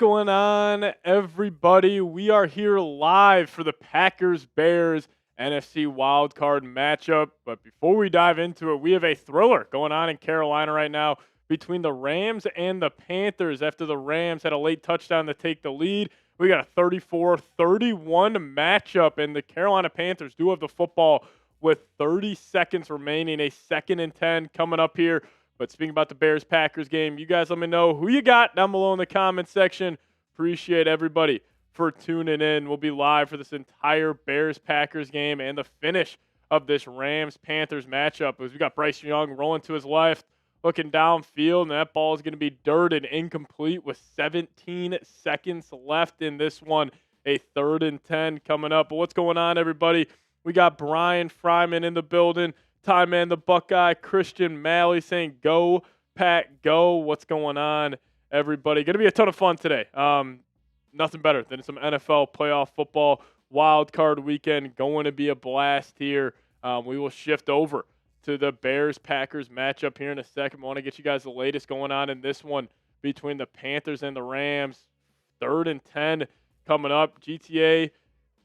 going on, everybody? We are here live for the Packers-Bears NFC Wildcard matchup. But before we dive into it, we have a thriller going on in Carolina right now between the Rams and the Panthers. After the Rams had a late touchdown to take the lead, we got a 34-31 matchup, and the Carolina Panthers do have the football with 30 seconds remaining, a 2nd and 10 coming up here. But speaking about the Bears-Packers game, you guys let me know who you got down below in the comment section. Appreciate everybody for tuning in. We'll be live for this entire Bears-Packers game and the finish of this Rams-Panthers matchup. As we got Bryce Young rolling to his left, looking downfield, and that ball is going to be dirt and incomplete with 17 seconds left in this one. A 3rd and 10 coming up. But what's going on, everybody? We got Brian Fryman in the building. Time Man the Buckeye, Christian Malley saying, "Go, Pack, go." What's going on, everybody? Going to be a ton of fun today. Nothing better than some NFL playoff football wild card weekend. Going to be a blast here. We will shift over to the Bears-Packers matchup here in a second. I want to get you guys the latest going on in this one between the Panthers and the Rams. 3rd and 10 coming up. GTA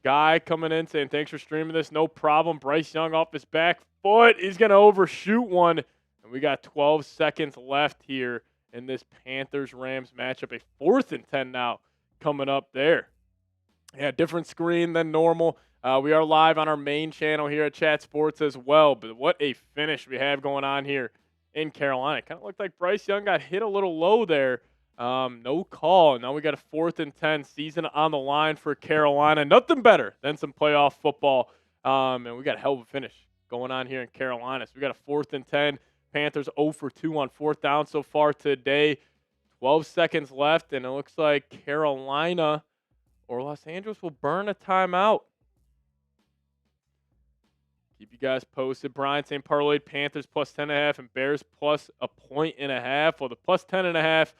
Guy coming in saying, "Thanks for streaming this. No problem." Bryce Young off his back foot. He's going to overshoot one. And we got 12 seconds left here in this Panthers-Rams matchup. A 4th and 10 now coming up there. Yeah, different screen than normal. We are live on our main channel here at Chat Sports as well. But what a finish we have going on here in Carolina. Kind of looked like Bryce Young got hit a little low there. No call. Now we got a 4th and 10, season on the line for Carolina. Nothing better than some playoff football. And we got a hell of a finish going on here in Carolina. So we got a 4th and 10. Panthers 0 for 2 on 4th down so far today. 12 seconds left, and it looks like Carolina or Los Angeles will burn a timeout. Keep you guys posted. Brian saying parlayed Panthers plus 10.5 and Bears plus a 1.5. Well, the plus 10.5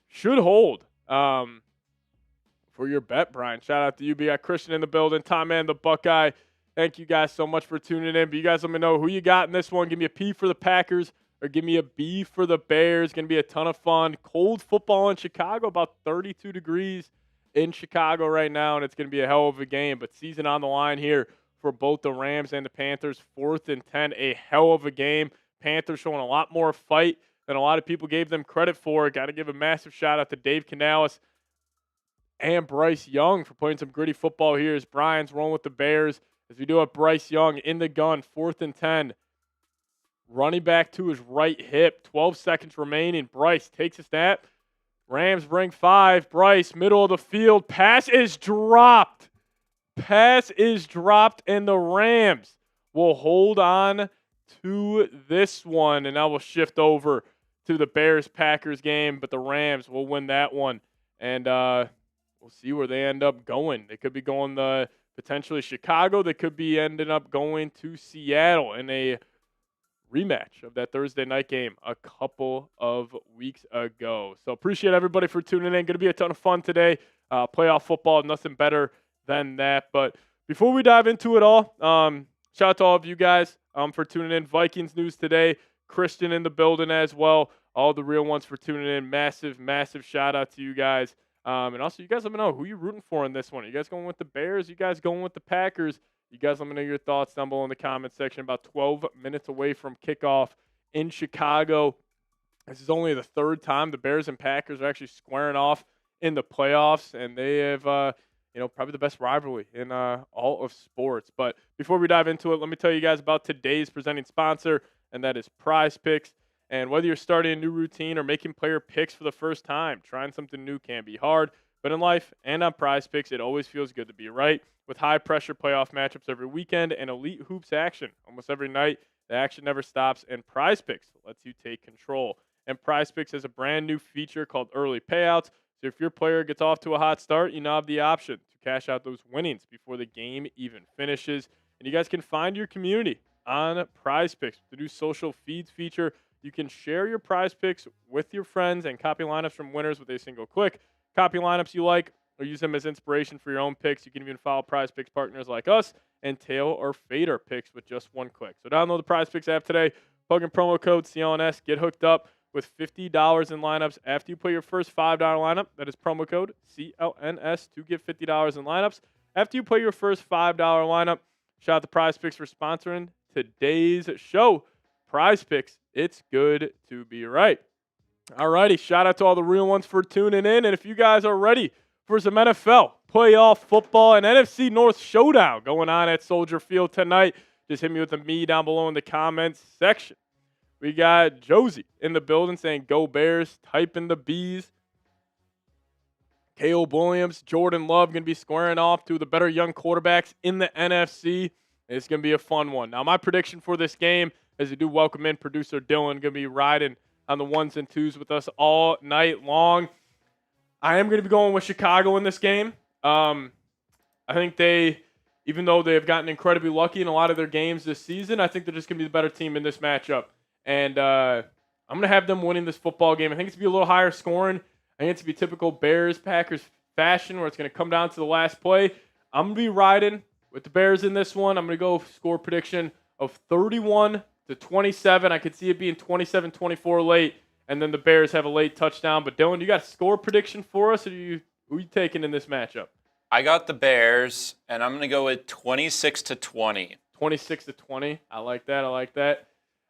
should hold for your bet, Brian. Shout out to you. We got Christian in the building. Tom Man, the Buckeye. Thank you guys so much for tuning in. But you guys let me know who you got in this one. Give me a P for the Packers or give me a B for the Bears. Going to be a ton of fun. Cold football in Chicago, about 32 degrees in Chicago right now, and it's going to be a hell of a game. But season on the line here for both the Rams and the Panthers. 4th and 10, a hell of a game. Panthers showing a lot more fight than a lot of people gave them credit for. Got to give a massive shout out to Dave Canales and Bryce Young for playing some gritty football here as Brian's rolling with the Bears. As we do have Bryce Young in the gun, 4th and 10. Running back to his right hip, 12 seconds remaining. Bryce takes a snap. Rams bring 5. Bryce, middle of the field. Pass is dropped. Pass is dropped, and the Rams will hold on to this one. And now we'll shift over to the Bears-Packers game, but the Rams will win that one. And we'll see where they end up going. They could be going to potentially Chicago. They could be ending up going to Seattle in a rematch of that Thursday night game a couple of weeks ago. So appreciate everybody for tuning in. Going to be a ton of fun today. Playoff football, nothing better than that. But before we dive into it all, shout out to all of you guys for tuning in. Vikings news today. Christian in the building as well. All the real ones for tuning in. Massive, massive shout out to you guys. And also, you guys let me know who you're rooting for in this one. Are you guys going with the Bears? You guys going with the Packers? You guys let me know your thoughts down below in the comment section. About 12 minutes away from kickoff in Chicago. This is only the 3rd time the Bears and Packers are actually squaring off in the playoffs, and they have, probably the best rivalry in all of sports. But before we dive into it, let me tell you guys about today's presenting sponsor, and that is PrizePicks. And whether you're starting a new routine or making player picks for the first time, trying something new can be hard. But in life and on PrizePicks, it always feels good to be right. With high-pressure playoff matchups every weekend and elite hoops action almost every night, the action never stops, and PrizePicks lets you take control. And PrizePicks has a brand-new feature called Early Payouts. So if your player gets off to a hot start, you now have the option to cash out those winnings before the game even finishes. And you guys can find your community on PrizePicks. The new social feeds feature, you can share your PrizePicks with your friends and copy lineups from winners with a single click. Copy lineups you like or use them as inspiration for your own picks. You can even follow PrizePicks partners like us and tail or fade our picks with just one click. So download the PrizePicks app today. Plug in promo code CLNS. Get hooked up with $50 in lineups. After you put your first $5 lineup, that is promo code CLNS to get $50 in lineups. After you put your first $5 lineup, shout out to PrizePicks for sponsoring today's show. PrizePicks, it's good to be right. Alrighty, shout out to all the real ones for tuning in. And if you guys are ready for some NFL playoff football and NFC North showdown going on at Soldier Field tonight, just hit me with a me down below in the comments section. We got Josie in the building saying, go Bears, typing the B's. Caleb Williams, Jordan Love going to be squaring off to the better young quarterbacks in the NFC. It's going to be a fun one. Now, my prediction for this game, as we do welcome in producer Dylan, going to be riding on the ones and twos with us all night long. I am going to be going with Chicago in this game. I think they, even though they have gotten incredibly lucky in a lot of their games this season, I think they're just going to be the better team in this matchup. And I'm going to have them winning this football game. I think it's going to be a little higher scoring. I think it's going to be typical Bears-Packers fashion where it's going to come down to the last play. I'm going to be riding with the Bears in this one. I'm going to go score prediction of 31-27. I could see it being 27-24 late, and then the Bears have a late touchdown. But Dylan, you got a score prediction for us, or who are you taking in this matchup? I got the Bears, and I'm going to go with 26-20. 26-20. I like that.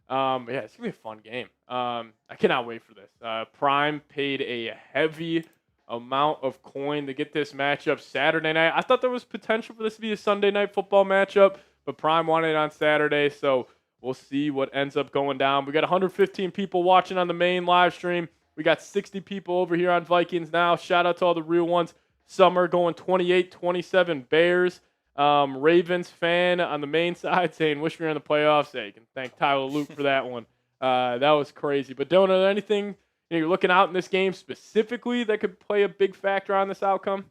Yeah, it's going to be a fun game. I cannot wait for this. Prime paid a heavy amount of coin to get this matchup Saturday night. I thought there was potential for this to be a Sunday night football matchup, but Prime wanted it on Saturday, so we'll see what ends up going down. We got 115 people watching on the main live stream. We got 60 people over here on Vikings now. Shout out to all the real ones. Summer going 28-27 Bears. Ravens fan on the main side saying, wish we were in the playoffs. Hey, you can thank Tyler Luke for that one. That was crazy. But Dylan, are there anything you're looking out in this game specifically that could play a big factor on this outcome?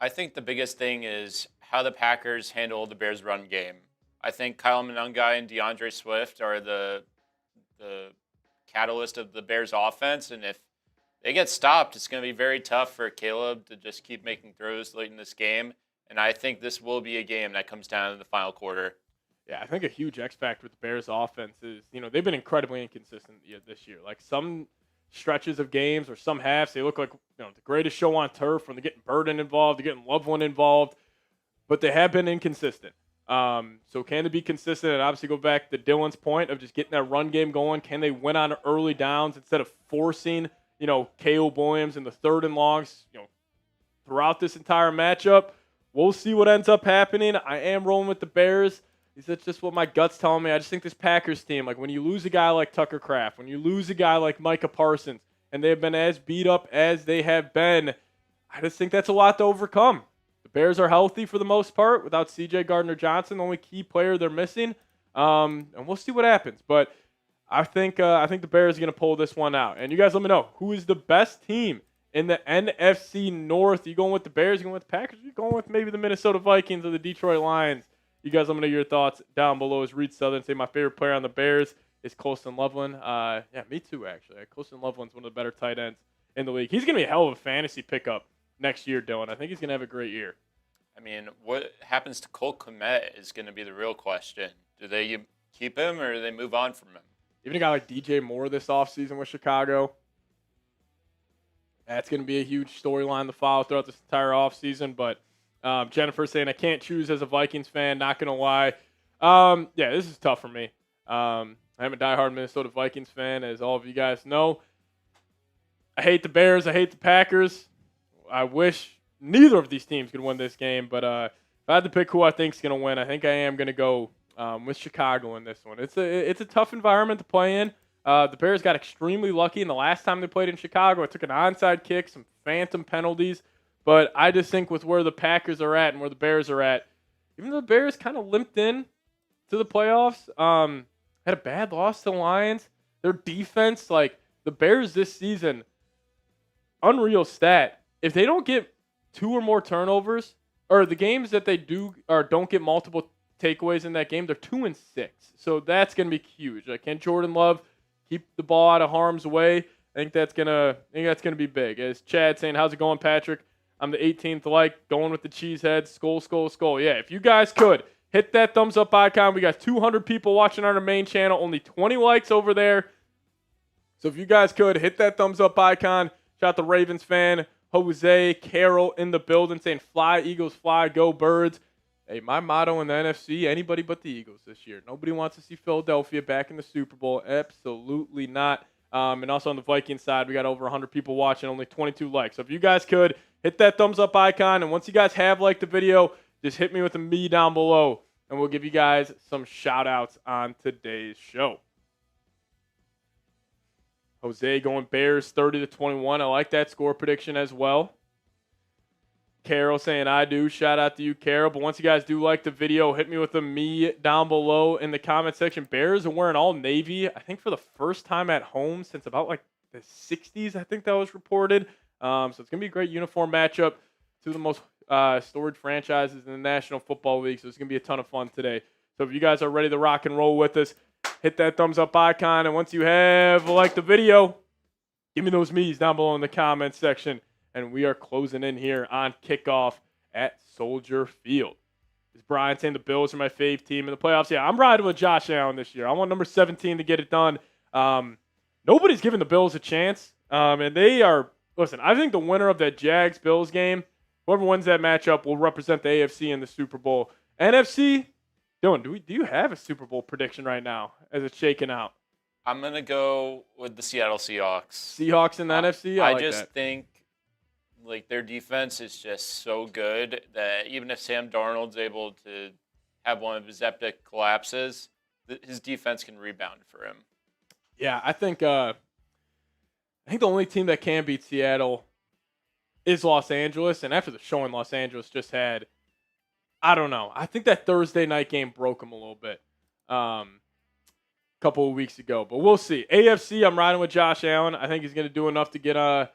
I think the biggest thing is how the Packers handle the Bears' run game. I think Kyle Monangai and DeAndre Swift are the catalyst of the Bears' offense, and if they get stopped, it's going to be very tough for Caleb to just keep making throws late in this game. And I think this will be a game that comes down to the final quarter. Yeah, I think a huge X factor with the Bears' offense is, they've been incredibly inconsistent this year. Like some stretches of games or some halves, they look like the greatest show on turf when they're getting Burden involved, they're getting Loveland involved, but they have been inconsistent. So can they be consistent? And obviously go back to Dylan's point of just getting that run game going. Can they win on early downs instead of forcing, Caleb Williams in the third and longs, throughout this entire matchup? We'll see what ends up happening. I am rolling with the Bears. That's just what my gut's telling me. I just think this Packers team, like when you lose a guy like Tucker Kraft, when you lose a guy like Micah Parsons, and they've been as beat up as they have been, I just think that's a lot to overcome. The Bears are healthy for the most part without C.J. Gardner-Johnson, the only key player they're missing. And we'll see what happens. But I think the Bears are going to pull this one out. And you guys let me know, who is the best team in the NFC North? Are you going with the Bears? Are you going with the Packers? Are you going with maybe the Minnesota Vikings or the Detroit Lions? You guys let me know your thoughts down below. As Reed Southern say, my favorite player on the Bears is Colston Loveland. Yeah, me too, actually. Colston Loveland's one of the better tight ends in the league. He's going to be a hell of a fantasy pickup next year, Dylan. I think he's going to have a great year. I mean, what happens to Cole Kmet is going to be the real question. Do they keep him or do they move on from him? Even a guy like DJ Moore this offseason with Chicago, that's going to be a huge storyline to follow throughout this entire offseason. But Jennifer saying, I can't choose as a Vikings fan, not going to lie. Yeah, this is tough for me. I'm a diehard Minnesota Vikings fan, as all of you guys know. I hate the Bears. I hate the Packers. I wish neither of these teams could win this game. But if I had to pick who I think is going to win, I think I am going to go with Chicago in this one. It's a tough environment to play in. The Bears got extremely lucky in the last time they played in Chicago. It took an onside kick, some phantom penalties. But I just think with where the Packers are at and where the Bears are at, even though the Bears kind of limped in to the playoffs, had a bad loss to the Lions. Their defense, like the Bears this season, unreal stat. If they don't get 2 or more turnovers, or the games that they do or don't get multiple takeaways in that game, they're 2-6. So that's going to be huge. Can Jordan Love keep the ball out of harm's way? I think that's gonna be big. As Chad saying, how's it going, Patrick? I'm the 18th like, going with the cheesehead. Skol, skol, skol. Yeah, if you guys could, hit that thumbs up icon. We got 200 people watching on our main channel. Only 20 likes over there. So if you guys could hit that thumbs up icon. Shout out the Ravens fan, Jose, Carol in the building saying, fly, Eagles, fly, go, Birds. Hey, my motto in the NFC, anybody but the Eagles this year. Nobody wants to see Philadelphia back in the Super Bowl. Absolutely not. And also on the Vikings side, we got over 100 people watching, only 22 likes. So if you guys could, hit that thumbs up icon. And once you guys have liked the video, just hit me with a me down below. And we'll give you guys some shout-outs on today's show. Jose going Bears 30-21. I like that score prediction as well. Carol saying I do. Shout out to you, Carol. But once you guys do like the video, hit me with a me down below in the comment section. Bears are wearing all navy, I think for the first time at home since about like the 60s, I think that was reported. So it's going to be a great uniform matchup. Two of the most storied franchises in the National Football League. So it's going to be a ton of fun today. So if you guys are ready to rock and roll with us, hit that thumbs up icon. And once you have liked the video, give me those me's down below in the comment section. And we are closing in here on kickoff at Soldier Field. Is Brian saying the Bills are my fave team in the playoffs? Yeah, I'm riding with Josh Allen this year. I want number 17 to get it done. Nobody's giving the Bills a chance. And they are, listen, I think the winner of that Jags-Bills game, whoever wins that matchup will represent the AFC in the Super Bowl. NFC, Dylan, do you have a Super Bowl prediction right now as it's shaking out? I'm going to go with the Seattle Seahawks. Seahawks in the NFC? I like just that. think like their defense is just so good that even if Sam Darnold's able to have one of his epic collapses, his defense can rebound for him. Yeah, I think the only team that can beat Seattle is Los Angeles. And after the showing Los Angeles just had, I don't know. I think that Thursday night game broke them a little bit a couple of weeks ago. But we'll see. AFC, I'm riding with Josh Allen. I think he's going to do enough to get out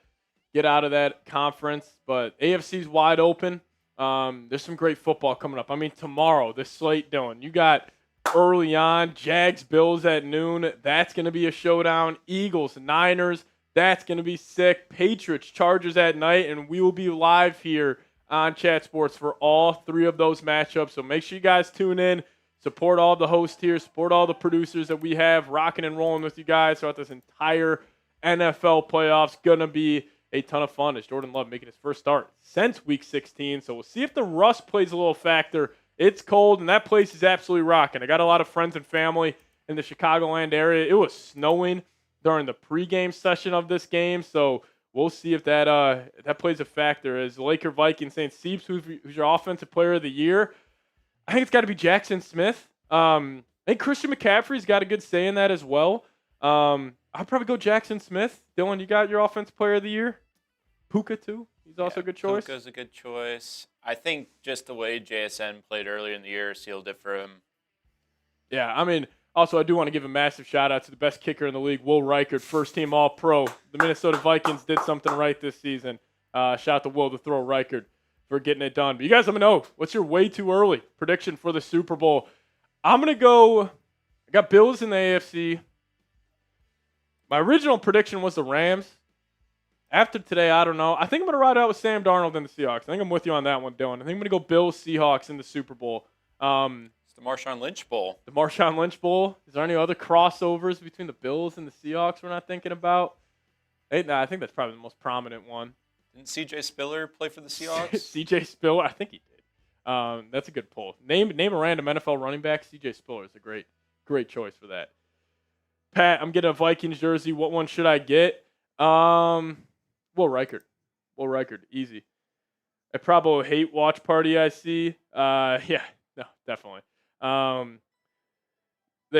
of that conference. But AFC's wide open. There's some great football coming up. I mean, tomorrow, this slate, Dylan, you got early on Jags, Bills at noon. That's going to be a showdown. Eagles, Niners. That's going to be sick. Patriots, Chargers at night. And we will be live here on Chat Sports for all three of those matchups. So make sure you guys tune in. Support all the hosts here. Support all the producers that we have rocking and rolling with you guys throughout this entire NFL playoffs. Going to be a ton of fun as Jordan Love making his first start since Week 16. So we'll see if the rust plays a little factor. It's cold, and that place is absolutely rocking. I got a lot of friends and family in the Chicagoland area. It was snowing during the pregame session of this game, so we'll see if that plays a factor. As the Laker Vikings saying, Seeps, who's your offensive player of the year? I think it's got to be Jackson Smith. I think Christian McCaffrey's got a good say in that as well. I'd probably go Jackson Smith. Dylan, you got your offensive player of the year? Puka, too? He's also a good choice? Puka's a good choice. I think just the way JSN played earlier in the year sealed it for him. Yeah, I mean, also I do want to give a massive shout-out to the best kicker in the league, Will Reichard, first-team All-Pro. The Minnesota Vikings did something right this season. Shout out to Will to throw Reichard for getting it done. But you guys let me know, what's your way too early prediction for the Super Bowl? I'm going to go, I got Bills in the AFC. My original prediction was the Rams. After today, I don't know. I think I'm going to ride out with Sam Darnold and the Seahawks. I think I'm with you on that one, Dylan. I think I'm going to go Bills, Seahawks in the Super Bowl. It's the Marshawn Lynch Bowl. The Marshawn Lynch Bowl. Is there any other crossovers between the Bills and the Seahawks we're not thinking about? I think that's probably the most prominent one. Didn't C.J. Spiller play for the Seahawks? C.J. Spiller? I think he did. That's a good pull. Name a random NFL running back. C.J. Spiller is a great choice for that. Pat, I'm getting a Vikings jersey. What one should I get? Will Reichard. Easy. A probably hate watch party I see. Yeah, no, definitely. The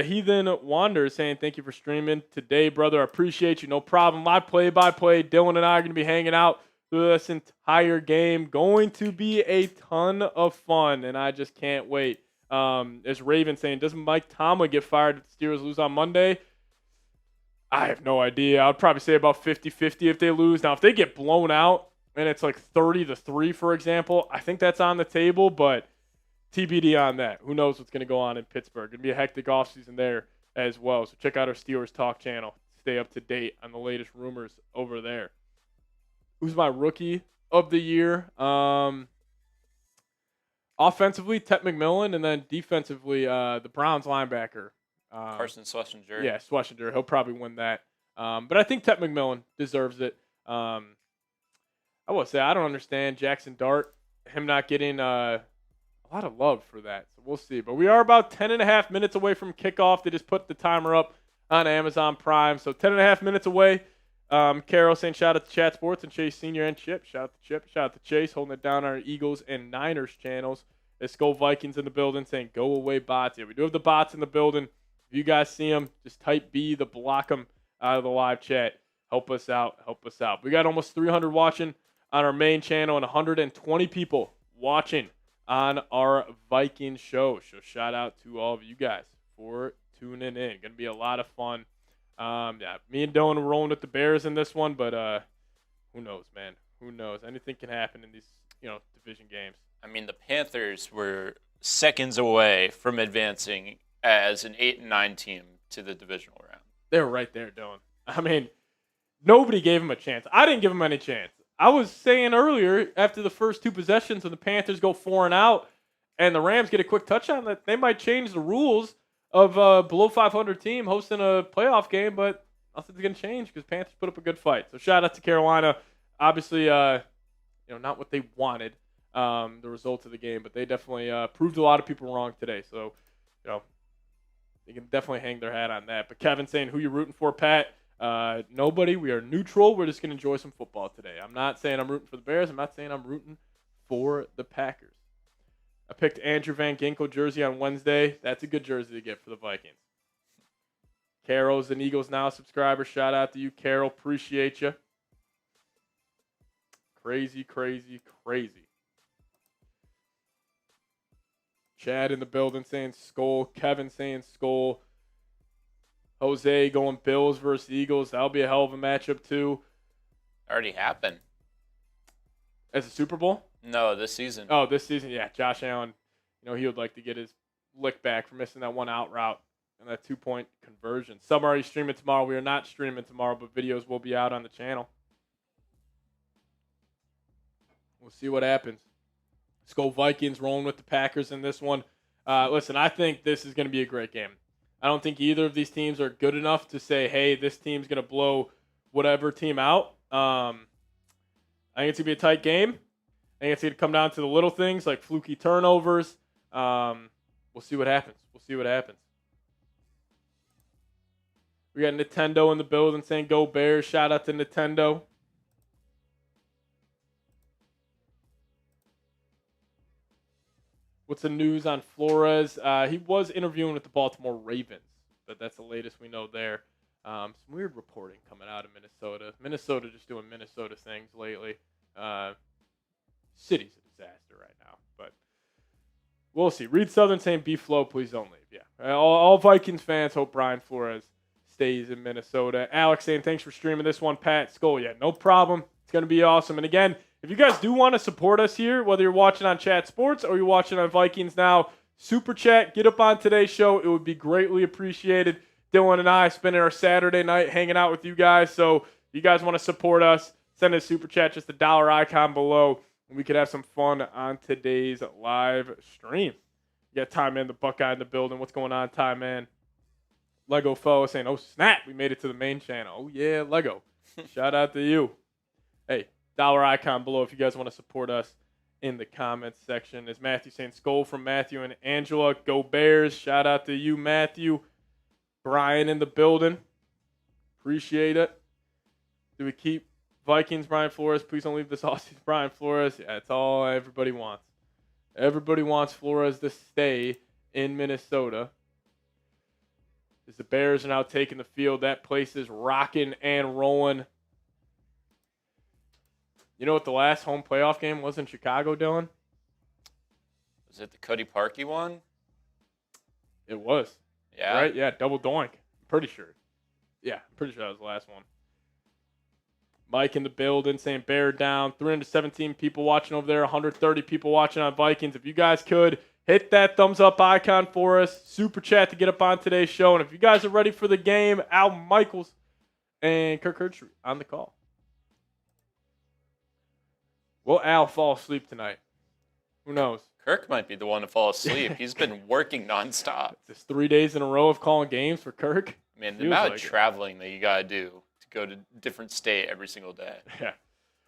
Heathen Wanderer saying, thank you for streaming today, brother. I appreciate you. No problem. Live play-by-play. Dylan and I are going to be hanging out through this entire game. Going to be a ton of fun, and I just can't wait. As Raven saying, doesn't Mike Tomlin get fired if the Steelers lose on Monday? I have no idea. I would probably say about 50-50 if they lose. Now, if they get blown out and it's like 30-3, for example, I think that's on the table, but TBD on that. Who knows what's going to go on in Pittsburgh. Going to be a hectic offseason there as well. So check out our Steelers Talk channel. Stay up to date on the latest rumors over there. Who's my rookie of the year? Offensively, Tet McMillan, and then defensively, the Browns linebacker. Carson Schlesinger. Yeah, Schlesinger. He'll probably win that. But I think Ted McMillan deserves it. I will say I don't understand Jackson Dart, him not getting a lot of love for that. So we'll see. But we are about 10.5 minutes away from kickoff. They just put the timer up on Amazon Prime. So 10.5 minutes away. Carol saying shout out to Chat Sports and Chase Senior and Chip. Shout out to Chip. Shout out to Chase holding it down on our Eagles and Niners channels. SKOL Vikings in the building saying go away bots. Yeah, we do have the bots in the building. If you guys see them, just type B to block them out of the live chat. Help us out. Help us out. We got almost 300 watching on our main channel and 120 people watching on our Vikings show. So shout out to all of you guys for tuning in. Going to be a lot of fun. Yeah, me and Dylan are rolling with the Bears in this one, but who knows, man? Who knows? Anything can happen in these, division games. I mean, the Panthers were seconds away from advancing as an 8 and 9 team to the divisional round. They were right there, Dylan. I mean, nobody gave them a chance. I didn't give them any chance. I was saying earlier, after the first two possessions, when the Panthers go 4 and out, and the Rams get a quick touchdown, that they might change the rules of a below 500 team hosting a playoff game, but nothing's going to change because Panthers put up a good fight. So shout out to Carolina. Obviously, not what they wanted, the results of the game, but they definitely proved a lot of people wrong today. So, they can definitely hang their hat on that. But Kevin saying, who you rooting for, Pat? Nobody. We are neutral. We're just going to enjoy some football today. I'm not saying I'm rooting for the Bears. I'm not saying I'm rooting for the Packers. I picked Andrew Van Ginkel jersey on Wednesday. That's a good jersey to get for the Vikings. Carol's an Eagles Now subscriber. Shout out to you, Carol. Appreciate you. Crazy, crazy, crazy. Chad in the building saying SKOL. Kevin saying SKOL. Jose going Bills versus Eagles. That'll be a hell of a matchup, too. Already happened. As a Super Bowl? No, this season. Oh, this season, yeah. Josh Allen, he would like to get his lick back for missing that one out route and that 2-point conversion. Some are already streaming tomorrow. We are not streaming tomorrow, but videos will be out on the channel. We'll see what happens. SKOL Vikings rolling with the Packers in this one. Listen, I think this is going to be a great game. I don't think either of these teams are good enough to say, hey, this team's going to blow whatever team out. I think it's going to be a tight game. I think it's going to come down to the little things like fluky turnovers. We'll see what happens. We got Nintendo in the building saying go Bears. Shout out to Nintendo. What's the news on Flores? He was interviewing with the Baltimore Ravens, but that's the latest we know there. Some weird reporting coming out of Minnesota. Minnesota just doing Minnesota things lately. City's a disaster right now, but we'll see. Reed Southern saying be flow, please don't leave. Yeah, all Vikings fans hope Brian Flores stays in Minnesota. Alex saying thanks for streaming this one. Pat SKOL, yeah, no problem. It's going to be awesome. And again, if you guys do want to support us here, whether you're watching on Chat Sports or you're watching on Vikings Now, Super Chat, get up on today's show. It would be greatly appreciated. Dylan and I spending our Saturday night hanging out with you guys. So if you guys want to support us, send a Super Chat, just a dollar icon below, and we could have some fun on today's live stream. You got Ty Man, the Buckeye in the building. What's going on, Ty Man? Lego Foe saying, oh, snap, we made it to the main channel. Oh, yeah, Lego. Shout out to you. Hey, dollar icon below if you guys want to support us in the comments section. As Matthew saying, SKOL from Matthew and Angela. Go Bears. Shout out to you, Matthew. Brian in the building. Appreciate it. Do we keep Vikings, Brian Flores? Please don't leave this Aussies, Brian Flores. Yeah, that's all everybody wants. Everybody wants Flores to stay in Minnesota. As the Bears are now taking the field, that place is rocking and rolling. You know what the last home playoff game was in Chicago, Dylan? Was it the Cody Parkey one? It was. Yeah. Right? Yeah, double doink. I'm pretty sure. Yeah, I'm pretty sure that was the last one. Mike in the building saying bear down. 317 people watching over there. 130 people watching on Vikings. If you guys could, hit that thumbs up icon for us. Super chat to get up on today's show. And if you guys are ready for the game, Al Michaels and Kirk Herbstreit on the call. Will Al fall asleep tonight? Who knows? Kirk might be the one to fall asleep. He's been working nonstop. Just 3 days in a row of calling games for Kirk. Man, the amount of traveling that you got to do go to a different state every single day. Yeah.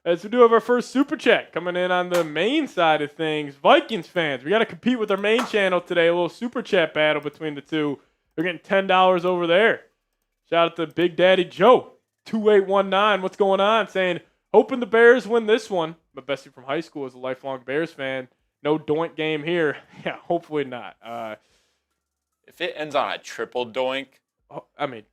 As we do have our first super chat coming in on the main side of things. Vikings fans, we got to compete with our main channel today. A little super chat battle between the two. They're getting $10 over there. Shout out to Big Daddy Joe, 2819. What's going on? Saying, hoping the Bears win this one. My bestie from high school is a lifelong Bears fan. No doink game here. Yeah, hopefully not. If it ends on a triple doink. I mean,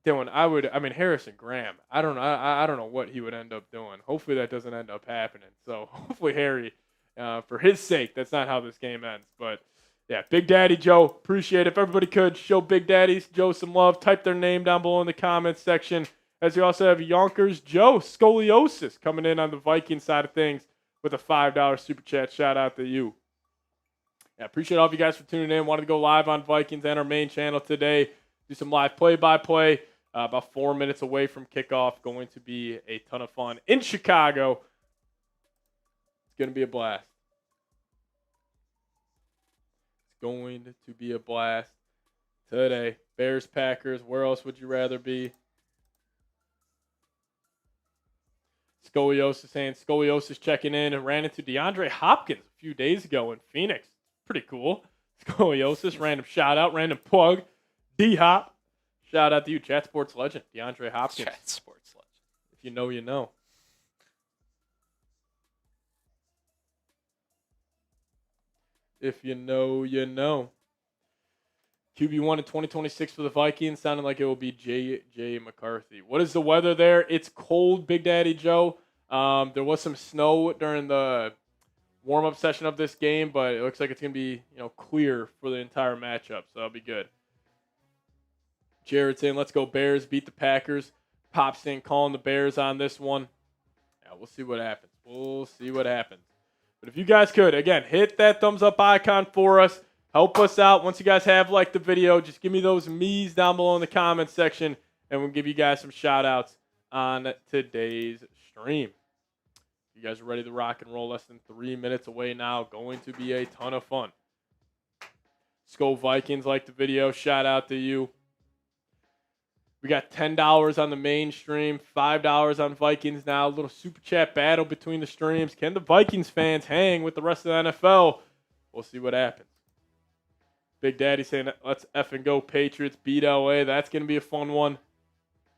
Dylan, Harrison Graham. I don't know. I don't know what he would end up doing. Hopefully that doesn't end up happening. So hopefully Harry, for his sake, that's not how this game ends. But yeah, Big Daddy Joe, appreciate it. If everybody could show Big Daddy Joe some love, type their name down below in the comments section. As we also have Yonkers Joe, Scoliosis, coming in on the Viking side of things with a $5 super chat. Shout out to you. Yeah, appreciate all of you guys for tuning in. Wanted to go live on Vikings and our main channel today. Do some live play-by-play. About 4 minutes away from kickoff. Going to be a ton of fun in Chicago. It's going to be a blast. It's going to be a blast today. Bears, Packers. Where else would you rather be? Scoliosis saying Scoliosis checking in and ran into DeAndre Hopkins a few days ago in Phoenix. Pretty cool. Scoliosis, random shout out, random plug. D-Hop. Shout out to you, Chat Sports legend, DeAndre Hopkins. Chat Sports legend. If you know, you know. If you know, you know. QB1 in 2026 for the Vikings. Sounding like it will be J.J. McCarthy. What is the weather there? It's cold, Big Daddy Joe. There was some snow during the warm-up session of this game, but it looks like it's going to be clear for the entire matchup, so that'll be good. Jared saying, let's go Bears, beat the Packers. Pop saying, calling the Bears on this one. Yeah, we'll see what happens. We'll see what happens. But if you guys could, again, hit that thumbs up icon for us. Help us out. Once you guys have liked the video, just give me those me's down below in the comments section, and we'll give you guys some shout-outs on today's stream. You guys are ready to rock and roll. Less than 3 minutes away now. Going to be a ton of fun. SKOL Vikings, like the video. Shout out to you. We got $10 on the main stream, $5 on Vikings now. A little super chat battle between the streams. Can the Vikings fans hang with the rest of the NFL? We'll see what happens. Big Daddy saying, let's effing go Patriots, beat LA. That's going to be a fun one.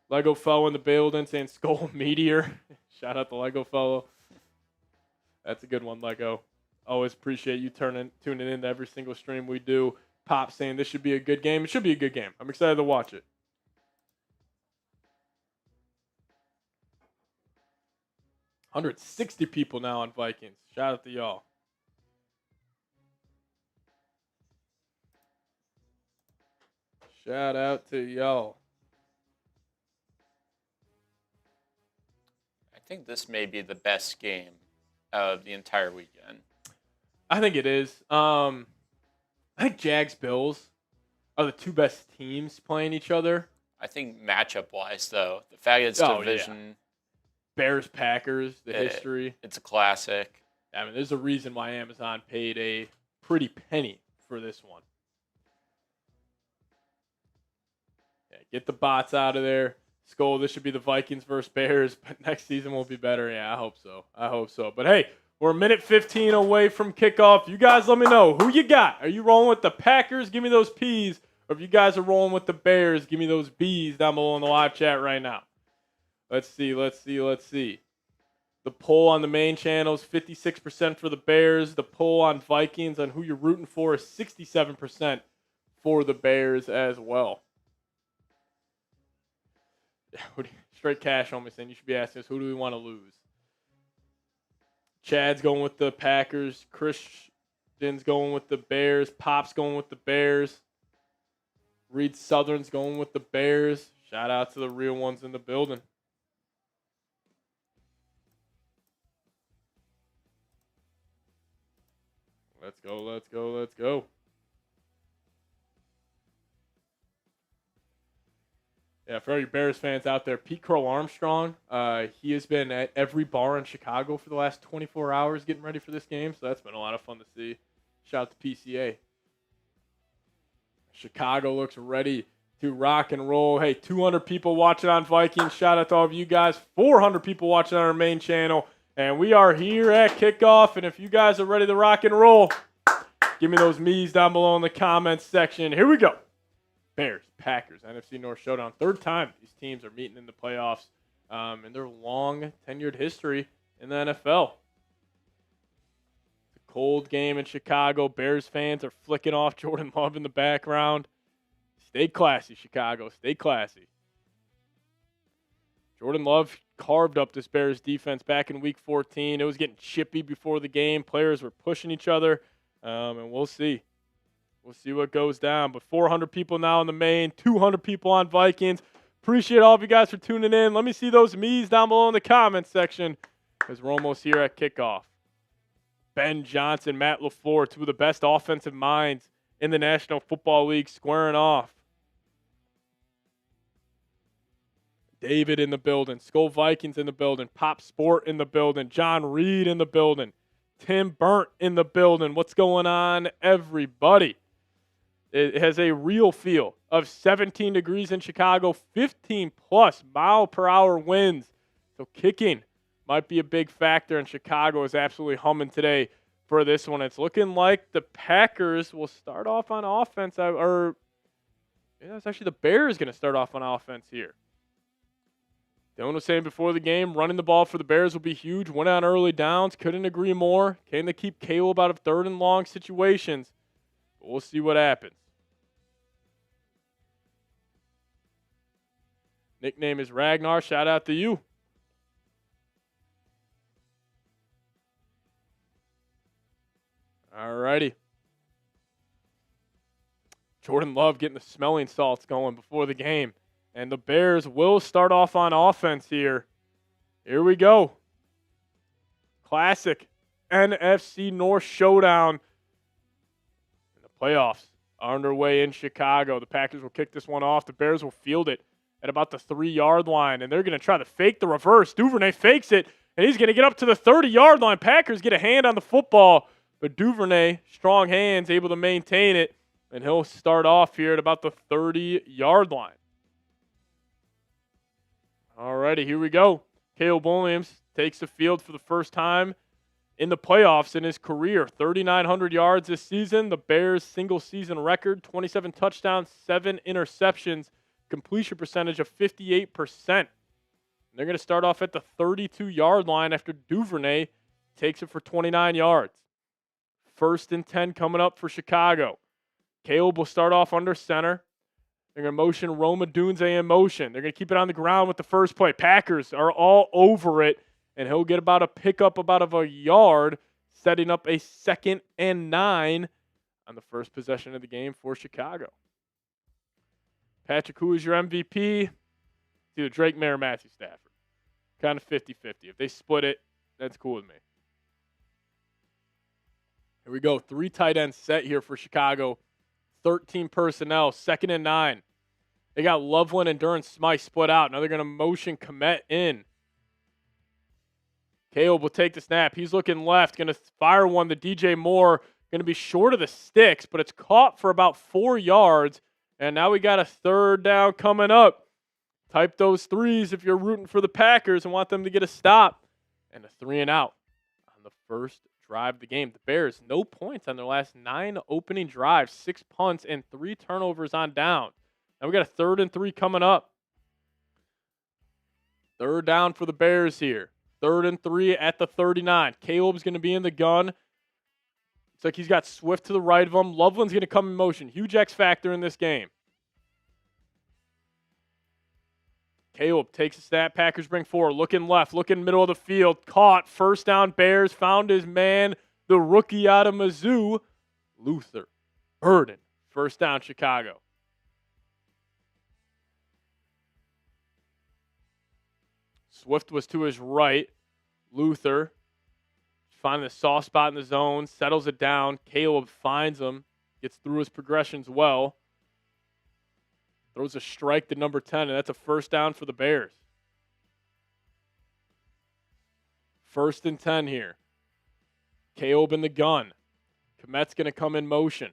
Lego Fellow in the building saying Skull Meteor. Shout out to Lego Fellow. That's a good one, Lego. Always appreciate you tuning in to every single stream we do. Pop saying this should be a good game. It should be a good game. I'm excited to watch it. 160 people now on Vikings. Shout out to y'all. Shout out to y'all. I think this may be the best game of the entire weekend. I think it is. I think Jags-Bills are the two best teams playing each other. I think matchup-wise, though, the fact that it's division... Yeah. Bears-Packers, the history. It's a classic. I mean, there's a reason why Amazon paid a pretty penny for this one. Yeah, get the bots out of there. SKOL, this should be the Vikings versus Bears, but next season will be better. Yeah, I hope so. I hope so. But hey, we're a minute 15 away from kickoff. You guys let me know who you got. Are you rolling with the Packers? Give me those P's. Or if you guys are rolling with the Bears, give me those B's down below in the live chat right now. Let's see. The poll on the main channel is 56% for the Bears. The poll on Vikings on who you're rooting for is 67% for the Bears as well. Straight cash on me saying you should be asking us, who do we want to lose? Chad's going with the Packers. Christian's going with the Bears. Pop's going with the Bears. Reed Southern's going with the Bears. Shout out to the real ones in the building. Let's go. Yeah, for all you Bears fans out there, Pete Crow Armstrong, he has been at every bar in Chicago for the last 24 hours getting ready for this game, so that's been a lot of fun to see. Shout out to PCA. Chicago looks ready to rock and roll. Hey, 200 people watching on Vikings. Shout out to all of you guys. 400 people watching on our main channel. And we are here at Kickoff. And if you guys are ready to rock and roll, give me those me's down below in the comments section. Here we go. Bears, Packers, NFC North showdown. Third time these teams are meeting in the playoffs in their long tenured history in the NFL. It's a cold game in Chicago. Bears fans are flicking off Jordan Love in the background. Stay classy, Chicago. Stay classy. Jordan Love carved up this Bears defense back in Week 14. It was getting chippy before the game. Players were pushing each other, and we'll see. We'll see what goes down. But 400 people now in the main, 200 people on Vikings. Appreciate all of you guys for tuning in. Let me see those me's down below in the comments section because we're almost here at Kickoff. Ben Johnson, Matt LaFleur, two of the best offensive minds in the National Football League, squaring off. David in the building. SKOL Vikings in the building. Pop Sport in the building. John Reed in the building. Tim Burnt in the building. What's going on, everybody? It has a real feel of 17 degrees in Chicago, 15-plus mile-per-hour winds. So kicking might be a big factor, and Chicago is absolutely humming today for this one. It's looking like the Packers will start off on offense, it's actually the Bears going to start off on offense here. Dylan was saying before the game, running the ball for the Bears will be huge. Went on early downs. Couldn't agree more. Can they keep Caleb out of third and long situations? But we'll see what happens. Nickname is Ragnar. Shout out to you. All righty. Jordan Love getting the smelling salts going before the game. And the Bears will start off on offense here. Here we go. Classic NFC North showdown. And the playoffs are underway in Chicago. The Packers will kick this one off. The Bears will field it at about the 3-yard line. And they're going to try to fake the reverse. Duvernay fakes it. And he's going to get up to the 30-yard line. Packers get a hand on the football. But Duvernay, strong hands, able to maintain it. And he'll start off here at about the 30-yard line. Alrighty, here we go. Caleb Williams takes the field for the first time in the playoffs in his career. 3,900 yards this season. The Bears' single-season record, 27 touchdowns, 7 interceptions, completion percentage of 58%. And they're going to start off at the 32-yard line after Duvernay takes it for 29 yards. 1st and 10 coming up for Chicago. Caleb will start off under center. They're going to motion Roma Dunze in motion. They're going to keep it on the ground with the first play. Packers are all over it, and he'll get about a pickup about of a yard, setting up a 2nd and 9 on the first possession of the game for Chicago. Patrick, who is your MVP? It's either Drake May or Matthew Stafford. Kind of 50-50. If they split it, that's cool with me. Here we go. 3 tight ends set here for Chicago. 13 personnel, 2nd and 9. They got Loveland and Durham Smythe split out. Now they're going to motion Komet in. Caleb will take the snap. He's looking left, going to fire one to DJ Moore. Going to be short of the sticks, but it's caught for about 4 yards. And now we got a 3rd down coming up. Type those 3s if you're rooting for the Packers and want them to get a stop. And a 3 and out on the first drive of the game. The Bears, no points on their last 9 opening drives, 6 punts, and 3 turnovers on down. Now we got a 3rd and 3 coming up. 3rd down for the Bears here. 3rd and 3 at the 39. Caleb's going to be in the gun. It's like he's got Swift to the right of him. Loveland's going to come in motion. Huge X factor in this game. Caleb takes a snap. Packers bring forward. Looking left. Looking middle of the field. Caught. 1st down Bears. Found his man. The rookie out of Mizzou. Luther Burden. 1st down Chicago. Swift was to his right. Luther finding the soft spot in the zone. Settles it down. Caleb finds him. Gets through his progressions well. Throws a strike to number 10, and that's a 1st down for the Bears. 1st and 10 here. Caleb in the gun. Komet's going to come in motion.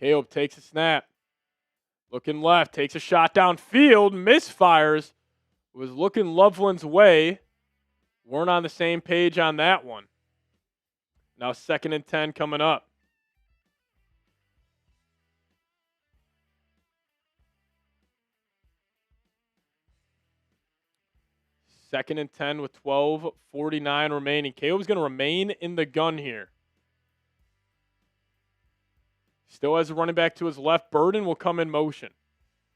Caleb takes a snap. Looking left, takes a shot downfield, misfires. Was looking Loveland's way. Weren't on the same page on that one. Now 2nd and 10 coming up. Second and 10 with 12:49 remaining. Caleb's going to remain in the gun here. Still has a running back to his left. Burden will come in motion.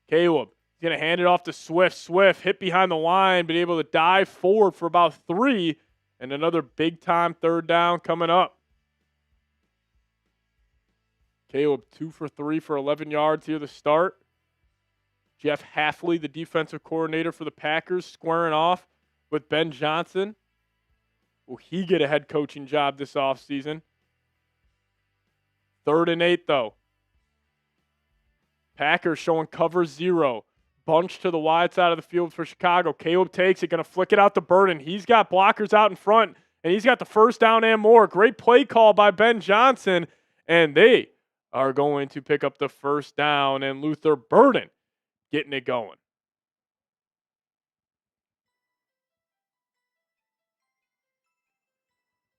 Caleb is going to hand it off to Swift. Swift hit behind the line, but able to dive forward for about 3. And another big-time 3rd down coming up. Caleb 2 for 3 for 11 yards here to start. Jeff Halfley, the defensive coordinator for the Packers, squaring off with Ben Johnson. Will he get a head coaching job this offseason? 3rd and 8, though. Packers showing cover 0. Bunch to the wide side of the field for Chicago. Caleb takes it, going to flick it out to Burden. He's got blockers out in front, and he's got the 1st down and more. Great play call by Ben Johnson, and they are going to pick up the 1st down, and Luther Burden getting it going.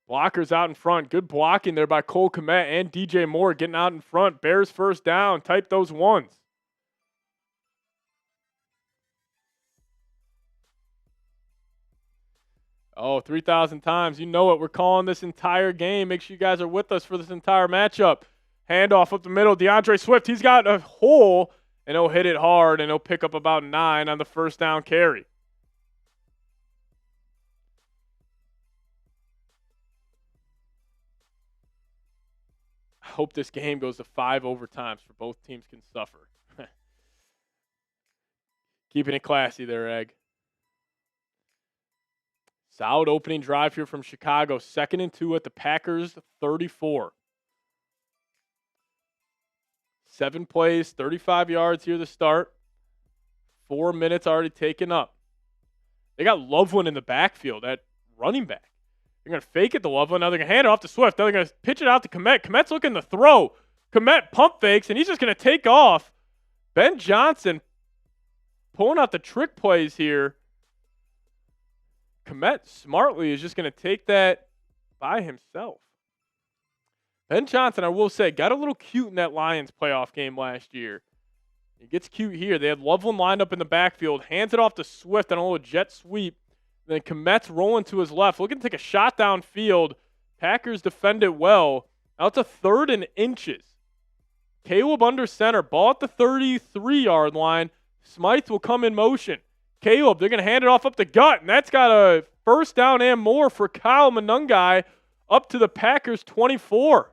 Blockers out in front. Good blocking there by Cole Kmet and DJ Moore getting out in front. Bears 1st down. Type those ones. Oh, 3,000 times. You know it. We're calling this entire game. Make sure you guys are with us for this entire matchup. Handoff up the middle. DeAndre Swift, he's got a hole, and he'll hit it hard, and he'll pick up about 9 on the 1st down carry. I hope this game goes to 5 overtimes for both teams can suffer. Keeping it classy there, Egg. Solid opening drive here from Chicago. 2nd and 2 at the Packers 34. 7 plays, 35 yards here to start. 4 minutes already taken up. They got Loveland in the backfield at running back. They're going to fake it to Loveland. Now they're going to hand it off to Swift. Then they're going to pitch it out to Kmet. Kmet's looking to throw. Kmet pump fakes, and he's just going to take off. Ben Johnson pulling out the trick plays here. Kmet smartly is just going to take that by himself. Ben Johnson, I will say, got a little cute in that Lions playoff game last year. He gets cute here. They had Loveland lined up in the backfield, hands it off to Swift on a little jet sweep. Then Kmet's rolling to his left, looking to take a shot downfield. Packers defend it well. Now it's a 3rd and inches. Caleb under center, ball at the 33-yard line. Smythe will come in motion. Caleb, they're going to hand it off up the gut, and that's got a 1st down and more for Kyle Monungai up to the Packers 24.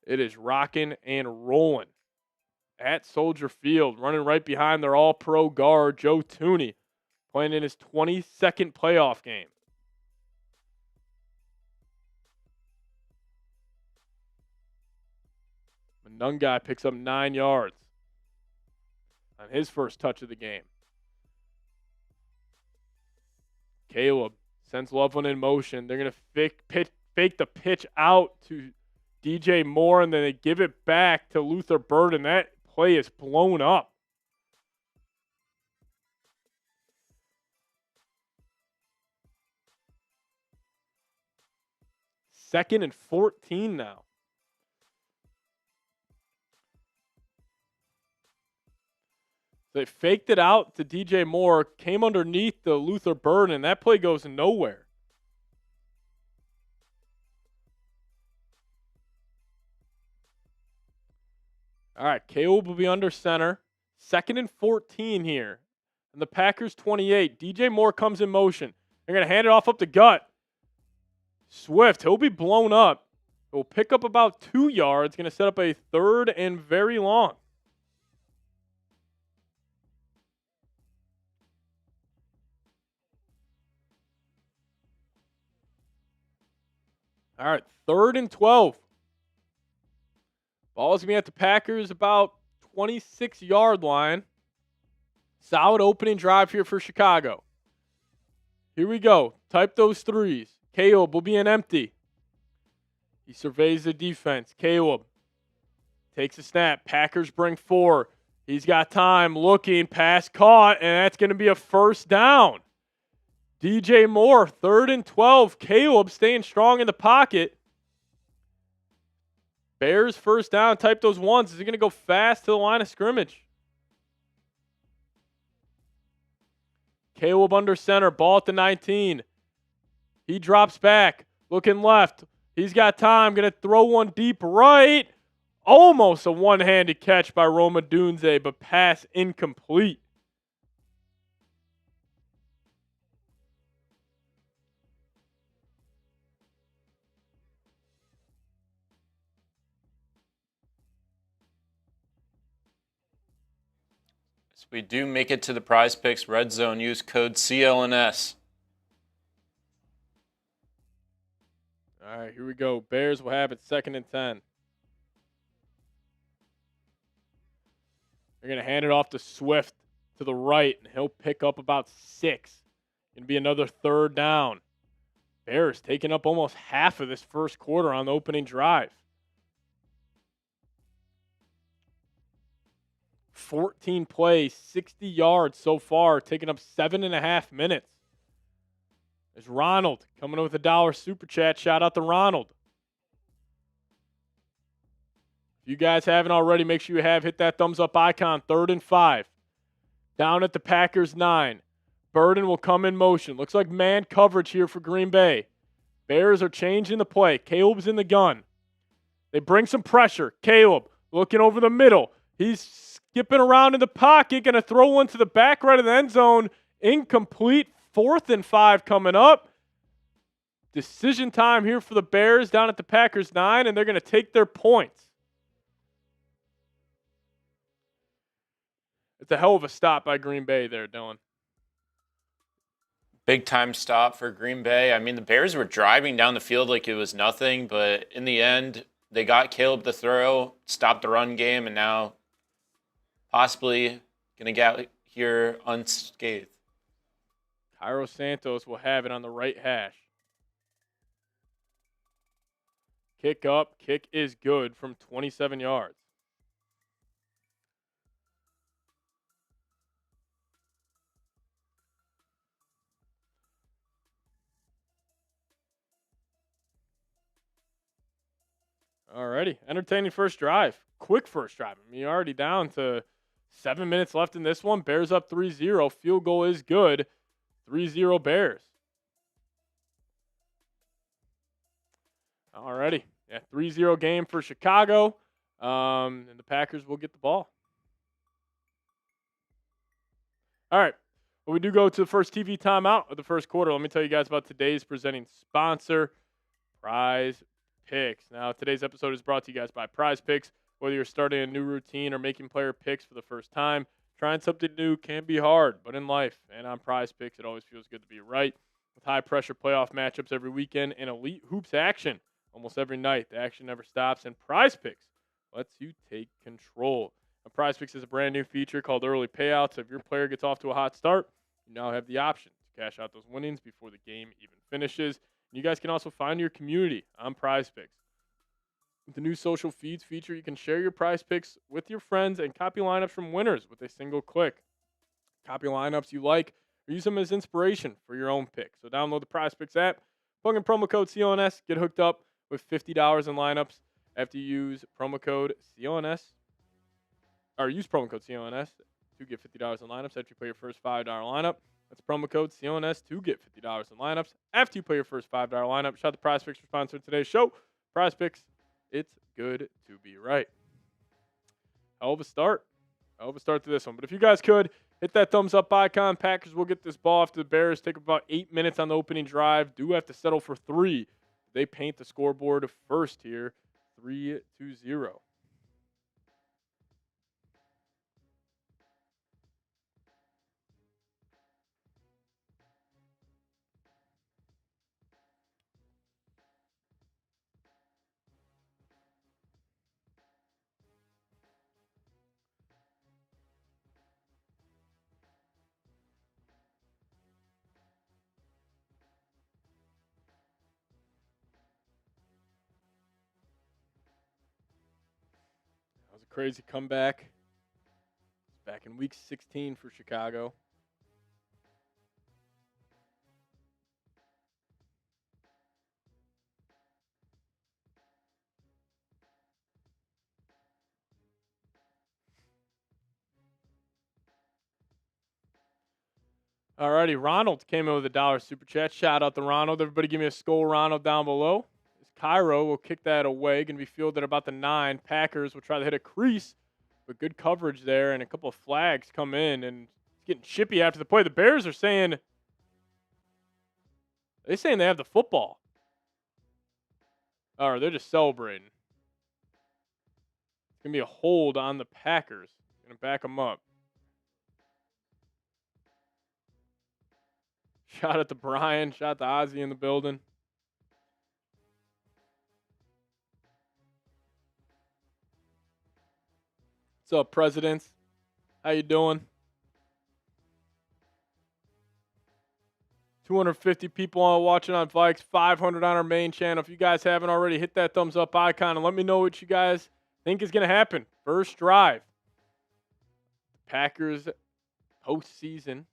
It is rocking and rolling at Soldier Field, running right behind their all-pro guard, Joe Thuney, playing in his 22nd playoff game. Monungai picks up 9 yards on his first touch of the game. Caleb sends Loveland in motion. They're going to fake the pitch out to DJ Moore, and then they give it back to Luther Burden. That play is blown up. Second and 14 now. They faked it out to DJ Moore, came underneath the Luther Burden, and that play goes nowhere. All right, Caleb will be under center. 2nd and 14 here. And the Packers 28. DJ Moore comes in motion. They're going to hand it off up the gut. Swift, he'll be blown up. He'll pick up about 2 yards. Going to set up a 3rd and very long. All right, 3rd and 12. Ball's going to be at the Packers about 26-yard line. Solid opening drive here for Chicago. Here we go. Type those threes. Caleb will be an empty. He surveys the defense. Caleb takes a snap. Packers bring 4. He's got time, looking, pass caught, and that's going to be a first down. DJ Moore, 3rd and 12. Caleb staying strong in the pocket. Bears first down. Type those ones. Is he going to go fast to the line of scrimmage? Caleb under center. Ball at the 19. He drops back. Looking left. He's got time. Going to throw one deep right. Almost a one-handed catch by Roma Dunze, but pass incomplete. So we do make it to the PrizePicks Red Zone. Use code CLNS. All right, here we go. Bears will have it 2nd and 10. They're going to hand it off to Swift to the right, and he'll pick up about 6. Going to be another 3rd down. Bears taking up almost half of this first quarter on the opening drive. 14 plays, 60 yards so far, taking up 7.5 minutes. There's Ronald coming with a $1 super chat. Shout out to Ronald. If you guys haven't already, make sure you have. Hit that thumbs up icon. 3rd and 5. Down at the Packers 9. Burden will come in motion. Looks like man coverage here for Green Bay. Bears are changing the play. Caleb's in the gun. They bring some pressure. Caleb looking over the middle. He's skipping around in the pocket. Going to throw one to the back right of the end zone. Incomplete. 4th and 5 coming up. Decision time here for the Bears down at the Packers 9, and they're going to take their points. It's a hell of a stop by Green Bay there, Dylan. Big time stop for Green Bay. I mean, the Bears were driving down the field like it was nothing, but in the end, they got Caleb to throw, stopped the run game, and now possibly going to get here unscathed. Cairo Santos will have it on the right hash. Kick up. Kick is good from 27 yards. Alrighty. Entertaining first drive. Quick first drive. I mean, you're already down to 7 minutes left in this one. Bears up 3-0. Field goal is good. 3-0 Bears. Alrighty. Yeah, 3-0 game for Chicago. And the Packers will get the ball. All right. Well, we do go to the first TV timeout of the first quarter. Let me tell you guys about today's presenting sponsor, PrizePicks. Now, today's episode is brought to you guys by PrizePicks. Whether you're starting a new routine or making player picks for the first time, trying something new can be hard, but in life and on PrizePicks, it always feels good to be right. With high-pressure playoff matchups every weekend and elite hoops action almost every night, the action never stops, and PrizePicks lets you take control. Now, PrizePicks is a brand-new feature called Early Payouts. So if your player gets off to a hot start, you now have the option to cash out those winnings before the game even finishes. And you guys can also find your community on PrizePicks. With the new social feeds feature, you can share your PrizePicks with your friends and copy lineups from winners with a single click. Copy lineups you like or use them as inspiration for your own pick. So download the PrizePicks app, plug in promo code CLNS, get hooked up with $50 in lineups after you use promo code CLNS, or use promo code CLNS to get $50 in lineups after you play your first $5 lineup. That's promo code CLNS to get $50 in lineups after you play your first $5 lineup. Shout out to PrizePicks for sponsoring today's show. PrizePicks, it's good to be right. Hell of a start. Hell of a start to this one. But if you guys could, hit that thumbs up icon. Packers will get this ball after the Bears. Take about 8 minutes on the opening drive. Do have to settle for 3. They paint the scoreboard first here, 3-0. crazy comeback. It's back in week 16 for Chicago. Alrighty, Ronald came in with a $1 super chat. Shout out to Ronald. Everybody give me a SKOL Ronald down below. Cairo will kick that away. Going to be fielded about the 9. Packers will try to hit a crease, but good coverage there, and a couple of flags come in, and it's getting chippy after the play. The Bears are saying they have the football. Or they're just celebrating. It's going to be a hold on the Packers. Going to back them up. Shout out to Brian. Shout out to Ozzy in the building. What's up, Presidents? How you doing? 250 people watching on Vikes, 500 on our main channel. If you guys haven't already, hit that thumbs up icon and let me know what you guys think is going to happen. First drive. Packers postseason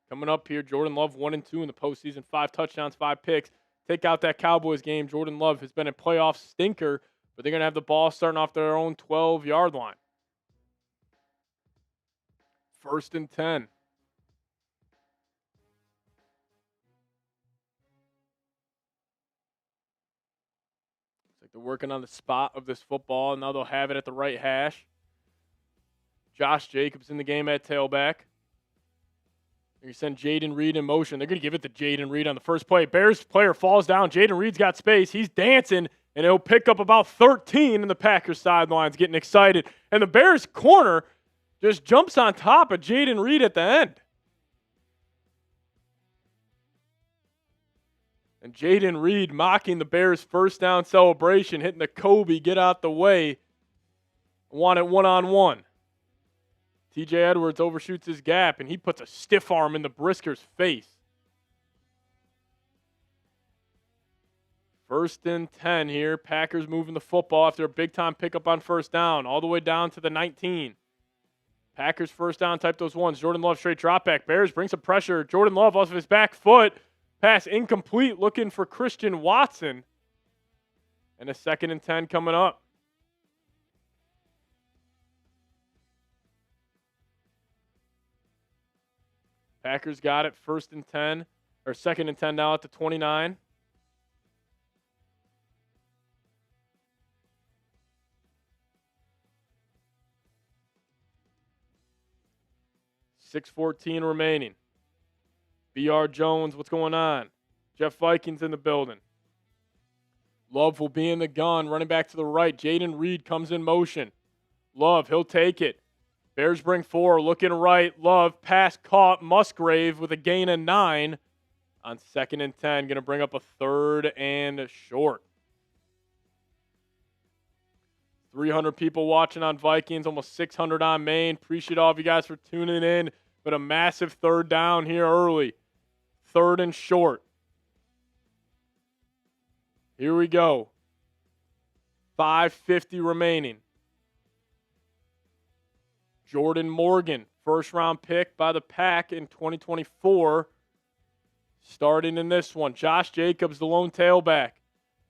coming up here. Jordan Love 1-2 in the postseason, 5 touchdowns, 5 picks. Take out that Cowboys game. Jordan Love has been a playoff stinker, but they're going to have the ball starting off their own 12-yard line. 1st and 10. Looks like they're working on the spot of this football, and now they'll have it at the right hash. Josh Jacobs in the game at tailback. They're going to send Jaden Reed in motion. They're going to give it to Jaden Reed on the first play. Bears player falls down. Jaden Reed's got space. He's dancing, and he'll pick up about 13 in the Packers sidelines, getting excited. And the Bears corner just jumps on top of Jaden Reed at the end. And Jaden Reed mocking the Bears' first down celebration, hitting the Kobe, get out the way. Want it one-on-one. TJ Edwards overshoots his gap, and he puts a stiff arm in the Brisker's face. 1st and 10 here. Packers moving the football after a big-time pickup on first down, all the way down to the 19. Packers first down, type those ones. Jordan Love straight drop back. Bears bring some pressure. Jordan Love off of his back foot. Pass incomplete, looking for Christian Watson. And a 2nd and 10 coming up. Packers got it 1st and 10, or 2nd and 10 now at the 29. .6:14 remaining. B.R. Jones, what's going on? Jeff Vikings in the building. Love will be in the gun, running back to the right. Jaden Reed comes in motion. Love, he'll take it. Bears bring 4, looking right. Love, pass caught. Musgrave with a gain of 9 on 2nd and 10. Going to bring up a 3rd and short. 300 people watching on Vikings, almost 600 on Maine. Appreciate all of you guys for tuning in. But a massive 3rd down here early. 3rd and short. Here we go. 5:50 remaining. Jordan Morgan, first-round pick by the Pack in 2024. Starting in this one. Josh Jacobs, the lone tailback.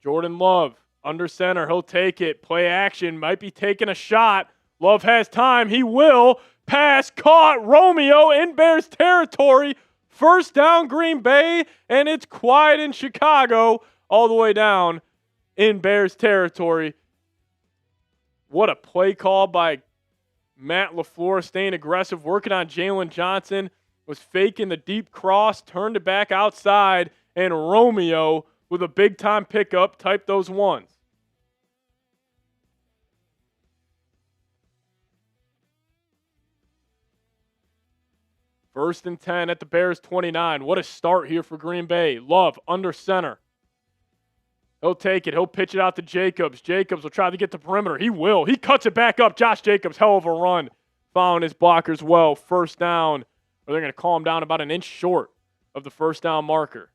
Jordan Love, under center. He'll take it. Play action. Might be taking a shot. Love has time. He will. Pass caught. Romeo in Bears territory. First down Green Bay. And it's quiet in Chicago all the way down in Bears territory. What a play call by Matt LaFleur, staying aggressive, working on Jalen Johnson. Was faking the deep cross, turned it back outside, and Romeo with a big-time pickup. Type those ones. First and 10 at the Bears 29. What a start here for Green Bay. Love under center. He'll take it. He'll pitch it out to Jacobs. Jacobs will try to get the perimeter. He will. He cuts it back up. Josh Jacobs, hell of a run. Following his blockers well. First down. Or they're going to call him down about an inch short of the first down marker.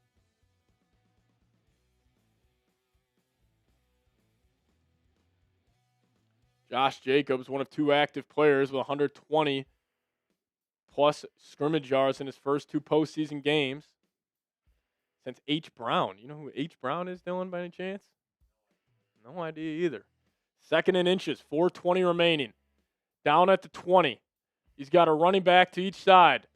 Josh Jacobs, one of 2 active players with 120 plus scrimmage yards in his first 2 postseason games since H. Brown. You know who H. Brown is, Dylan, by any chance? No idea either. 2nd and inches, 4:20 remaining. Down at the 20. He's got a running back to each side.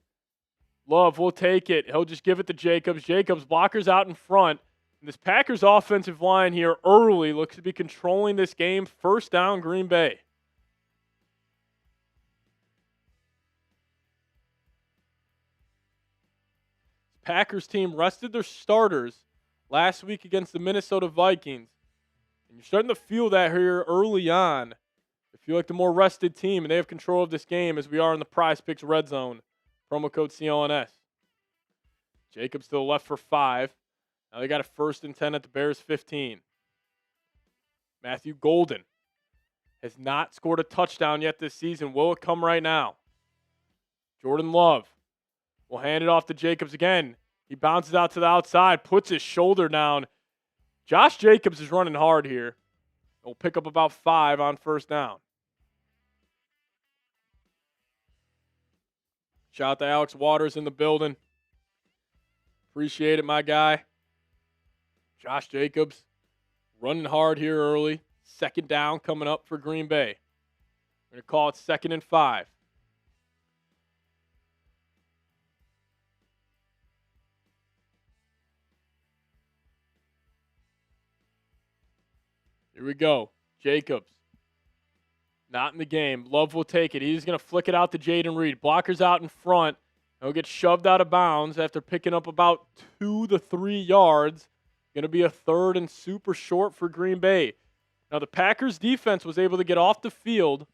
Love will take it. He'll just give it to Jacobs. Jacobs blockers out in front. And this Packers offensive line here early looks to be controlling this game. 1st down, Green Bay. This Packers team rested their starters last week against the Minnesota Vikings. And you're starting to feel that here early on. I feel like the more rested team, and they have control of this game as we are in the PrizePicks red zone. Promo code CLNS. Jacobs to the left for 5. Now they got a 1st and 10 at the Bears 15. Matthew Golden has not scored a touchdown yet this season. Will it come right now? Jordan Love will hand it off to Jacobs again. He bounces out to the outside, puts his shoulder down. Josh Jacobs is running hard here. He'll pick up about 5 on 1st down. Shout out to Alex Waters in the building. Appreciate it, my guy. Josh Jacobs running hard here early. 2nd down coming up for Green Bay. We're going to call it 2nd and 5. Here we go. Jacobs. Not in the game. Love will take it. He's going to flick it out to Jaden Reed. Blockers out in front. He'll get shoved out of bounds after picking up about 2 to 3 yards. Going to be a 3rd and super short for Green Bay. Now, the Packers defense was able to get off the field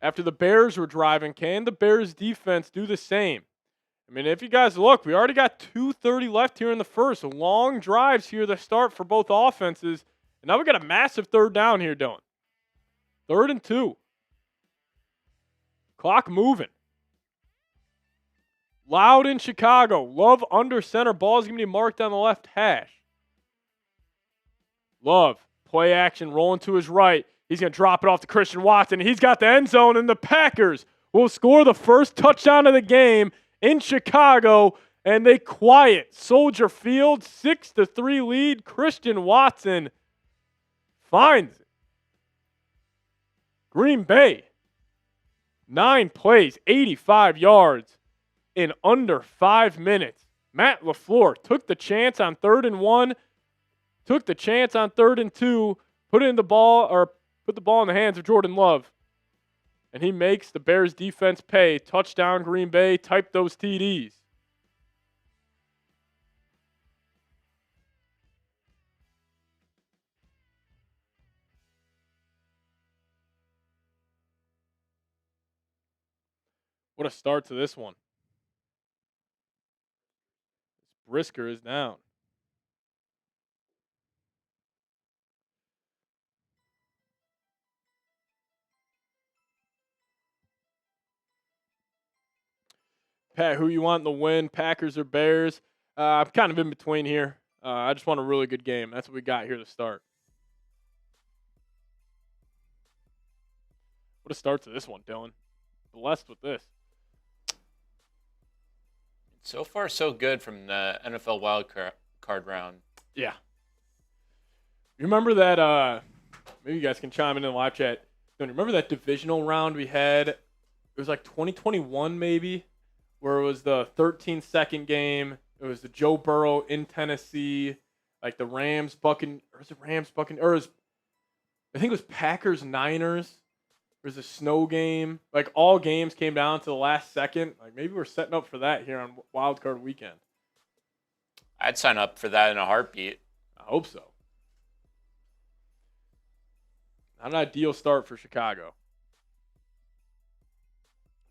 after the Bears were driving. Can the Bears defense do the same? I mean, if you guys look, we already got 2:30 left here in the first. Long drives here to start for both offenses. And now we got a massive 3rd down here, Dylan. 3rd and 2. Clock moving. Loud in Chicago. Love under center. Ball's going to be marked on the left hash. Love. Play action. Rolling to his right. He's going to drop it off to Christian Watson. He's got the end zone, and the Packers will score the first touchdown of the game in Chicago, and they quiet Soldier Field. 6-3 lead. Christian Watson finds it. Green Bay. 9 plays, 85 yards in under 5 minutes. Matt LaFleur took the chance on 3rd and 1, took the chance on 3rd and 2, put the ball in the hands of Jordan Love. And he makes the Bears defense pay. Touchdown Green Bay. Type those TDs. What a start to this one. Brisker is down. Pat, who you want in the win? Packers or Bears? I'm kind of in between here. I just want a really good game. That's what we got here to start. What a start to this one, Dylan. Blessed with this. So far, so good from the NFL Wildcard round. Yeah. You remember that, maybe you guys can chime in the live chat. Don't you remember that divisional round we had? It was like 2021 maybe, where it was the 13-second game. It was the Joe Burrow in Tennessee, like the Rams, Buccaneers, or I think it was Packers-Niners. There was a snow game. Like, all games came down to the last second. Like, maybe we're setting up for that here on Wild Card weekend. I'd sign up for that in a heartbeat. I hope so. Not an ideal start for Chicago.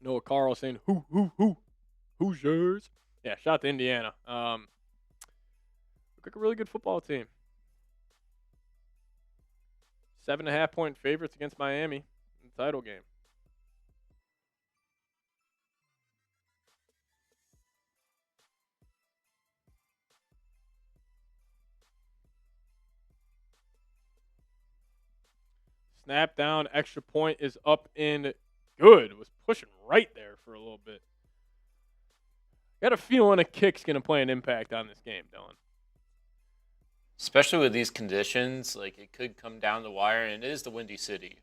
Noah Carl saying, who's yours? Yeah, shout out to Indiana. Look like a really good football team. 7.5-point favorites against Miami. Title game. Snap down. Extra point is up in good. Was pushing right there for a little bit. Got a feeling a kick's going to play an impact on this game, Dylan. Especially with these conditions, like it could come down the wire, and it is the Windy City.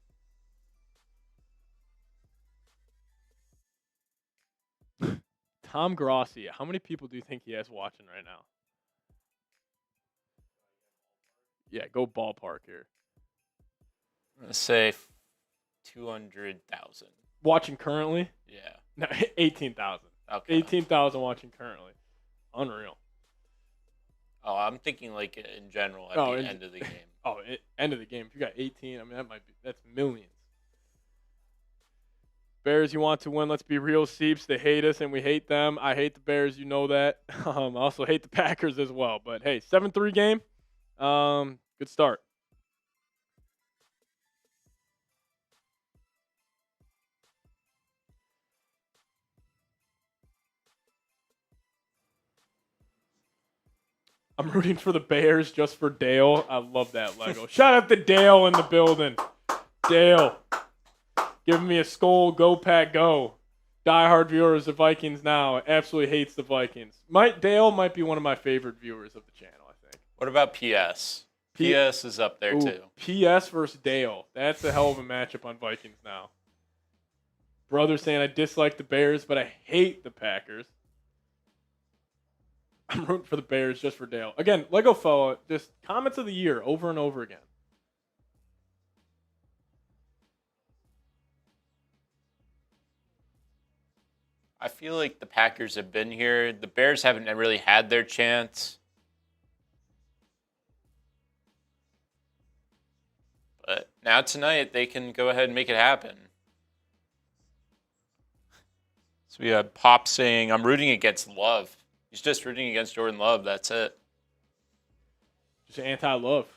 Tom Grossi, how many people do you think he has watching right now? Yeah, go ballpark here. I'm going to say 200,000. Watching currently? Yeah. No, 18,000. Okay. 18,000 watching currently. Unreal. Oh, I'm thinking like in general at the end of the game. End of the game. If you got 18, I mean, that's millions. Bears, you want to win. Let's be real, Seeps. They hate us, and we hate them. I hate the Bears. You know that. I also hate the Packers as well. But, hey, 7-3 game. Good start. I'm rooting for the Bears just for Dale. I love that Lego. Shout out to Dale in the building. Dale. Giving me a SKOL, go Pack, go. Diehard viewers of Vikings now. Absolutely hates the Vikings. Dale might be one of my favorite viewers of the channel, I think. What about PS? PS is up there too. PS versus Dale. That's a hell of a matchup on Vikings now. Brother saying I dislike the Bears, but I hate the Packers. I'm rooting for the Bears just for Dale. Again, Lego Fella, just comments of the year over and over again. I feel like the Packers have been here. The Bears haven't really had their chance. But now tonight, they can go ahead and make it happen. So we have Pop saying, I'm rooting against Love. He's just rooting against Jordan Love. That's it. Just anti-love.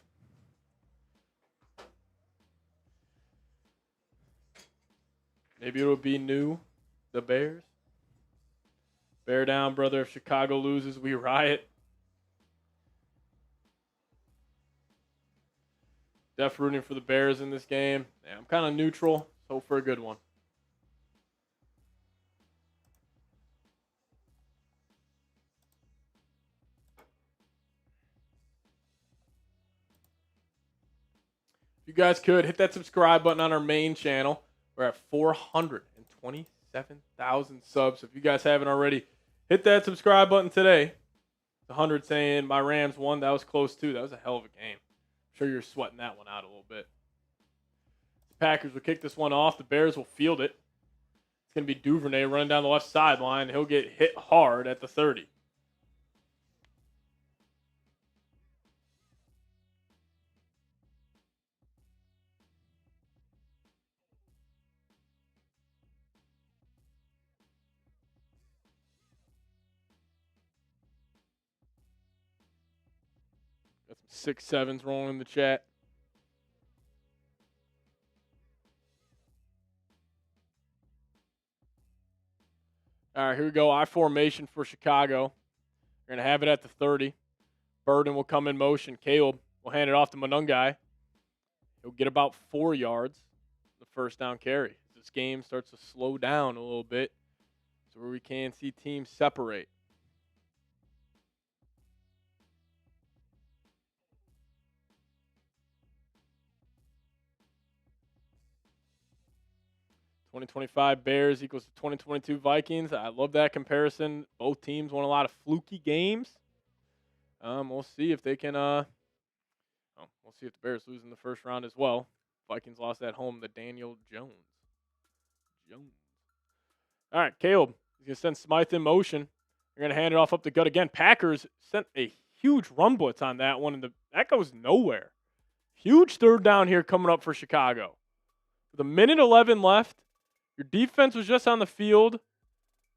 Maybe it'll be new, the Bears. Bear down, brother. If Chicago loses, we riot. Def rooting for the Bears in this game. Yeah, I'm kind of neutral. Hope for a good one. If you guys could, hit that subscribe button on our main channel. We're at 427,000 subs. If you guys haven't already, hit that subscribe button today. 100 saying my Rams won. That was close too. That was a hell of a game. I'm sure you're sweating that one out a little bit. The Packers will kick this one off. The Bears will field it. It's going to be Duvernay running down the left sideline. He'll get hit hard at the 30. Got some 6-7s rolling in the chat. All right, here we go. I formation for Chicago. We're going to have it at the 30. Burden will come in motion. Caleb will hand it off to Monungai. He'll get about 4 yards. The first down carry. This game starts to slow down a little bit. So where we can see teams separate. $2025 Bears equals 2022 Vikings. I love that comparison. Both teams won a lot of fluky games. We'll see if they can. We'll see if the Bears lose in the first round as well. Vikings lost at home to Daniel Jones. All right, Caleb. He's going to send Smythe in motion. They're going to hand it off up the gut again. Packers sent a huge run blitz on that one, and that goes nowhere. Huge third down here coming up for Chicago. With a minute 11 left, your defense was just on the field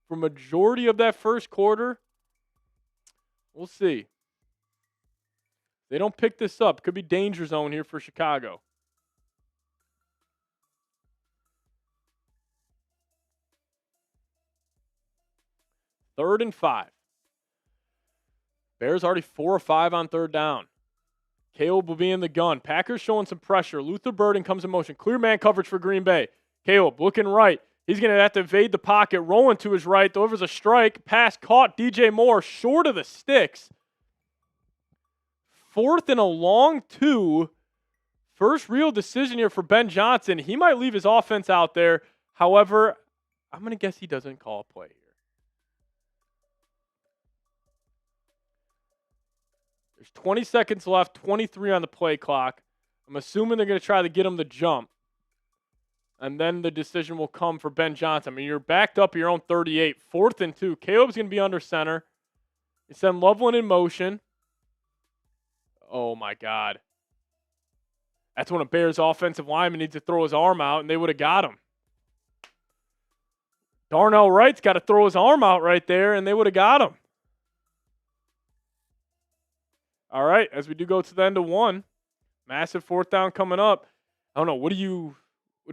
for majority of that first quarter. We'll see. If they don't pick this up, could be danger zone here for Chicago. Third and 5. Bears already 4 or 5 on third down. Caleb will be in the gun. Packers showing some pressure. Luther Burden comes in motion. Clear man coverage for Green Bay. Caleb looking right. He's going to have to evade the pocket. Rolling to his right. Delivers a strike. Pass caught. DJ Moore short of the sticks. 4th and a long 2. First real decision here for Ben Johnson. He might leave his offense out there. However, I'm going to guess he doesn't call a play here. There's 20 seconds left, 23 on the play clock. I'm assuming they're going to try to get him to jump. And then the decision will come for Ben Johnson. I mean, you're backed up at your own 38. 4th and 2. Caleb's going to be under center. They send Loveland in motion. Oh, my God. That's when a Bears offensive lineman needs to throw his arm out, and they would have got him. Darnell Wright's got to throw his arm out right there, and they would have got him. All right, as we do go to the end of 1. Massive 4th down coming up. I don't know. What are you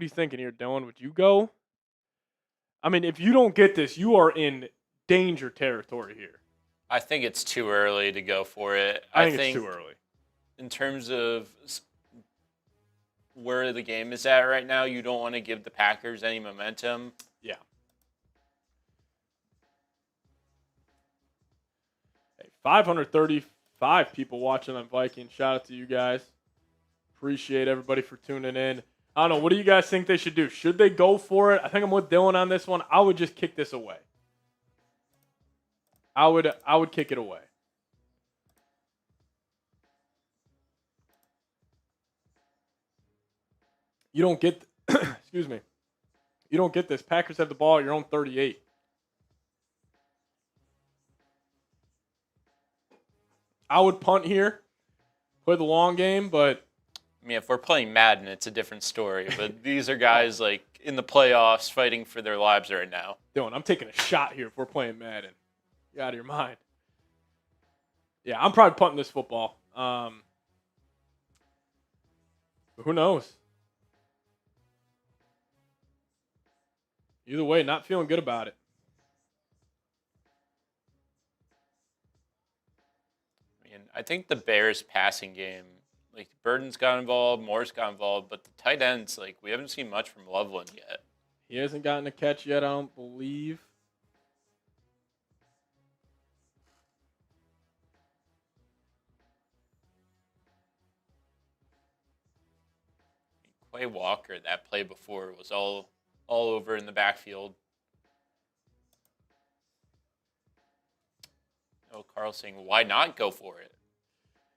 thinking here, Dylan? Would you go? I mean, if you don't get this, you are in danger territory here. I think it's too early to go for it. I think it's too early. In terms of where the game is at right now, you don't want to give the Packers any momentum. Yeah. Hey, 535 people watching on Vikings. Shout out to you guys. Appreciate everybody for tuning in. I don't know. What do you guys think they should do? Should they go for it? I think I'm with Dylan on this one. I would just kick this away. I would kick it away. You don't get, excuse me. You don't get this. Packers have the ball at your own 38. I would punt here, play the long game, but I mean, if we're playing Madden, it's a different story. But these are guys like in the playoffs fighting for their lives right now. Dylan, I'm taking a shot here if we're playing Madden. You're out of your mind. Yeah, I'm probably punting this football. But who knows? Either way, not feeling good about it. I mean, I think the Bears passing game, like Burden's got involved, Moore's got involved, but the tight ends, like we haven't seen much from Loveland yet. He hasn't gotten a catch yet, I don't believe. Quay Walker, that play before was all over in the backfield. Oh, Carl's saying, why not go for it?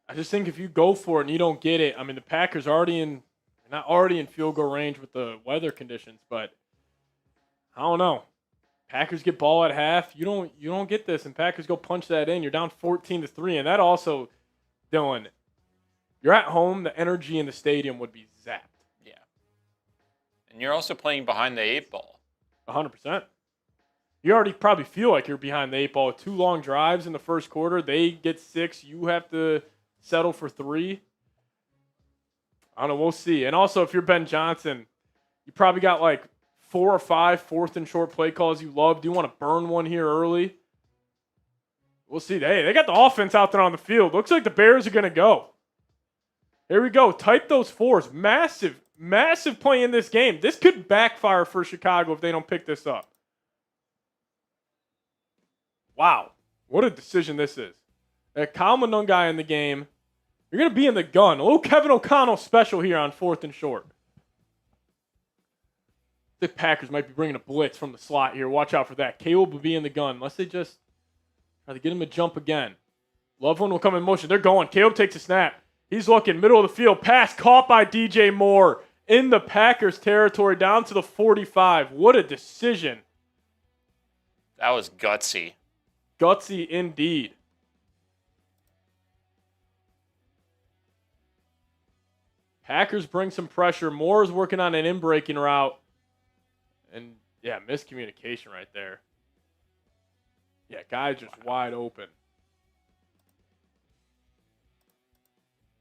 I just think if you go for it and you don't get it, I mean, the Packers are not already in field goal range with the weather conditions, but I don't know. Packers get ball at half. You don't get this, and Packers go punch that in. You're down 14-3, and that also, Dylan, you're at home. The energy in the stadium would be zapped. Yeah, and you're also playing behind the 8 ball. 100%. You already probably feel like you're behind the 8 ball. 2 long drives in the first quarter. They get 6. You have to settle for 3. I don't know. We'll see. And also, if you're Ben Johnson, you probably got like 4 or 5 4th and short play calls you love. Do you want to burn one here early? We'll see. Hey, they got the offense out there on the field. Looks like the Bears are going to go. Here we go. Type those 4s. Massive play in this game. This could backfire for Chicago if they don't pick this up. Wow. What a decision this is. A Kyle Monungai in the game. You're going to be in the gun. A little Kevin O'Connell special here on 4th and short. The Packers might be bringing a blitz from the slot here. Watch out for that. Caleb will be in the gun unless they just try to get him to jump again. Loveland will come in motion. They're going. Caleb takes a snap. He's looking. Middle of the field. Pass caught by DJ Moore in the Packers territory down to the 45. What a decision. That was gutsy. Gutsy indeed. Packers bring some pressure. Moore is working on an in-breaking route. And, yeah, miscommunication right there. Yeah, guy's just wide open.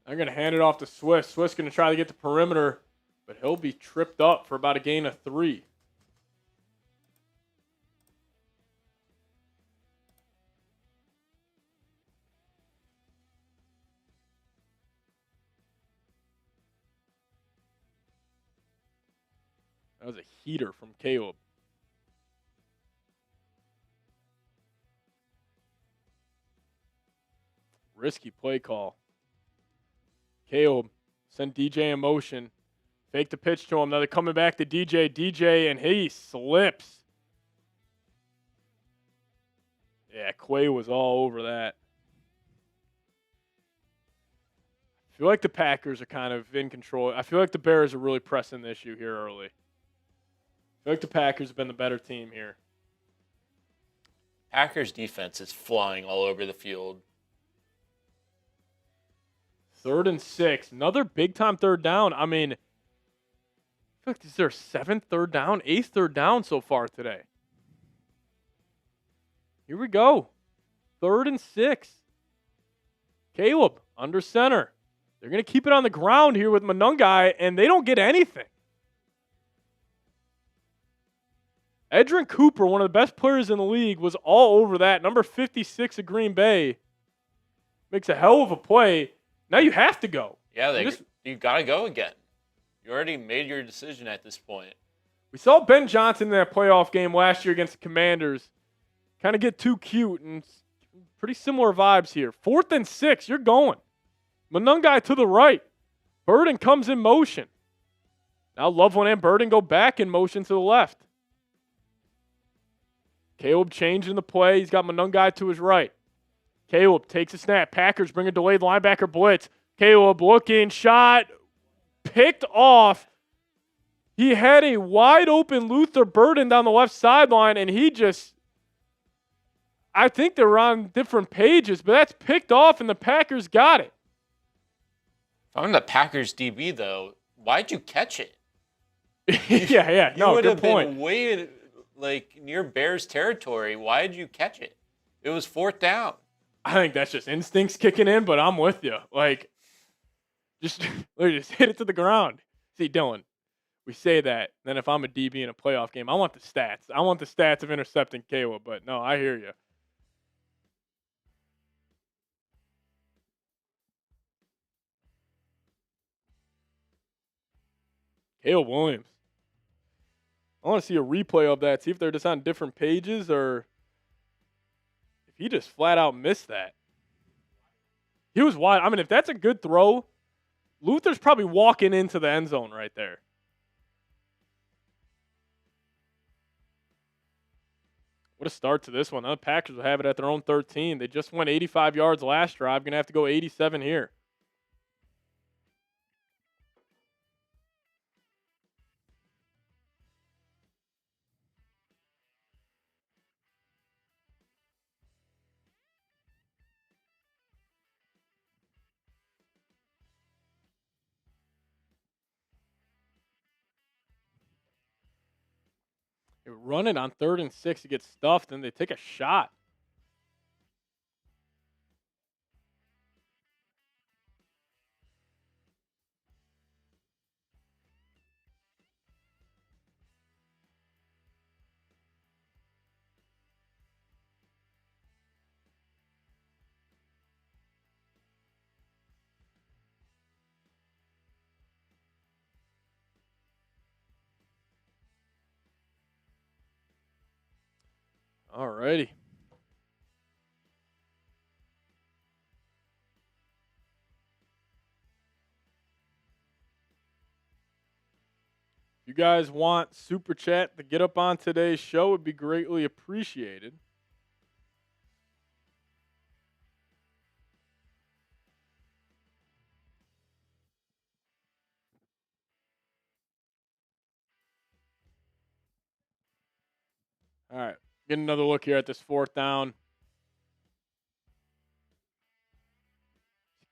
They're going to hand it off to Swiss. Swiss going to try to get the perimeter, but he'll be tripped up for about a gain of 3. That was a heater from Caleb. Risky play call. Caleb sent DJ in motion. Fake the pitch to him. Now they're coming back to DJ. DJ, and he slips. Yeah, Quay was all over that. I feel like the Packers are kind of in control. I feel like the Bears are really pressing the issue here early. I feel like the Packers have been the better team here. Packers defense is flying all over the field. 3rd and 6. Another big-time third down. I mean, I feel like this is their 7th third down, 8th third down so far today. Here we go. 3rd and 6. Caleb under center. They're going to keep it on the ground here with Monungai, and they don't get anything. Edrin Cooper, one of the best players in the league, was all over that. Number 56 of Green Bay makes a hell of a play. Now you have to go. Yeah, you got to go again. You already made your decision at this point. We saw Ben Johnson in that playoff game last year against the Commanders kind of get too cute, and pretty similar vibes here. 4th and 6, you're going. Monungai to the right. Burden comes in motion. Now Loveland and Burden go back in motion to the left. Caleb changing the play. He's got Monungai to his right. Caleb takes a snap. Packers bring a delayed linebacker blitz. Caleb looking, shot, picked off. He had a wide open Luther Burden down the left sideline, and he just, I think they're on different pages, but that's picked off, and the Packers got it. If I'm the Packers DB, though, why'd you catch it? Yeah. No, good point. Been way near Bears territory. Why did you catch it? It was 4th down. I think that's just instincts kicking in, but I'm with you. Just hit it to the ground. See, Dylan, we say that. Then if I'm a DB in a playoff game, I want the stats. I want the stats of intercepting Caleb, but no, I hear you. Caleb Williams. I want to see a replay of that, see if they're just on different pages or if he just flat out missed that. He was wide. I mean, if that's a good throw, Luther's probably walking into the end zone right there. What a start to this one. The Packers will have it at their own 13. They just went 85 yards last drive. Going to have to go 87 here. They run it on 3rd and 6 to get stuffed, and they take a shot. All righty. If you guys want Super Chat to get up on today's show, it would be greatly appreciated. All right. Get another look here at this 4th down.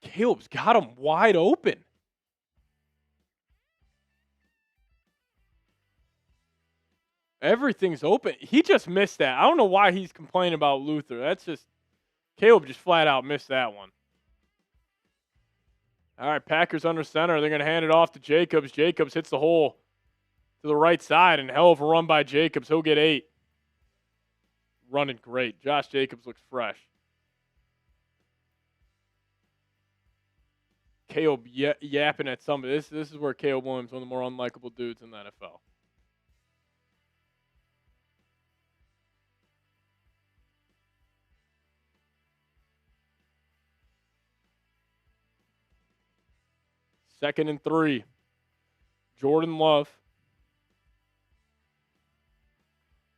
Caleb's got him wide open. Everything's open. He just missed that. I don't know why he's complaining about Luther. That's just, Caleb just flat out missed that one. All right, Packers under center. They're going to hand it off to Jacobs. Jacobs hits the hole to the right side, and hell of a run by Jacobs. He'll get 8. Running great. Josh Jacobs looks fresh. Caleb yapping at somebody. This is where Caleb Williams, one of the more unlikable dudes in the NFL. 2nd and 3. Jordan Love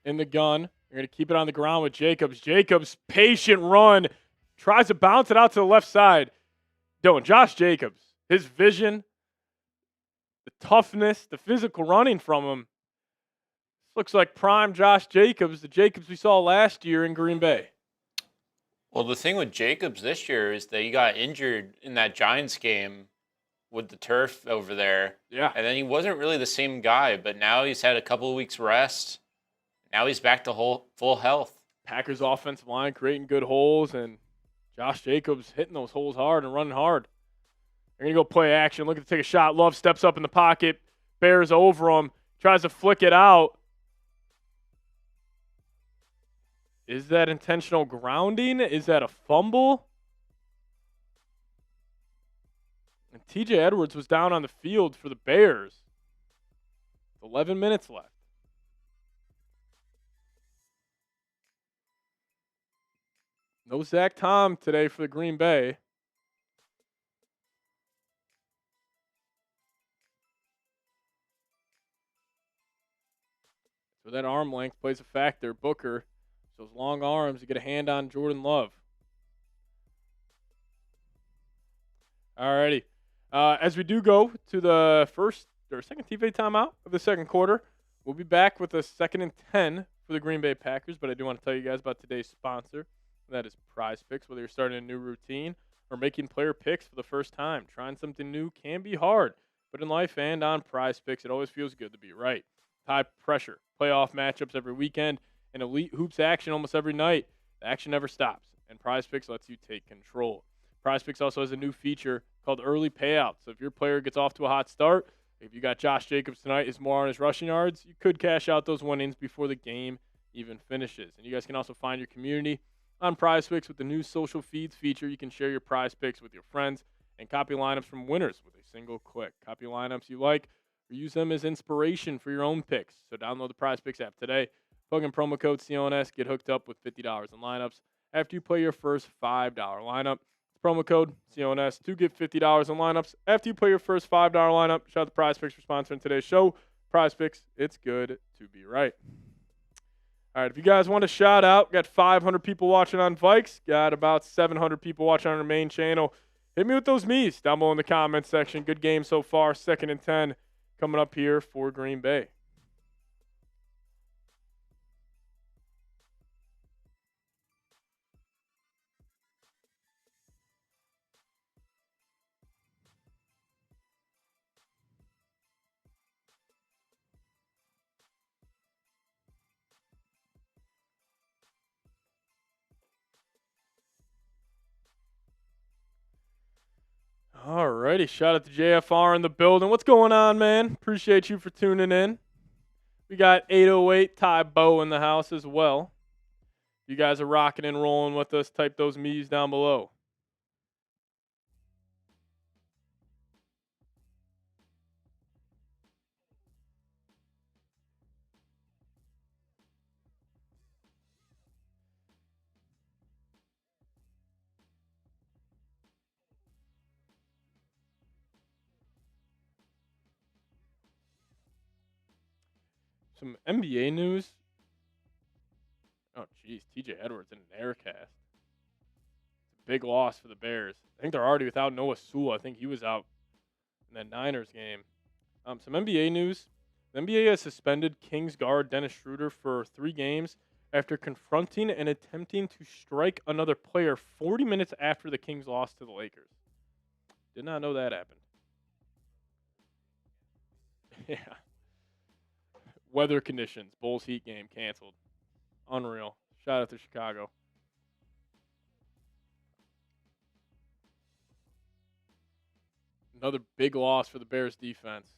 in the gun. You're going to keep it on the ground with Jacobs. Jacobs, patient run. Tries to bounce it out to the left side. Josh Jacobs, his vision, the toughness, the physical running from him. This looks like prime Josh Jacobs, the Jacobs we saw last year in Green Bay. Well, the thing with Jacobs this year is that he got injured in that Giants game with the turf over there. Yeah. And then he wasn't really the same guy, but now he's had a couple of weeks rest. Now he's back to full health. Packers offensive line creating good holes, and Josh Jacobs hitting those holes hard and running hard. They're going to go play action. Looking to take a shot. Love steps up in the pocket. Bears over him. Tries to flick it out. Is that intentional grounding? Is that a fumble? And TJ Edwards was down on the field for the Bears. 11 minutes left. No Zach Tom today for the Green Bay. So that arm length plays a factor. Booker, those long arms, you get a hand on Jordan Love. Alrighty. As we do go to the second TV timeout of the second quarter, we'll be back with a 2nd and 10 for the Green Bay Packers, but I do want to tell you guys about today's sponsor. That is PrizePicks. Whether you're starting a new routine or making player picks for the first time, trying something new can be hard, but in life and on PrizePicks, it always feels good to be right. High pressure, playoff matchups every weekend, and elite hoops action almost every night. The action never stops, and PrizePicks lets you take control. PrizePicks also has a new feature called Early Payouts. So if your player gets off to a hot start, if you got Josh Jacobs tonight is more on his rushing yards, you could cash out those winnings before the game even finishes. And you guys can also find your community on PrizePicks with the new social feeds feature. You can share your PrizePicks with your friends and copy lineups from winners with a single click. Copy lineups you like or use them as inspiration for your own picks. So download the PrizePicks app today. Plug in promo code CONS. Get hooked up with $50 in lineups after you play your first $5 lineup. Promo code CONS to get $50 in lineups after you play your first $5 lineup. Shout out to PrizePicks for sponsoring today's show. PrizePicks, it's good to be right. All right, if you guys want to shout out, got 500 people watching on Vikes, got about 700 people watching on our main channel. Hit me with those me's down below in the comments section. Good game so far, 2nd and 10 coming up here for Green Bay. Alrighty, shout out to JFR in the building. What's going on, man? Appreciate you for tuning in. We got 808 Ty Bo in the house as well. You guys are rocking and rolling with us. Type those me's down below. Some NBA news. Oh, geez. TJ Edwards in an air cast. Big loss for the Bears. I think they're already without Noah Sewell. I think he was out in that Niners game. Some NBA news. The NBA has suspended Kings guard Dennis Schroeder for 3 games after confronting and attempting to strike another player 40 minutes after the Kings lost to the Lakers. Did not know that happened. Yeah. Weather conditions. Bulls Heat game canceled. Unreal. Shout out to Chicago. Another big loss for the Bears defense.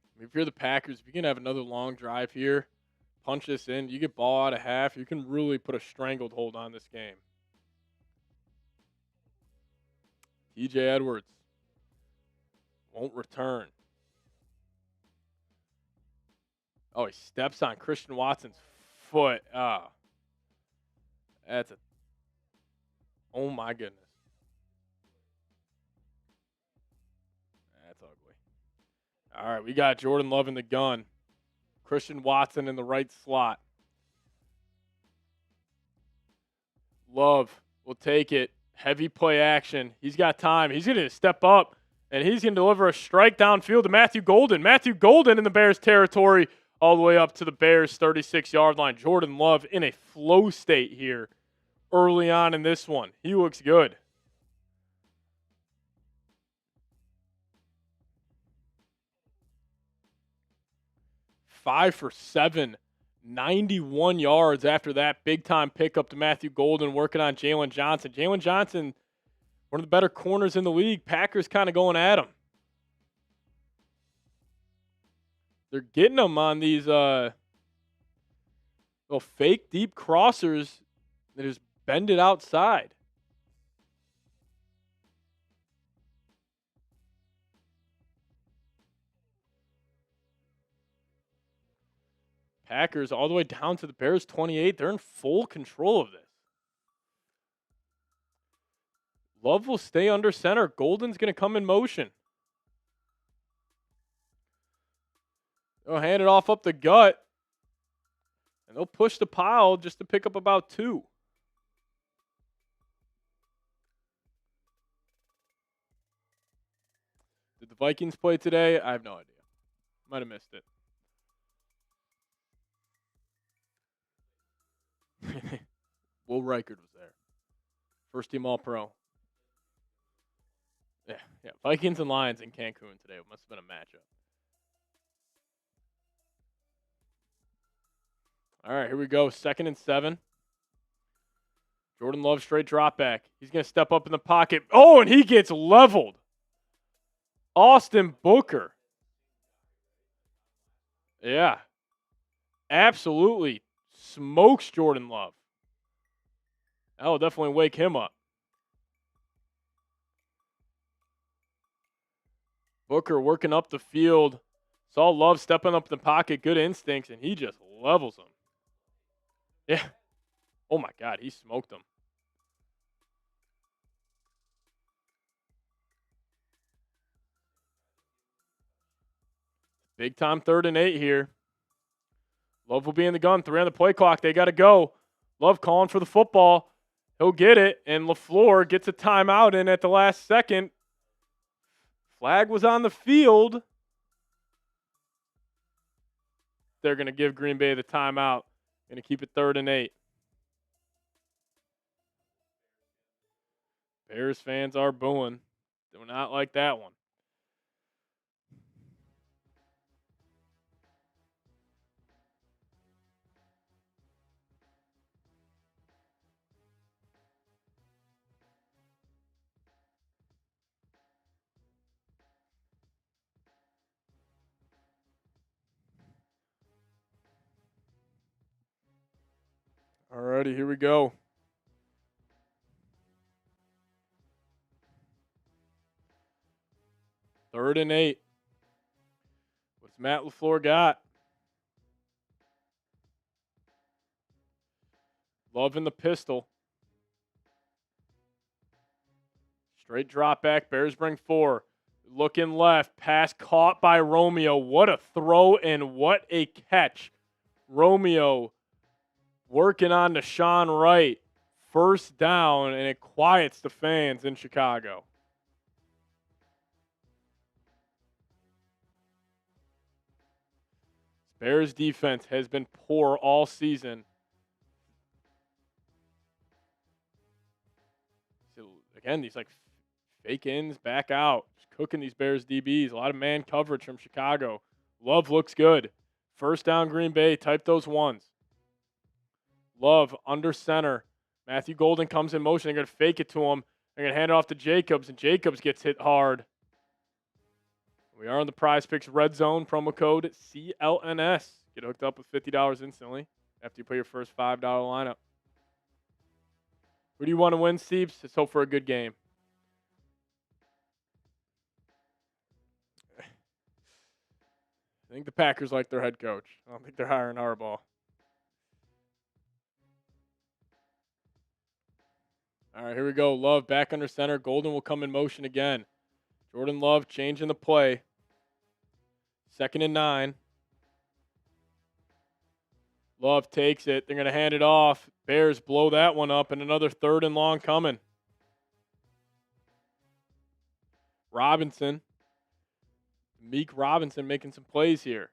I mean, if you're the Packers, if you can have another long drive here, punch this in, you get ball out of half, you can really put a strangled hold on this game. TJ Edwards won't return. Oh, he steps on Christian Watson's foot. Oh, that's a. Oh, my goodness. All right, we got Jordan Love in the gun. Christian Watson in the right slot. Love will take it. Heavy play action. He's got time. He's going to step up, and he's going to deliver a strike downfield to Matthew Golden. Matthew Golden in the Bears territory all the way up to the Bears' 36-yard line. Jordan Love in a flow state here early on in this one. He looks good. Five for 7. 91 yards after that big-time pickup to Matthew Golden, working on Jalen Johnson. Jalen Johnson, one of the better corners in the league. Packers kind of going at him. They're getting him on these little fake deep crossers that just bend it outside. Packers all the way down to the Bears 28. They're in full control of this. Love will stay under center. Golden's going to come in motion. They'll hand it off up the gut. And they'll push the pile just to pick up about 2. Did the Vikings play today? I have no idea. Might have missed it. Will Reichard was there. First team All-Pro. Yeah. Vikings and Lions in Cancun today. It must have been a matchup. All right, here we go. 2nd and 7. Jordan Love straight drop back. He's going to step up in the pocket. Oh, and he gets leveled. Austin Booker. Yeah. Absolutely smokes Jordan Love. That will definitely wake him up. Booker working up the field. Saw Love stepping up in the pocket. Good instincts, and he just levels him. Yeah. Oh, my God. He smoked him. Big time 3rd and 8 here. Love will be in the gun. 3 on the play clock. They got to go. Love calling for the football. He'll get it, and LaFleur gets a timeout in at the last second. Flag was on the field. They're going to give Green Bay the timeout. Going to keep it 3rd and 8. Bears fans are booing. Do not like that one. Alrighty, here we go. Third and 8. What's Matt LaFleur got? Love in the pistol. Straight drop back. Bears bring 4. Looking left. Pass caught by Romeo. What a throw and what a catch. Romeo working on Deshaun Wright. First down, and it quiets the fans in Chicago. Bears defense has been poor all season. So again, these like fake ins back out. Just cooking these Bears DBs. A lot of man coverage from Chicago. Love looks good. First down Green Bay. Type those ones. Love under center. Matthew Golden comes in motion. They're going to fake it to him. They're going to hand it off to Jacobs, and Jacobs gets hit hard. We are on the PrizePicks Red Zone. Promo code CLNS. Get hooked up with $50 instantly after you put your first $5 lineup. Who do you want to win, Steve? Let's hope for a good game. I think the Packers like their head coach. I don't think they're hiring Harbaugh. All right, here we go. Love back under center. Golden will come in motion again. Jordan Love changing the play. 2nd and 9. Love takes it. They're going to hand it off. Bears blow that one up, and another 3rd and long coming. Robinson. Meek Robinson making some plays here.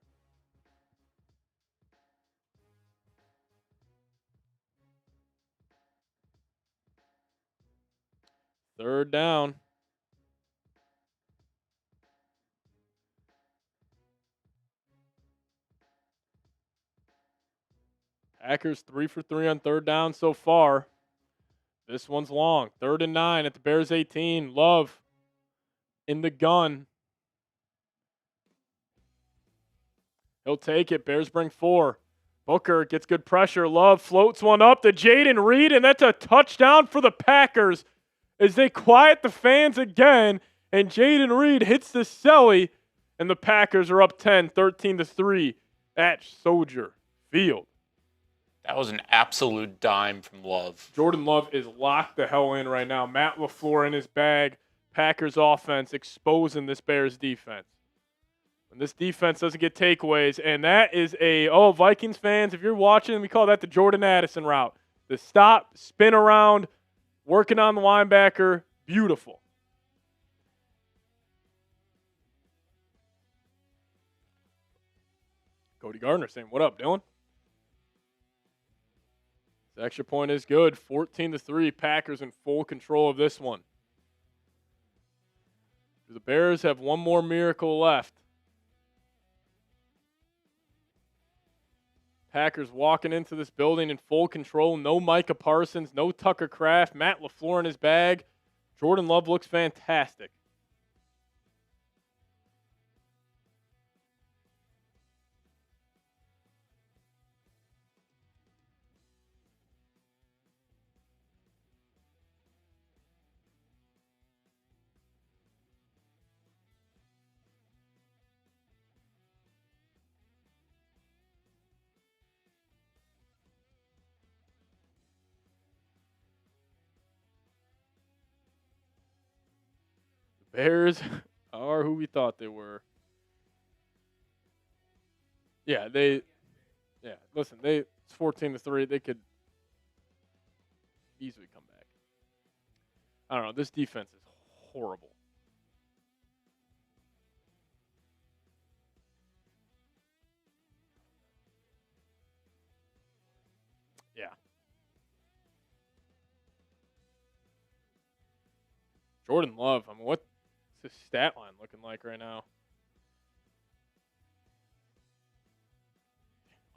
Third down. Packers 3 for 3 on 3rd down so far. This one's long. 3rd and 9 at the Bears 18. Love in the gun. He'll take it. Bears bring 4. Booker gets good pressure. Love floats one up to Jaden Reed, and that's a touchdown for the Packers as they quiet the fans again, and Jaden Reed hits the celly, and the Packers are up 10, 13-3 at Soldier Field. That was an absolute dime from Love. Jordan Love is locked the hell in right now. Matt LaFleur in his bag. Packers offense exposing this Bears defense. When this defense doesn't get takeaways, and that is Vikings fans, if you're watching, we call that the Jordan Addison route. The stop, spin around, working on the linebacker. Beautiful. Cody Gardner saying, what up, Dylan? The extra point is good. 14-3. Packers in full control of this one. The Bears have one more miracle left. Packers walking into this building in full control. No Micah Parsons, no Tucker Kraft, Matt LaFleur in his bag. Jordan Love looks fantastic. Bears are who we thought they were. Listen, it's 14-3. They could easily come back. I don't know. This defense is horrible. Yeah. Jordan Love, what's his stat line looking like right now?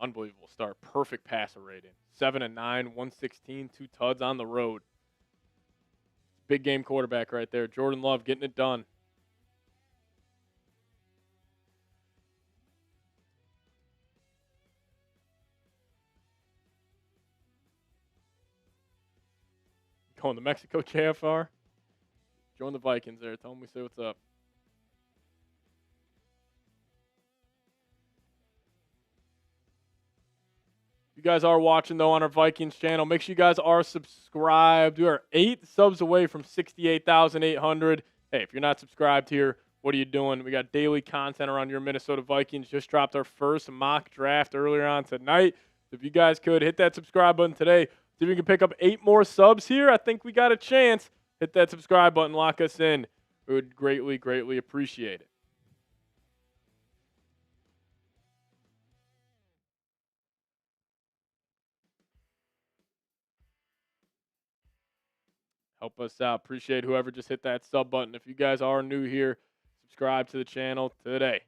Unbelievable start. Perfect passer rating. 7-9, 116, 2 tuds on the road. Big game quarterback right there. Jordan Love getting it done. Going to Mexico, JFR. Join the Vikings there. Tell them we say what's up. If you guys are watching, though, on our Vikings channel, make sure you guys are subscribed. We are 8 subs away from 68,800. Hey, if you're not subscribed here, what are you doing? We got daily content around your Minnesota Vikings. Just dropped our first mock draft earlier on tonight. If you guys could, hit that subscribe button today. See if we can pick up 8 more subs here. I think we got a chance. Hit that subscribe button. Lock us in. We would greatly, greatly appreciate it. Help us out. Appreciate whoever just hit that sub button. If you guys are new here, subscribe to the channel today.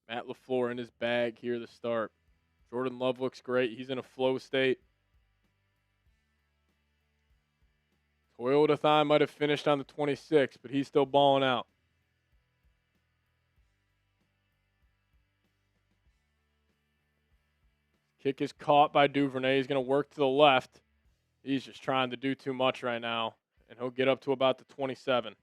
Matt LaFleur in his bag here to start. Jordan Love looks great. He's in a flow state. Toyotathon might have finished on the 26th, but he's still balling out. Kick is caught by Duvernay. He's going to work to the left. He's just trying to do too much right now, and he'll get up to about the 27.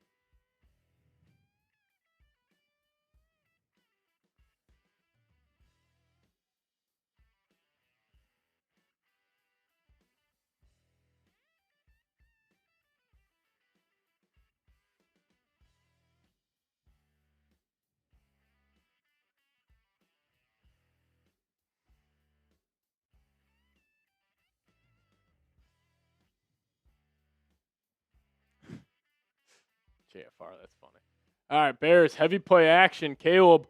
JFR, that's funny. All right, Bears, heavy play action. Caleb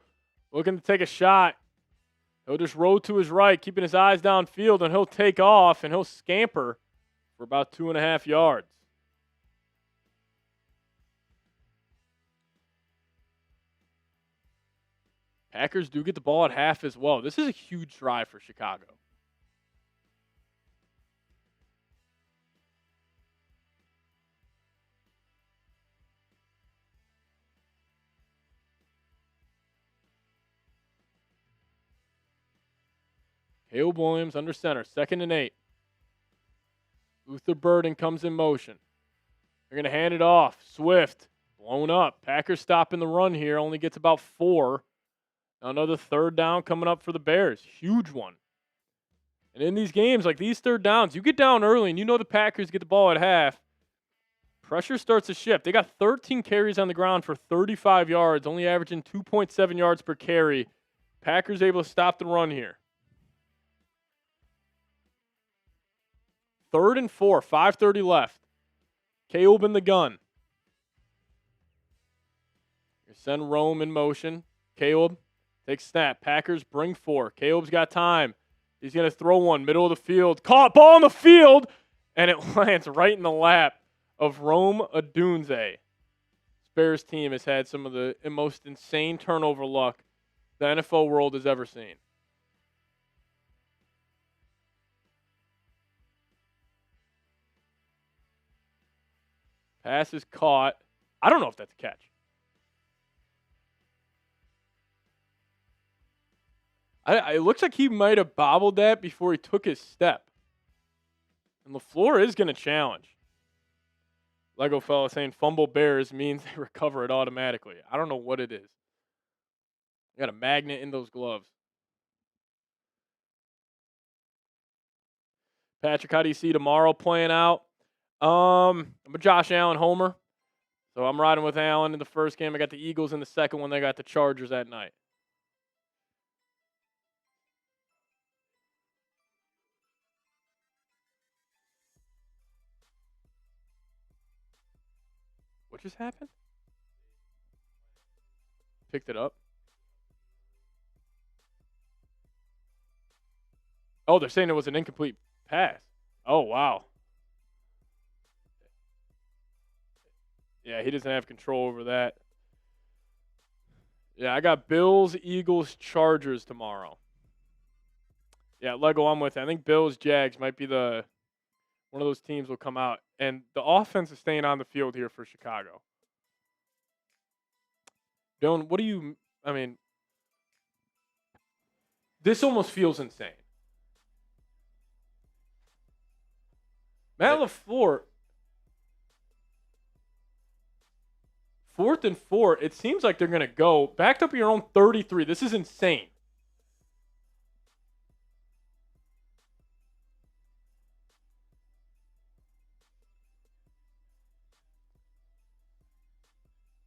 looking to take a shot. He'll just roll to his right, keeping his eyes downfield, and he'll take off, and he'll scamper for about 2.5 yards. Packers do get the ball at half as well. This is a huge drive for Chicago. Caleb Williams under center, 2nd and 8. Luther Burden comes in motion. They're going to hand it off. Swift, blown up. Packers stopping the run here, only gets about 4. Now another 3rd down coming up for the Bears. Huge one. And in these games, like these 3rd downs, you get down early and you know the Packers get the ball at half. Pressure starts to shift. They got 13 carries on the ground for 35 yards, only averaging 2.7 yards per carry. Packers able to stop the run here. 3rd and 4, 5:30 left. Caleb in the gun. You send Rome in motion. Caleb takes snap. Packers bring 4. Caleb's got time. He's going to throw one, middle of the field. Caught, ball in the field, and it lands right in the lap of Rome Odunze. This Bears team has had some of the most insane turnover luck the NFL world has ever seen. Pass is caught. I don't know if that's a catch. It looks like he might have bobbled that before he took his step. And LaFleur is going to challenge. Lego fella saying fumble Bears means they recover it automatically. I don't know what it is. You got a magnet in those gloves. Patrick, how do you see tomorrow playing out? I'm a Josh Allen homer. So I'm riding with Allen in the first game. I got the Eagles in the second one. They got the Chargers that night. What just happened? Picked it up. Oh, they're saying it was an incomplete pass. Oh, wow. Yeah, he doesn't have control over that. Yeah, I got Bills, Eagles, Chargers tomorrow. Yeah, Lego, I'm with you. I think Bills, Jags might be one of those teams will come out. And the offense is staying on the field here for Chicago. Dylan, this almost feels insane. Matt LaFleur, 4th and 4, it seems like they're going to go backed up at your own 33. This is insane.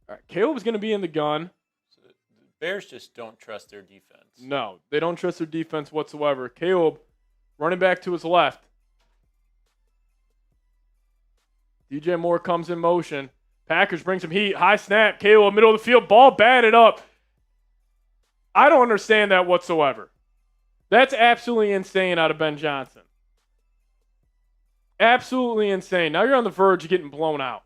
All right, Caleb's going to be in the gun. So the Bears just don't trust their defense. No, they don't trust their defense whatsoever. Caleb running back to his left. DJ Moore comes in motion. Packers bring some heat. High snap. Caleb, middle of the field. Ball batted up. I don't understand that whatsoever. That's absolutely insane out of Ben Johnson. Absolutely insane. Now you're on the verge of getting blown out.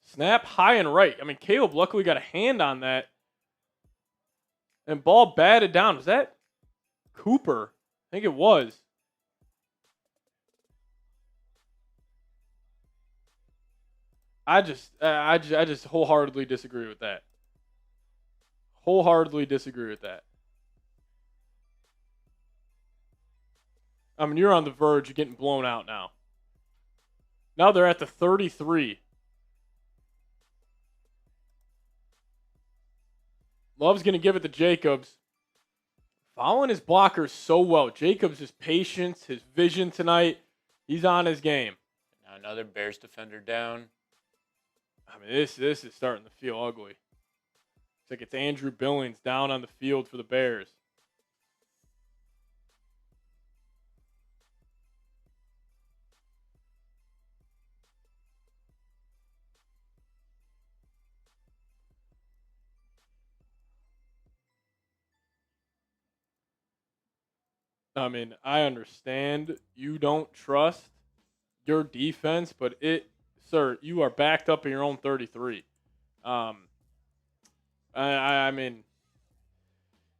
Snap high and right. I mean, Caleb luckily got a hand on that. And ball batted down. Was that Cooper? I think it was. I just wholeheartedly disagree with that. Wholeheartedly disagree with that. I mean, you're on the verge of getting blown out now. Now they're at the 33. Love's going to give it to Jacobs. Following his blockers so well. Jacobs' his patience, his vision tonight. He's on his game. Now another Bears defender down. I mean, this is starting to feel ugly. It's like it's Andrew Billings down on the field for the Bears. I mean, I understand you don't trust your defense, but sir, you are backed up in your own 33. Um, I mean,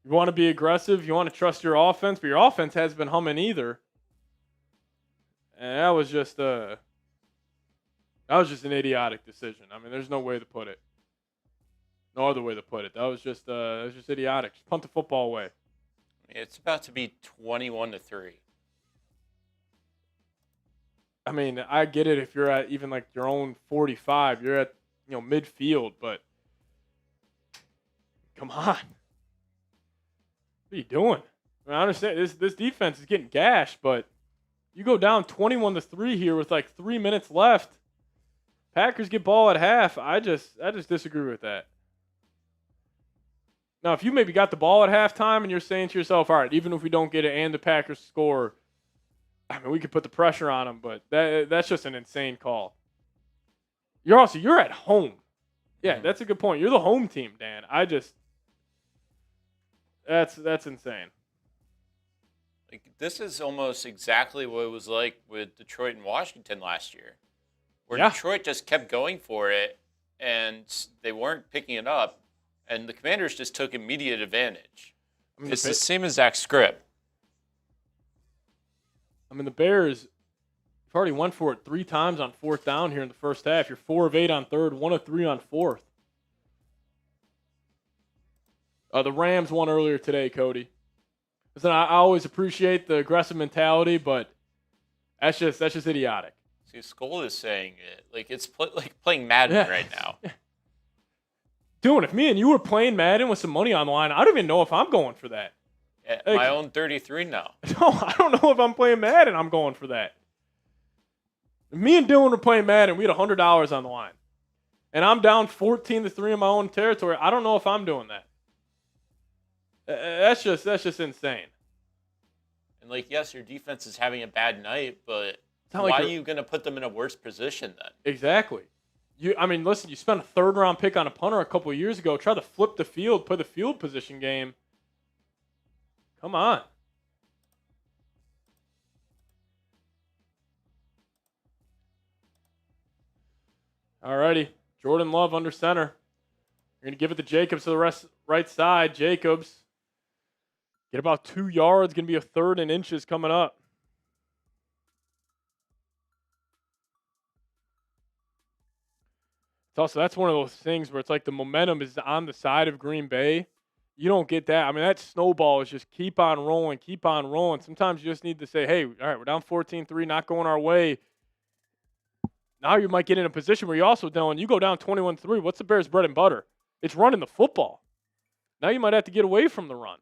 you want to be aggressive, you want to trust your offense, but your offense hasn't been humming either. And that was just an idiotic decision. I mean, there's no way to put it. No other way to put it. That was just idiotic. Just punt the football away. It's about to be 21-3. I mean, I get it if you're at even like your own 45, you're at midfield, but come on, what are you doing? I mean, I understand this defense is getting gashed, but you go down 21-3 here with like 3 minutes left. Packers get ball at half. I just disagree with that. Now, if you maybe got the ball at halftime and you're saying to yourself, all right, even if we don't get it and the Packers score, I mean, we could put the pressure on them, but that's just an insane call. You're at home. Yeah, that's a good point. You're the home team, Dan. That's insane. Like, this is almost exactly what it was like with Detroit and Washington last year, where Detroit just kept going for it and they weren't picking it up, and the Commanders just took immediate advantage. I mean, it's the same exact script. I mean, the Bears have already went for it 3 times on 4th down here in the first half. You're 4 of 8 on 3rd, 1 of 3 on 4th. The Rams won earlier today, Cody. Listen, I always appreciate the aggressive mentality, but that's just idiotic. See, SKOL is saying it like it's like playing Madden right now. Dude, if me and you were playing Madden with some money on the line, I don't even know if I'm going for that. My own 33 now. No, I don't know if I'm playing Madden. I'm going for that. If me and Dylan were playing Madden, we had $100 on the line, and I'm down 14-3 in my own territory. I don't know if I'm doing that. That's just insane. And like, yes, your defense is having a bad night, but why are you going to put them in a worse position then? Exactly. I mean, listen, you spent a 3rd round pick on a punter a couple of years ago. Try to flip the field, play the field position game. Come on. Alrighty. Jordan Love under center. You're going to give it to Jacobs to the right side. Jacobs. Get about 2 yards. Going to be a 3rd and inches coming up. It's also, that's one of those things where it's like the momentum is on the side of Green Bay. You don't get that. I mean, that snowball is just keep on rolling, keep on rolling. Sometimes you just need to say, hey, all right, we're down 14-3, not going our way. Now you might get in a position where you also, Dylan, you go down 21-3. What's the Bears' bread and butter? It's running the football. Now you might have to get away from the run.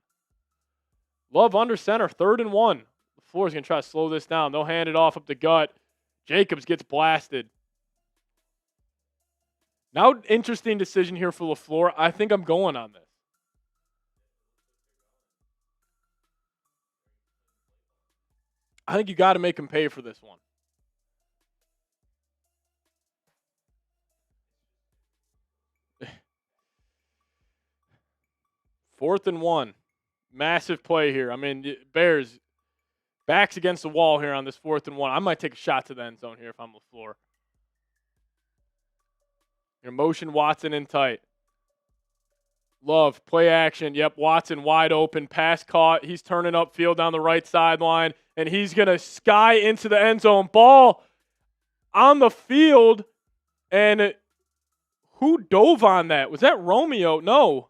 Love under center, 3rd and 1. LaFleur's going to try to slow this down. They'll hand it off up the gut. Jacobs gets blasted. Now, interesting decision here for LaFleur. I think I'm going on this. I think you got to make him pay for this one. Fourth and 1. Massive play here. I mean, Bears, backs against the wall here on this 4th and 1. I might take a shot to the end zone here if I'm LaFleur. Your motion Watson in tight. Love, play action. Yep, Watson wide open. Pass caught. He's turning upfield down the right sideline, and he's going to sky into the end zone. Ball on the field, and who dove on that? Was that Romeo? No.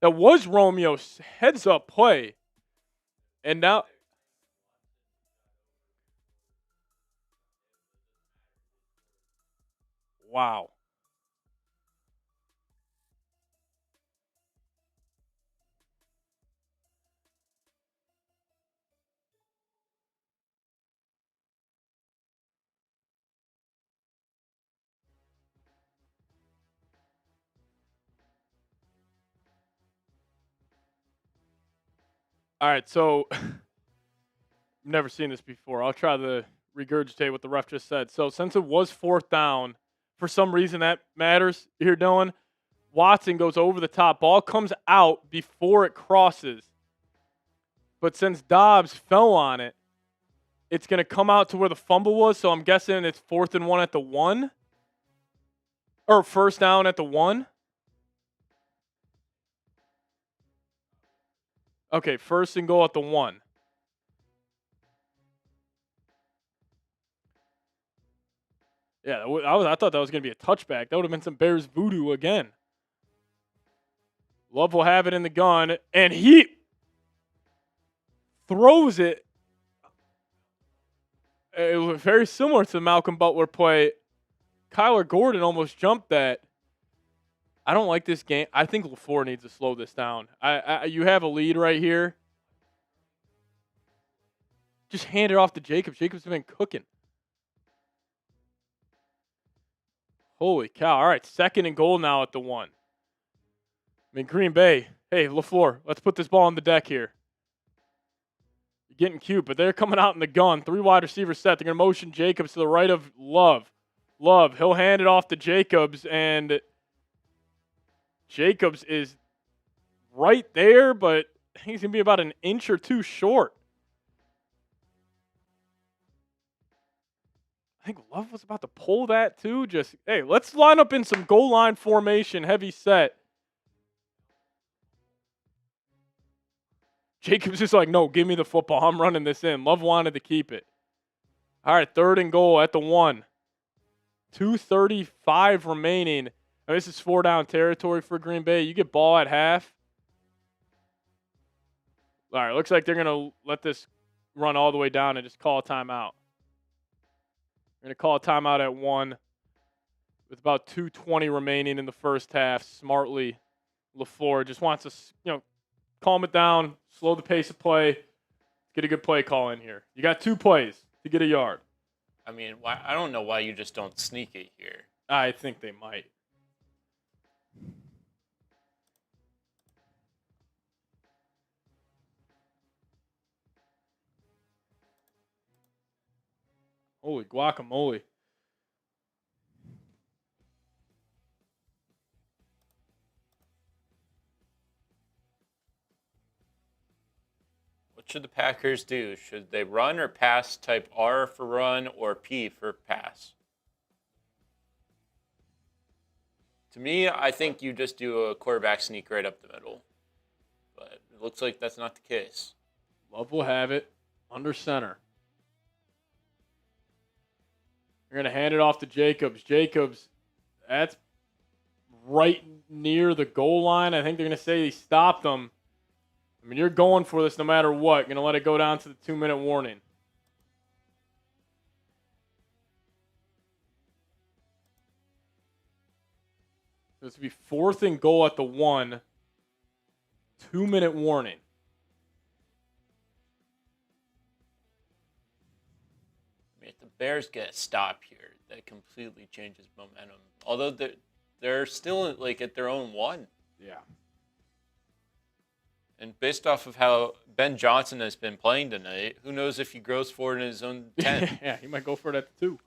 That was Romeo's heads-up play. And now... Wow. All right, so I've never seen this before. I'll try to regurgitate what the ref just said. So since it was 4th down, for some reason that matters here, Dylan. Watson goes over the top. Ball comes out before it crosses. But since Dobbs fell on it, it's going to come out to where the fumble was. So I'm guessing it's 4th and 1 at the 1. Or first down at the 1. Okay, 1st and goal at the 1. Yeah, I thought that was going to be a touchback. That would have been some Bears voodoo again. Love will have it in the gun, and he throws it. It was very similar to the Malcolm Butler play. Kyler Gordon almost jumped that. I don't like this game. I think LaFleur needs to slow this down. You have a lead right here. Just hand it off to Jacobs. Jacobs has been cooking. Holy cow. All right, 2nd and goal now at the 1. I mean, Green Bay, hey, LaFleur, let's put this ball on the deck here. You're getting cute, but they're coming out in the gun. 3 wide receivers set. They're going to motion Jacobs to the right of Love. He'll hand it off to Jacobs, and Jacobs is right there, but he's going to be about an inch or 2 short. I think Love was about to pull that too. Just, hey, let's line up in some goal line formation, heavy set. Jacobs is like, no, give me the football. I'm running this in. Love wanted to keep it. All right, 3rd and goal at the 1. 2:35 remaining. Now, this is 4-down territory for Green Bay. You get ball at half. All right, looks like they're going to let this run all the way down and just call a timeout. We're going to call a timeout at 1 with about 2:20 remaining in the first half. Smartly, LaFleur just wants to, calm it down, slow the pace of play, get a good play call in here. You got 2 plays to get a yard. I mean, I don't know why you just don't sneak it here. I think they might. Holy guacamole. What should the Packers do? Should they run or pass? Type R for run or P for pass? To me, I think you just do a quarterback sneak right up the middle. But it looks like that's not the case. Love will have it under center. You're going to hand it off to Jacobs. Jacobs, that's right near the goal line. I think they're going to say he stopped them. I mean, you're going for this no matter what. You're going to let it go down to the 2-minute warning. This would be 4th and goal at the 1. 2-minute warning. I mean, if the Bears get a stop here, that completely changes momentum. Although they're still at their own 1. Yeah. And based off of how Ben Johnson has been playing tonight, who knows if he grows for it in his own 10. Yeah, he might go for it at the 2.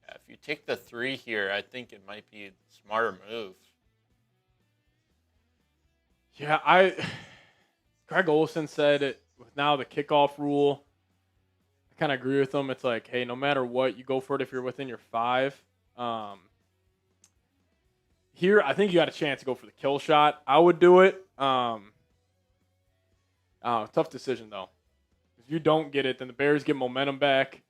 Yeah, if you take the 3 here, I think it might be a smarter move. Yeah, Greg Olsen said it with now the kickoff rule. I kind of agree with him. It's like, hey, no matter what, you go for it if you're within your 5. Here, I think you got a chance to go for the kill shot. I would do it. Tough decision, though. If you don't get it, then the Bears get momentum back.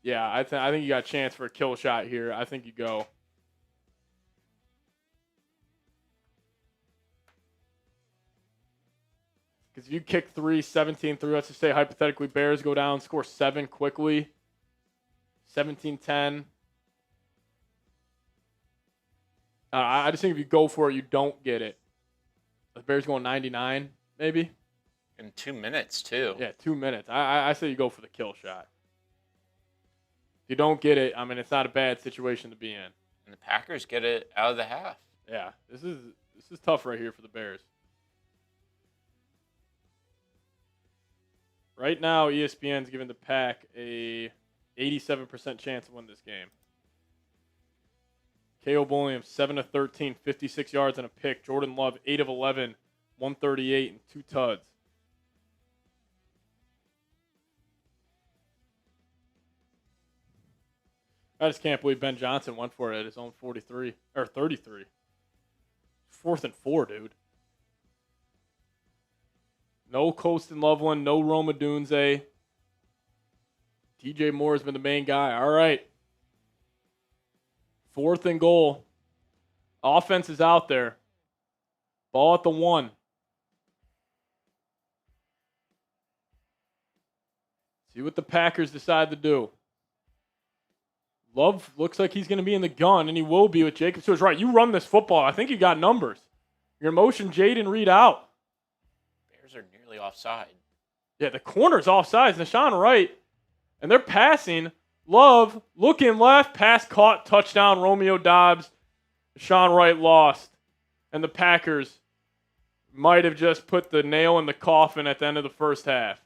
Yeah, I think you got a chance for a kill shot here. I think you go. Because if you kick 3, 17-3, let's just say hypothetically Bears go down, score 7 quickly, 17-10. I just think if you go for it, you don't get it. The Bears going 99, maybe. In 2 minutes, too. Yeah, 2 minutes. I say you go for the kill shot. If you don't get it, I mean, it's not a bad situation to be in. And the Packers get it out of the half. Yeah, this is tough right here for the Bears. Right now, ESPN's giving the Pack a 87% chance to win this game. Caleb Williams, 7 of 13, 56 yards and a pick. Jordan Love, 8 of 11, 138 and 2 tuds. I just can't believe Ben Johnson went for it at his own 43 or 33. 4th and 4, dude. No Colston Loveland, no Roma Dunze. DJ Moore has been the main guy. All right. 4th and goal. Offense is out there. Ball at the 1. See what the Packers decide to do. Love looks like he's going to be in the gun, and he will be with Jacobs. So it's right. You run this football. I think you got numbers. Your motion, Jaden Reed out. Bears are nearly offside. Yeah, the corner's offsides. Nashawn Wright. And they're passing. Love looking left. Pass caught. Touchdown. Romeo Dobbs. Nashawn Wright lost. And the Packers might have just put the nail in the coffin at the end of the first half.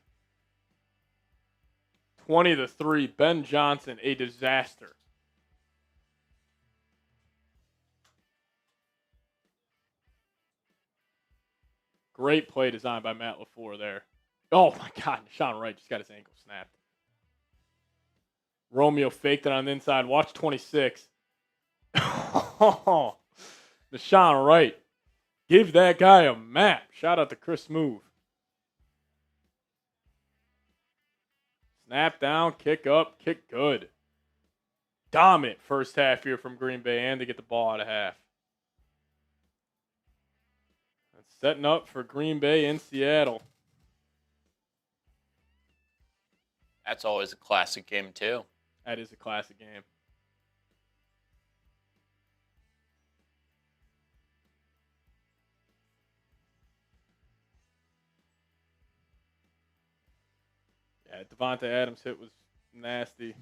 20-3. Ben Johnson, a disaster. Great play design by Matt LaFleur there. Oh, my God. Nashawn Wright just got his ankle snapped. Romeo faked it on the inside. Watch 26. Nashawn Wright. Give that guy a map. Shout out to Chris Smoove. Snap down, kick up, kick good. Dominant first half here from Green Bay, and they get the ball out of half. That's setting up for Green Bay in Seattle. That's always a classic game, too. That is a classic game. Yeah, Devontae Adams' hit was nasty.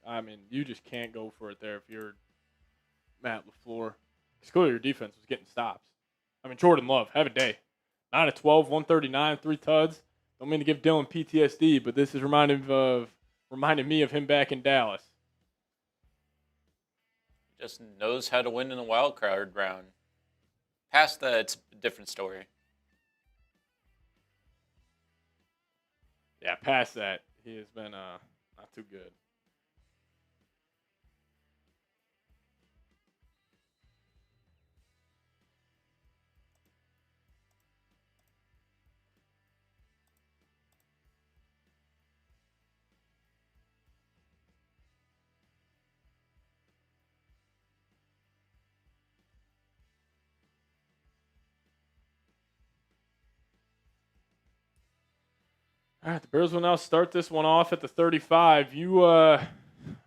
I mean, you just can't go for it there if you're Matt LaFleur. Because clearly your defense was getting stops. I mean, Jordan Love, have a day. 9 of 12, 139, 3 tuds. Don't mean to give Dylan PTSD, but this is reminding me of him back in Dallas. Just knows how to win in the wild card round. Past that, it's a different story. Yeah, past that, he has been not too good. All right, the Bears will now start this one off at the 35. I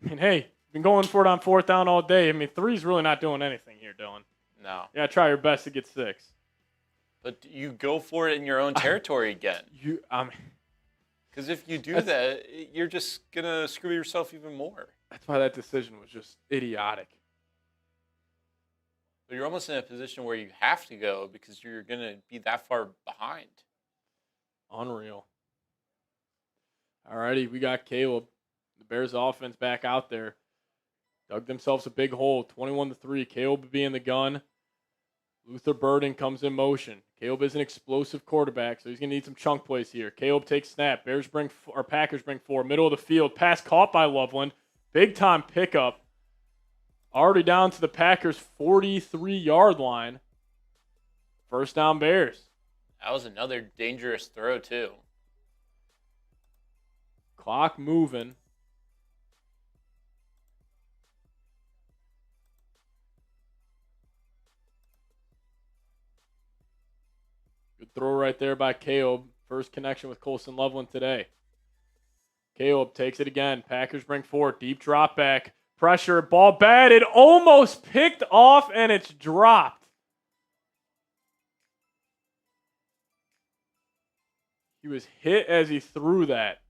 mean, hey, been going for it on 4th down all day. I mean, 3's really not doing anything here, Dylan. No. Yeah, try your best to get 6. But you go for it in your own territory again. Because if you do that, you're just going to screw yourself even more. That's why that decision was just idiotic. But you're almost in a position where you have to go because you're going to be that far behind. Unreal. All righty, we got Caleb. The Bears offense back out there. Dug themselves a big hole, 21-3. Caleb will be in the gun. Luther Burden comes in motion. Caleb is an explosive quarterback, so he's going to need some chunk plays here. Caleb takes snap. Packers bring 4. Middle of the field. Pass caught by Loveland. Big time pickup. Already down to the Packers' 43-yard line. First down, Bears. That was another dangerous throw, too. Clock moving. Good throw right there by Caleb. First connection with Colston Loveland today. Caleb takes it again. Packers bring 4. Deep drop back. Pressure. Ball batted. Almost picked off, and it's dropped. He was hit as he threw that.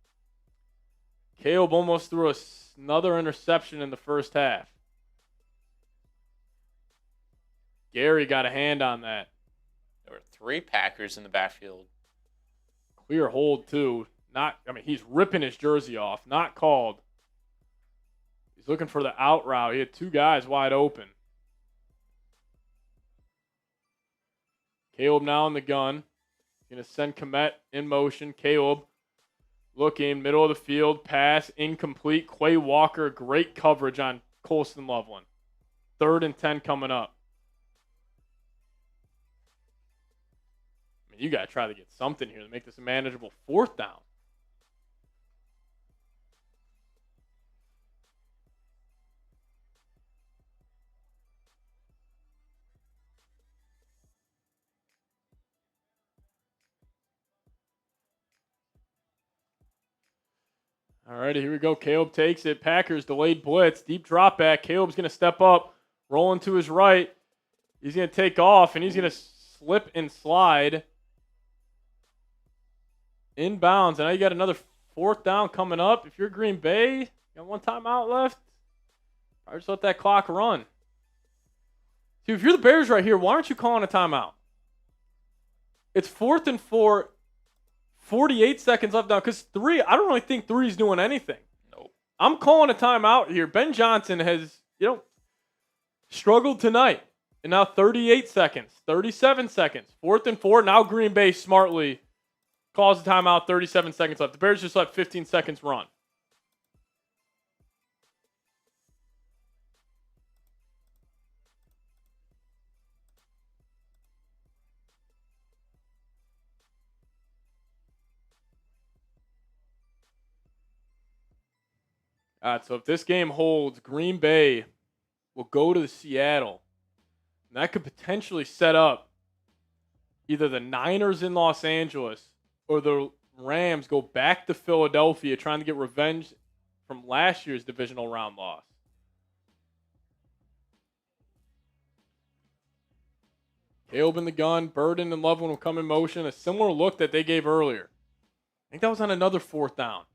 Caleb almost threw another interception in the first half. Gary got a hand on that. There were 3 Packers in the backfield. Clear hold, too. He's ripping his jersey off. Not called. He's looking for the out route. He had 2 guys wide open. Caleb now in the gun. He's going to send Kmet in motion. Caleb looking, middle of the field, pass, incomplete. Quay Walker, great coverage on Colston Loveland. 3rd and 10 coming up. You got to try to get something here to make this a manageable 4th down. All righty, here we go. Caleb takes it. Packers delayed blitz. Deep drop back. Caleb's going to step up, rolling to his right. He's going to take off, and he's going to slip and slide. Inbounds. And now you got another 4th down coming up. If you're Green Bay, you got 1 timeout left. I just let that clock run. See, if you're the Bears right here, why aren't you calling a timeout? It's 4th and 4. 48 seconds left now because 3, I don't really think 3 is doing anything. Nope. I'm calling a timeout here. Ben Johnson has, struggled tonight. And now 38 seconds, 37 seconds, 4th and 4. Now Green Bay smartly calls a timeout, 37 seconds left. The Bears just let 15 seconds run. All right, so if this game holds, Green Bay will go to Seattle. And that could potentially set up either the Niners in Los Angeles or the Rams go back to Philadelphia trying to get revenge from last year's divisional round loss. Caleb in the gun, Burden and Loveland will come in motion. A similar look that they gave earlier. I think that was on another 4th down.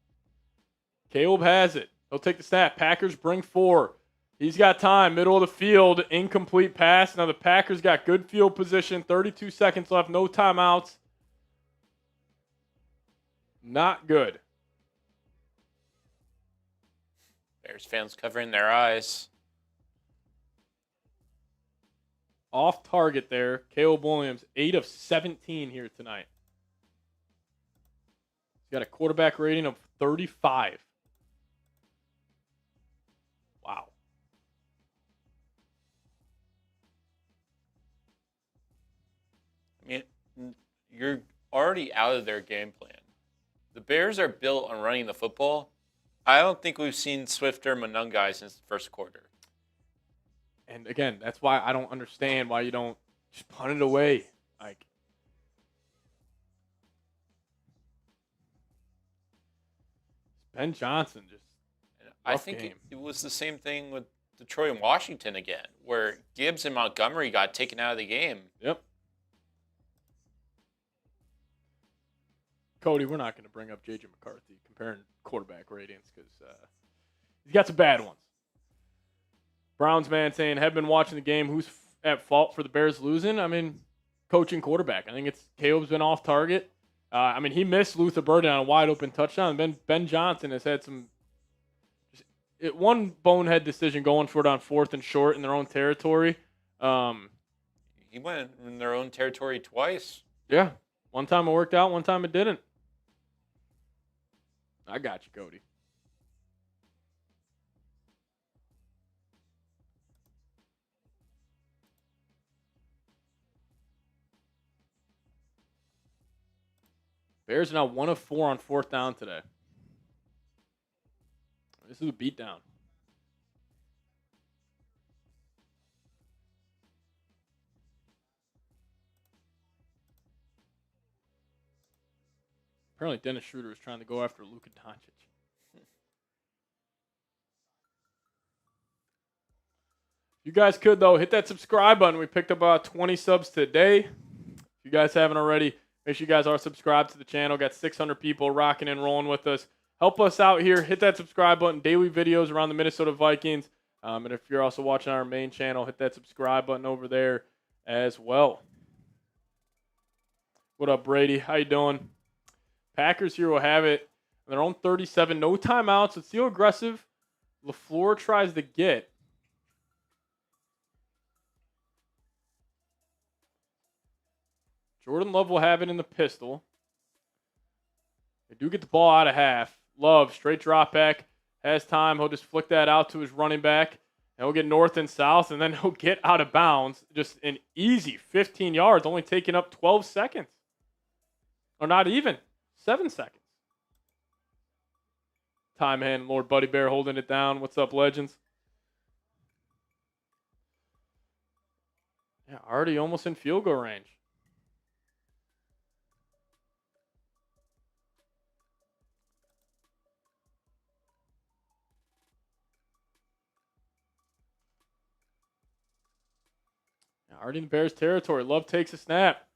Caleb has it. He'll take the snap. Packers bring 4. He's got time. Middle of the field. Incomplete pass. Now the Packers got good field position. 32 seconds left. No timeouts. Not good. Bears fans covering their eyes. Off target there. Caleb Williams, 8 of 17 here tonight. He's got a quarterback rating of 35. Wow. I mean, you're already out of their game plan. The Bears are built on running the football. I don't think we've seen swifter Monungai since the first quarter. And again, that's why I don't understand why you don't just punt it away. Like, Ben Johnson just. I think it was the same thing with Detroit and Washington again, where Gibbs and Montgomery got taken out of the game. Yep. Cody, we're not going to bring up J.J. McCarthy comparing quarterback ratings because he's got some bad ones. Browns man saying, have been watching the game. Who's at fault for the Bears losing? I mean, coaching quarterback. I think it's Caleb's been off target. He missed Luther Burden on a wide open touchdown. Ben Johnson has had some one bonehead decision going for it on 4th and short in their own territory. He went in their own territory twice. Yeah. One time it worked out, one time it didn't. I got you, Cody. Bears are now 1 of 4 on 4th down today. This is a beatdown. Apparently Dennis Schroeder is trying to go after Luka Doncic. You guys could, though, hit that subscribe button. We picked up about 20 subs today. If you guys haven't already, Make sure you guys are subscribed to the channel. Got 600 people rocking and rolling with us. Help us out here. Hit that subscribe button. Daily videos around the Minnesota Vikings. And if you're also watching our main channel, hit that subscribe button over there as well. What up, Brady? How you doing? Packers here will have it on their own 37. No timeouts. Let's see how aggressive LaFleur tries to get. Jordan Love will have it in the pistol. They do get the ball out of half. Love, straight drop back. Has time. He'll just flick that out to his running back. And he'll get north and south, and then he'll get out of bounds. Just an easy 15 yards, only taking up 12 seconds. Or not even. 7 seconds. Time hand, Lord Buddy Bear holding it down. What's up, legends? Yeah, already almost in field goal range. Already in Bears territory. Love takes a snap.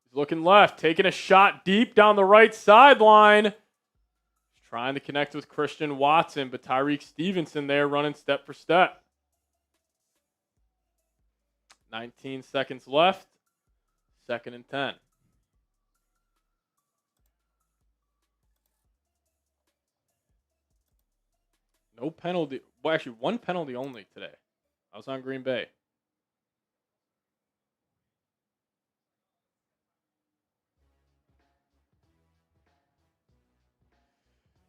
He's looking left, taking a shot deep down the right sideline. He's trying to connect with Christian Watson, but Tyreek Stevenson there running step for step. 19 seconds left. 2nd and 10. No penalty. Well, actually, one penalty only today. I was on Green Bay.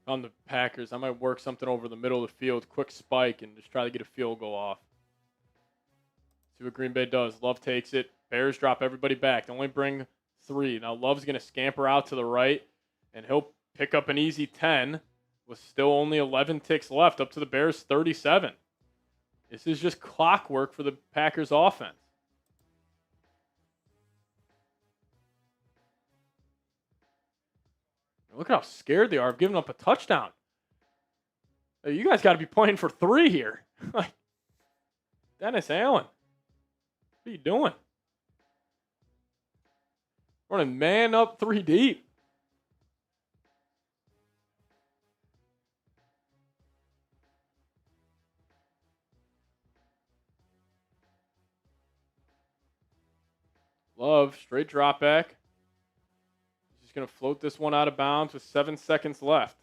On the Packers, I might work something over the middle of the field, quick spike, and just try to get a field goal off. See what Green Bay does. Love takes it. Bears drop everybody back. They only bring 3. Now Love's going to scamper out to the right, and he'll pick up an easy 10 with still only 11 ticks left, up to the Bears' 37. This is just clockwork for the Packers offense. Look at how scared they are of giving up a touchdown. Hey, you guys got to be playing for 3 here. Like, Dennis Allen, what are you doing? Running man up 3 deep. Love, straight drop back. He's going to float this one out of bounds with 7 seconds left.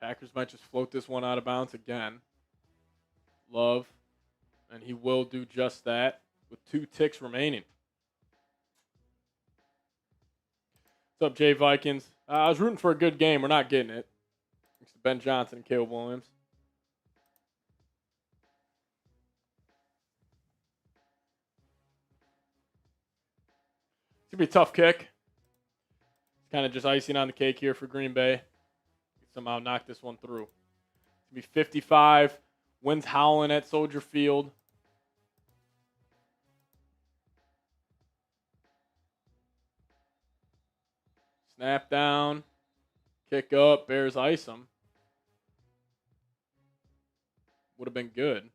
Packers might just float this one out of bounds again. Love, and he will do just that with 2 ticks remaining. What's up, Jay Vikings? I was rooting for a good game. We're not getting it. Thanks to Ben Johnson and Caleb Williams. It's going to be a tough kick. It's kind of just icing on the cake here for Green Bay. Somehow knock this one through. It's going to be 55. Wind's howling at Soldier Field. Snap down. Kick up. Bears ice them. Would have been good.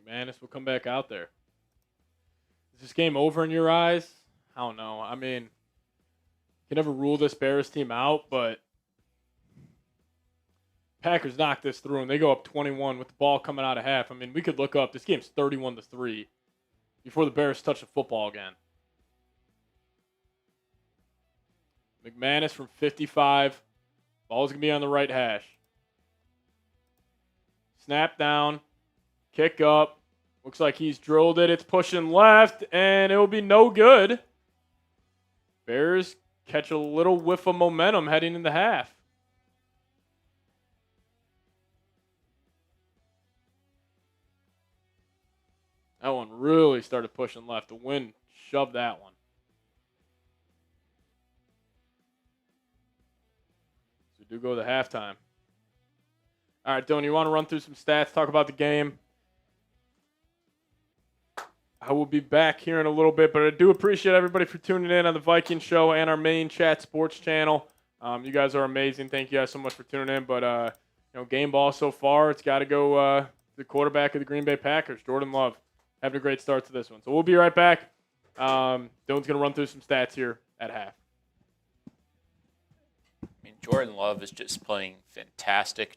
McManus will come back out there. Is this game over in your eyes? I don't know. I mean, you can never rule this Bears team out, but Packers knock this through, and they go up 21 with the ball coming out of half. I mean, we could look up. This game's 31-3 before the Bears touch the football again. McManus from 55. Ball's going to be on the right hash. Snap down. Kick up. Looks like he's drilled it. It's pushing left, and it will be no good. Bears catch a little whiff of momentum heading into half. That one really started pushing left. The wind shoved that one. So we do go to halftime. All right, Dylan, you want to run through some stats, talk about the game? I will be back here in a little bit, but I do appreciate everybody for tuning in on the Vikings show and our main chat sports channel. You guys are amazing. Thank you guys so much for tuning in. But, game ball so far, it's got to go the quarterback of the Green Bay Packers, Jordan Love. Having a great start to this one. So we'll be right back. Dylan's going to run through some stats here at half. I mean, Jordan Love is just playing fantastic.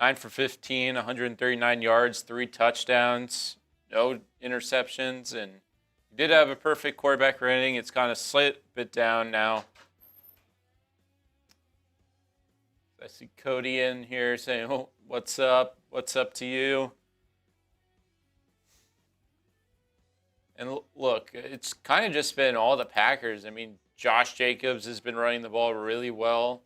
9 for 15, 139 yards, 3 touchdowns, no interceptions, and he did have a perfect quarterback rating. It's kind of slight bit down now. I see Cody in here saying, "Oh, what's up? What's up to you?" And look, it's kind of just been all the Packers. I mean, Josh Jacobs has been running the ball really well.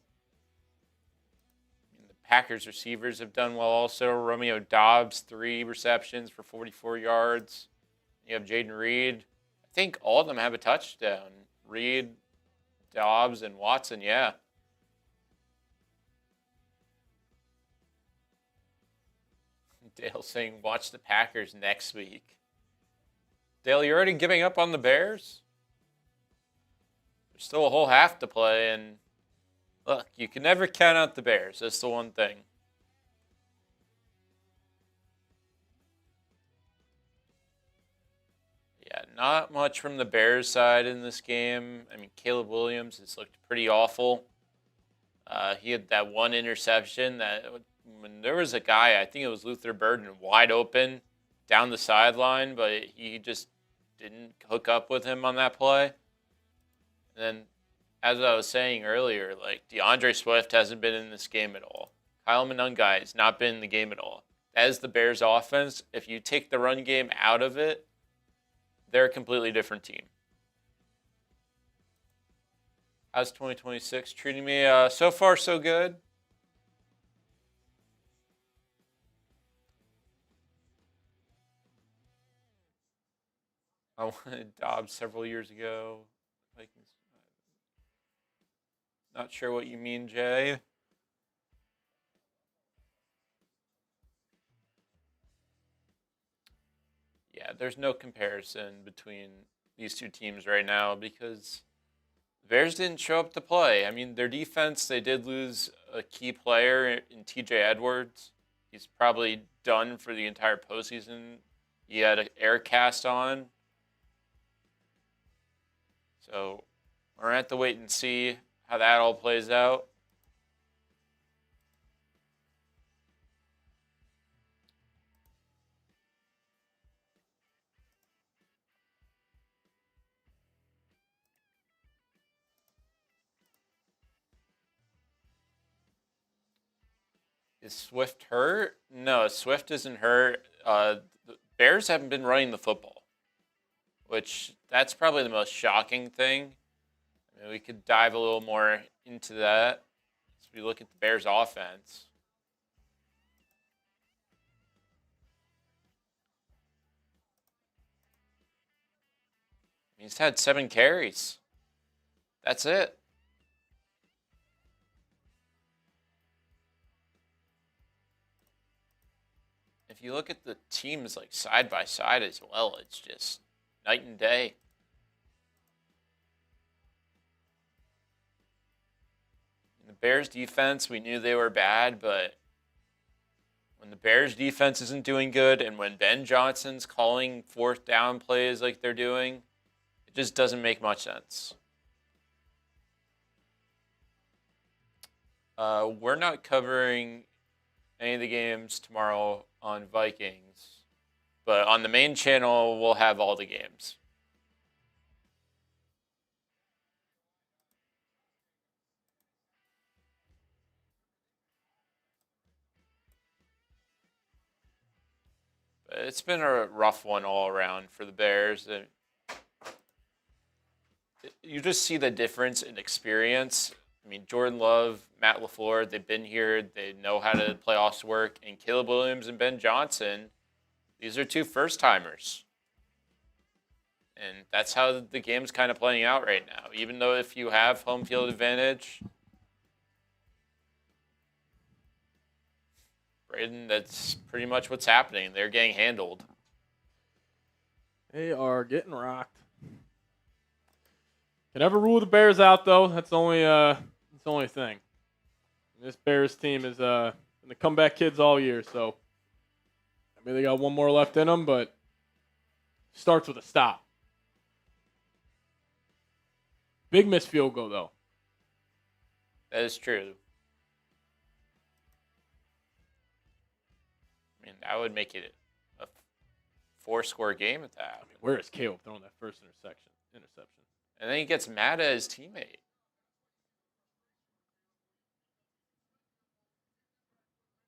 Packers receivers have done well also. Romeo Doubs, 3 receptions for 44 yards. You have Jaden Reed. I think all of them have a touchdown. Reed, Doubs, and Watson, yeah. Dale saying, watch the Packers next week. Dale, you're already giving up on the Bears? There's still a whole half to play, and look, you can never count out the Bears. That's the one thing. Yeah, not much from the Bears side in this game. I mean, Caleb Williams has looked pretty awful. He had that one interception that when there was a guy, I think it was Luther Burden, wide open down the sideline, but he just didn't hook up with him on that play. And then, as I was saying earlier, like DeAndre Swift hasn't been in this game at all. Kyle Monangai has not been in the game at all. As the Bears offense, if you take the run game out of it, they're a completely different team. How's 2026 treating me? So far, so good. I wanted Dobbs several years ago. Vikings. Not sure what you mean, Jay. Yeah, there's no comparison between these two teams right now because the Bears didn't show up to play. I mean, their defense, they did lose a key player in TJ Edwards. He's probably done for the entire postseason. He had an air cast on. So we're going to have to wait and see how that all plays out. Is Swift hurt? No, Swift isn't hurt. The Bears haven't been running the football, which that's probably the most shocking thing. I mean, we could dive a little more into that as we look at the Bears' offense. He's had 7 carries. That's it. If you look at the teams like side by side as well, it's just night and day. In the Bears defense, we knew they were bad, but when the Bears defense isn't doing good and when Ben Johnson's calling 4th down plays like they're doing, it just doesn't make much sense. We're not covering any of the games tomorrow on Vikings, but on the main channel, we'll have all the games. It's been a rough one all around for the Bears. You just see the difference in experience. I mean, Jordan Love, Matt LaFleur, they've been here. They know how to playoffs work. And Caleb Williams and Ben Johnson, these are two first-timers. And that's how the game's kind of playing out right now. Even though if you have home field advantage, Braden, that's pretty much what's happening. They're getting handled. They are getting rocked. Can never rule the Bears out, though. That's the only thing. This Bears team is the comeback kids all year, so I mean they got one more left in them, but starts with a stop. Big missed field goal, though. That is true. I mean, that would make it a 4-score game at that. I mean, where is Caleb throwing that first interception? And then he gets mad at his teammate.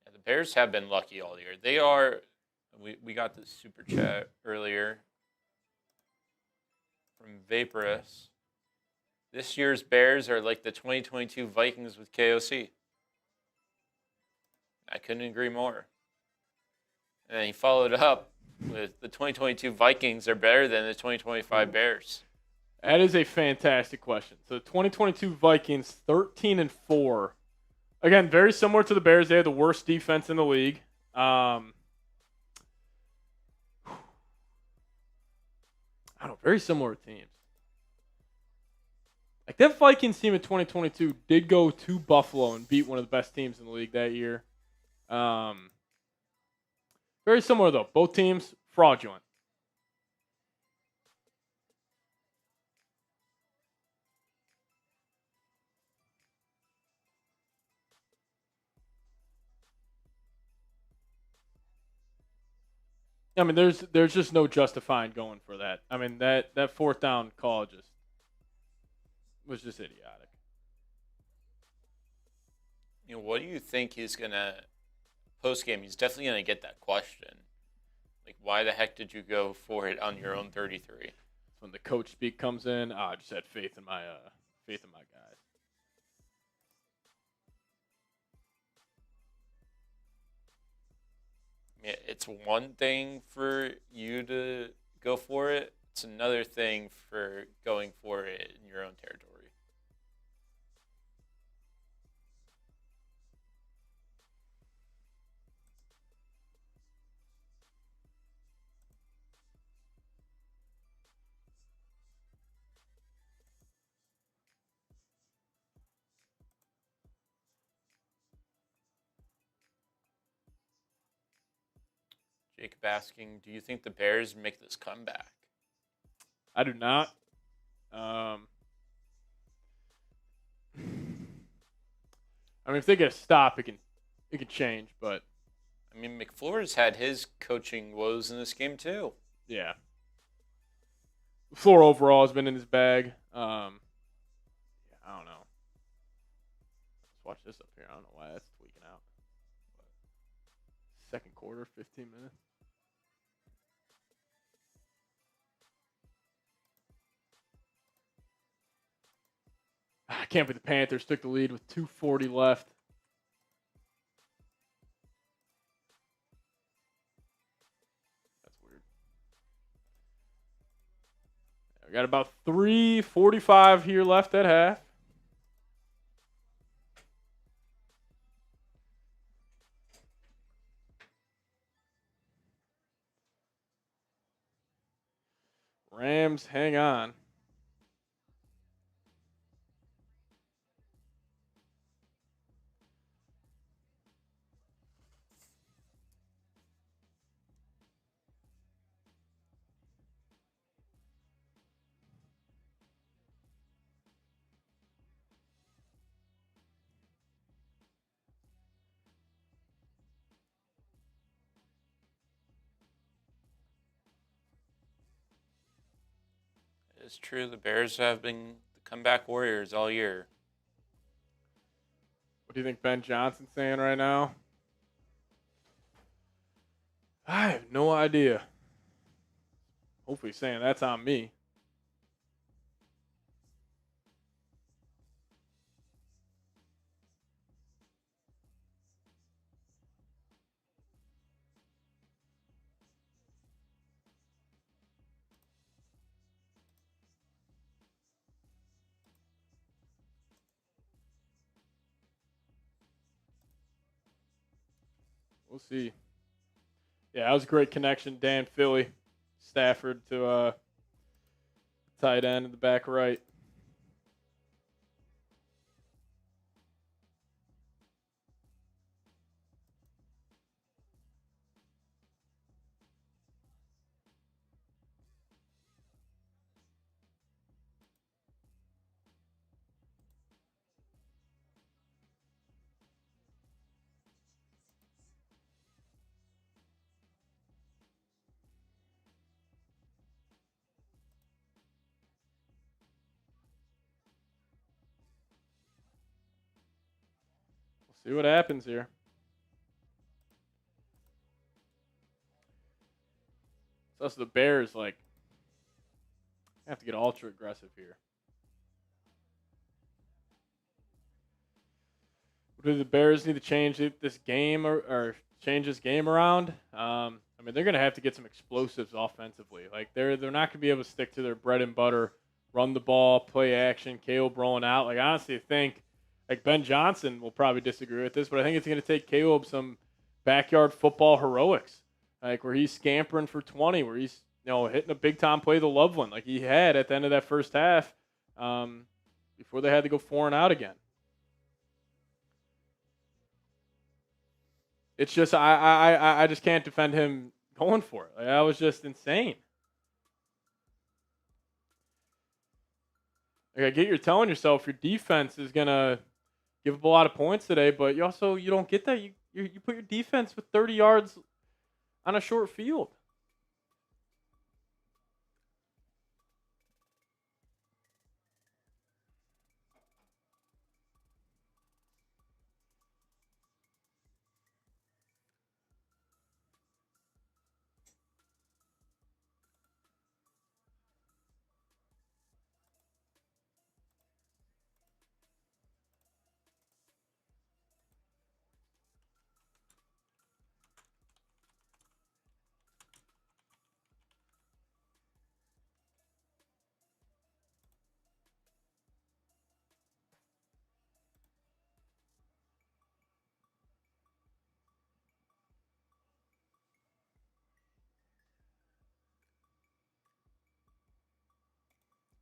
Yeah, the Bears have been lucky all year. They are. We got the super chat earlier from Vaporous. This year's Bears are like the 2022 Vikings with KOC. I couldn't agree more. And then he followed up with the 2022 Vikings are better than the 2025 Bears. That is a fantastic question. So the 2022 Vikings, 13-4. Again, very similar to the Bears. They had the worst defense in the league. I don't know, very similar teams. Like that Vikings team in 2022 did go to Buffalo and beat one of the best teams in the league that year. Very similar though. Both teams fraudulent. I mean, there's just no justifying going for that. I mean, that fourth down call was just idiotic. You know, what do you think he's gonna post game? He's definitely gonna get that question. Like, why the heck did you go for it on your own 33? When the coach speak comes in, I just had faith in my guys. Yeah, it's one thing for you to go for it. It's another thing for going for it in your own territory. Jacob asking, do you think the Bears make this comeback? I do not. I mean, if they get a stop, it can change. But I mean, McFlor's had his coaching woes in this game too. Yeah. Floor overall has been in his bag. I don't know. Let's watch this up here. I don't know why that's tweaking out. Second quarter, 15 minutes. I can't believe the Panthers took the lead with 2:40 left. That's weird. We got about 3:45 here left at half. Rams, hang on. It's true. The Bears have been the comeback warriors all year. What do you think Ben Johnson's saying right now? I have no idea. Hopefully saying that's on me. We'll see. Yeah, that was a great connection. Dan Philly, Stafford to tight end in the back right. We'll see what happens here. So that's the Bears, like, have to get ultra aggressive here. Do the Bears need to change this game or change this game around? I mean, they're going to have to get some explosives offensively. Like, they're not going to be able to stick to their bread and butter, run the ball, play action, Caleb rolling out. Like, I honestly think, like, Ben Johnson will probably disagree with this, but I think it's going to take Caleb some backyard football heroics, like where he's scampering for 20, where he's, hitting a big-time play to Loveland like he had at the end of that first half before they had to go 4-and-out again. It's just I just can't defend him going for it. Like, that was just insane. Like, I get you're telling yourself your defense is gonna give up a lot of points today, but you don't get that. You put your defense with 30 yards on a short field.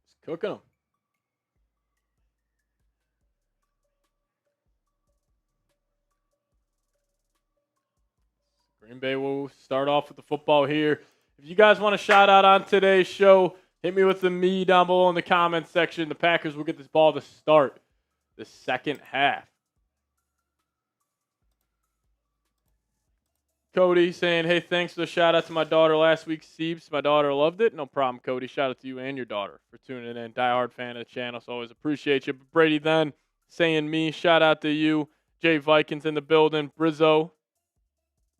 Just cooking them. Green Bay will start off with the football here. If you guys want a shout out on today's show, hit me with the me down below in the comments section. The Packers will get this ball to start the second half. Cody saying, hey, thanks for the shout out to my daughter last week, Seeps. My daughter loved it. No problem, Cody. Shout out to you and your daughter for tuning in. Diehard fan of the channel, so always appreciate you. But Brady then saying me, shout out to you. Jay Vikings in the building. Brizzo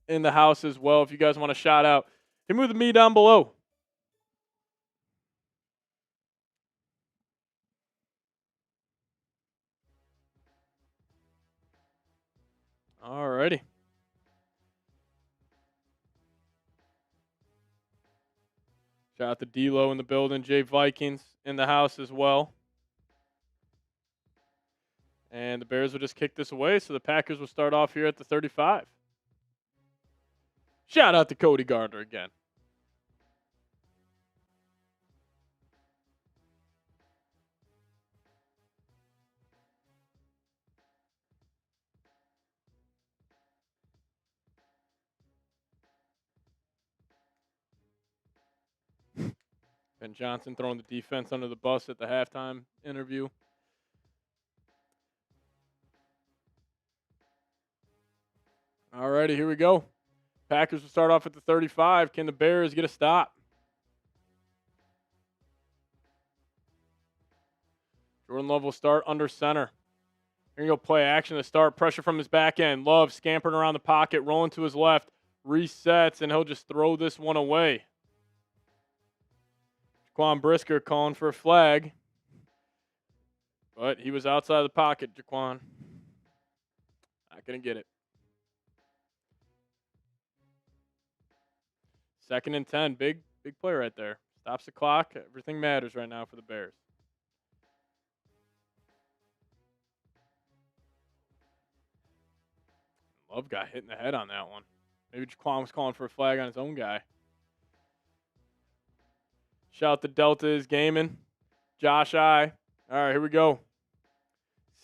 in the house as well. If you guys want a shout out, hit me with me down below. Alrighty. Shout out to D-Lo in the building. Jay Vikings in the house as well. And the Bears will just kick this away, so the Packers will start off here at the 35. Shout out to Cody Gardner again. Ben Johnson throwing the defense under the bus at the halftime interview. Alrighty, here we go. Packers will start off at the 35. Can the Bears get a stop? Jordan Love will start under center. Here you go, play action to start. Pressure from his back end. Love scampering around the pocket, rolling to his left. resets, and he'll just throw this one away. Jaquan Brisker calling for a flag. But he was outside the pocket, Jaquan. Not going to get it. 2nd and 10. Big play right there. Stops the clock. Everything matters right now for the Bears. Love got hit in the head on that one. Maybe Jaquan was calling for a flag on his own guy. Shout out to Delta is gaming. Josh I. All right, here we go.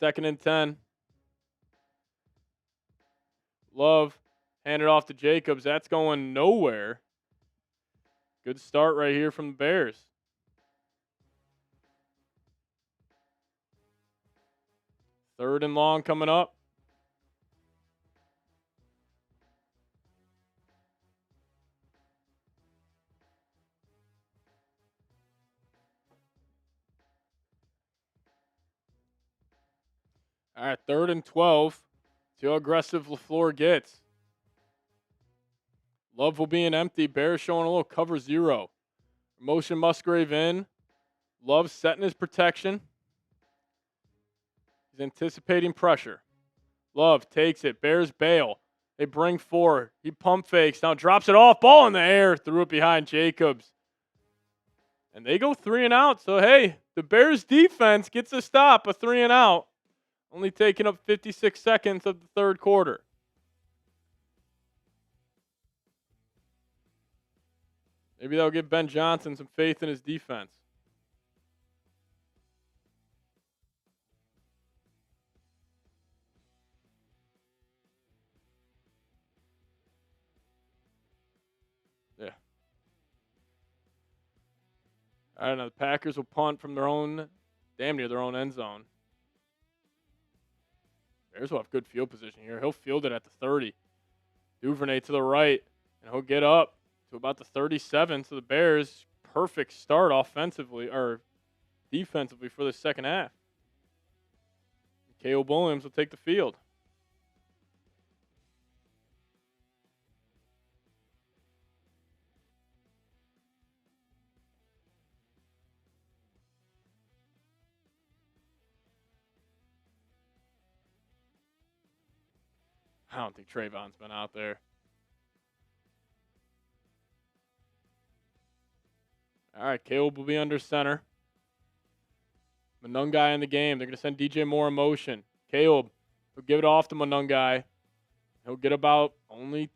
2nd and 10. Love. Hand it off to Jacobs. That's going nowhere. Good start right here from the Bears. Third and long coming up. All right, 3rd and 12. See how aggressive LaFleur gets. Love will be an empty. Bears showing a little cover 0. Motion Musgrave in. Love setting his protection. He's anticipating pressure. Love takes it. Bears bail. They bring 4. He pump fakes. Now drops it off. Ball in the air. Threw it behind Jacobs. And they go 3 and out. So, hey, the Bears defense gets a stop, a 3 and out. Only taking up 56 seconds of the 3rd quarter. Maybe that'll give Ben Johnson some faith in his defense. Yeah. I don't know. The Packers will punt from their own, damn near their own end zone. Bears will have good field position here. He'll field it at the 30. Duvernay to the right, and he'll get up to about the 37. So the Bears, perfect start offensively or defensively for the second half. Caleb Williams will take the field. I don't think Trayvon's been out there. All right, Caleb will be under center. Monungai in the game. They're going to send DJ Moore in motion. Caleb will give it off to Monungai. He'll get about only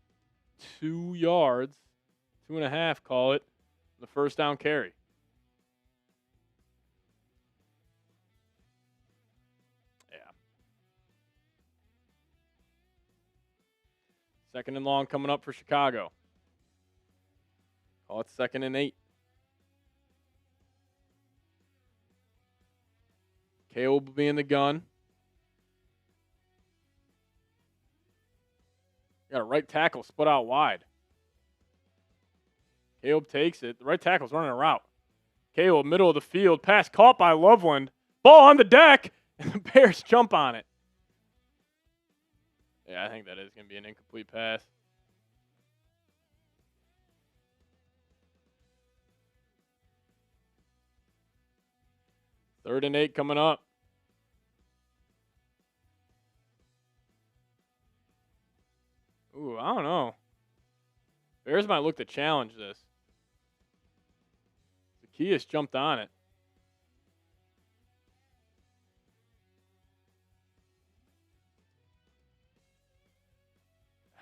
2 yards, 2.5, call it, the first down carry. Yeah. 2nd and long coming up for Chicago. Call it 2nd and 8. Caleb will be in the gun. Got a right tackle split out wide. Caleb takes it. The right tackle's running a route. Caleb, middle of the field. Pass caught by Loveland. Ball on the deck, and the Bears jump on it. Yeah, I think that is going to be an incomplete pass. Third and 8 coming up. Ooh, I don't know. Bears might look to challenge this. Zacchaeus jumped on it.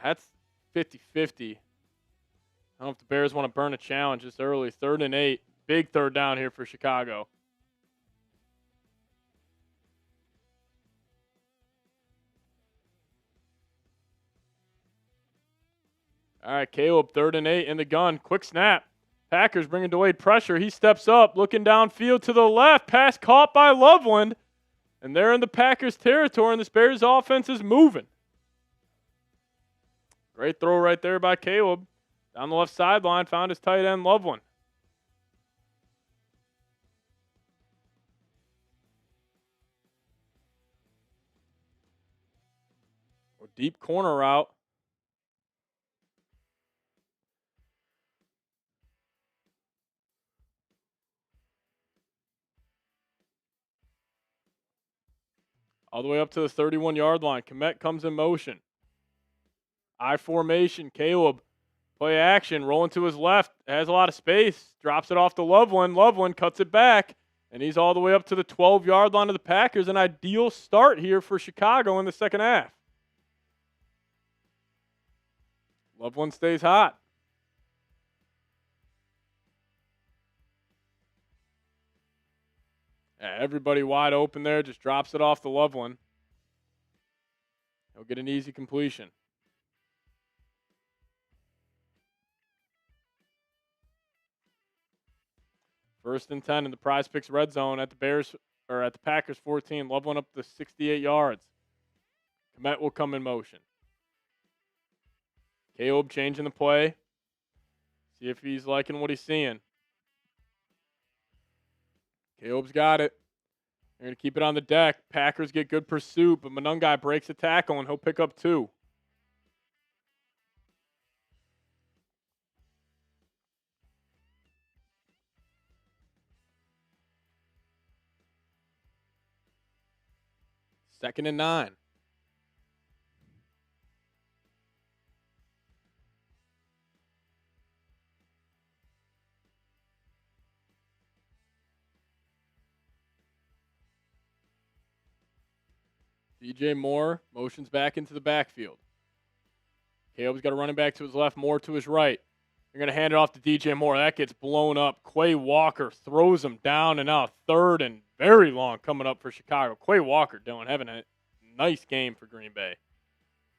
That's 50-50. I don't know if the Bears want to burn a challenge this early. 3rd and 8. Big 3rd down here for Chicago. All right, Caleb, 3rd and 8 in the gun. Quick snap. Packers bringing delayed pressure. He steps up, looking downfield to the left. Pass caught by Loveland. And they're in the Packers' territory, and this Bears offense is moving. Great throw right there by Caleb. Down the left sideline, found his tight end, Loveland. Deep corner route. All the way up to the 31-yard line. Kmet comes in motion. I formation. Caleb, play action, rolling to his left. Has a lot of space. Drops it off to Loveland. Loveland cuts it back. And he's all the way up to the 12-yard line of the Packers. An ideal start here for Chicago in the second half. Loveland stays hot. Yeah, everybody wide open there. Just drops it off to Loveland. He'll get an easy completion. First and 10 in the PrizePicks red zone at the Packers 14. Loveland up to 68 yards. Kmet will come in motion. Caleb changing the play. See if he's liking what he's seeing. Caleb's got it. They're going to keep it on the deck. Packers get good pursuit, but Monungai breaks a tackle, and he'll pick up 2. Second and 9. DJ Moore motions back into the backfield. Caleb's got a running back to his left, Moore to his right. They're going to hand it off to DJ Moore. That gets blown up. Quay Walker throws him down, and now third and very long coming up for Chicago. Quay Walker, Dylan, having a nice game for Green Bay.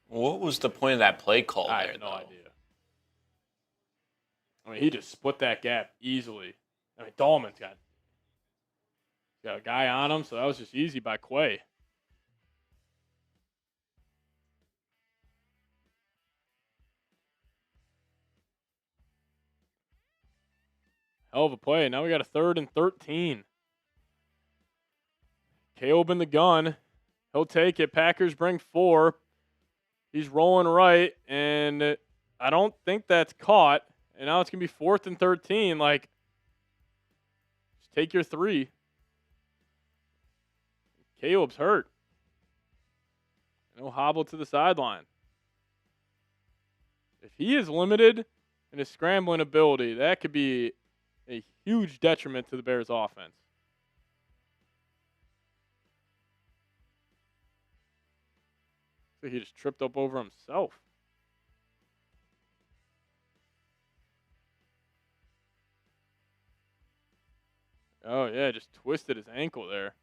What was the point of that play call there? I have no idea. I mean, he just split that gap easily. I mean, Dahlman's got a guy on him, so that was just easy by Quay. Hell of a play. Now we got a 3rd and 13. Caleb in the gun. He'll take it. Packers bring 4. He's rolling right, and I don't think that's caught. And now it's going to be 4th and 13. Like, just take your 3. Caleb's hurt. No hobble to the sideline. If he is limited in his scrambling ability, that could be a huge detriment to the Bears' offense. So he just tripped up over himself. Oh, yeah, just twisted his ankle there.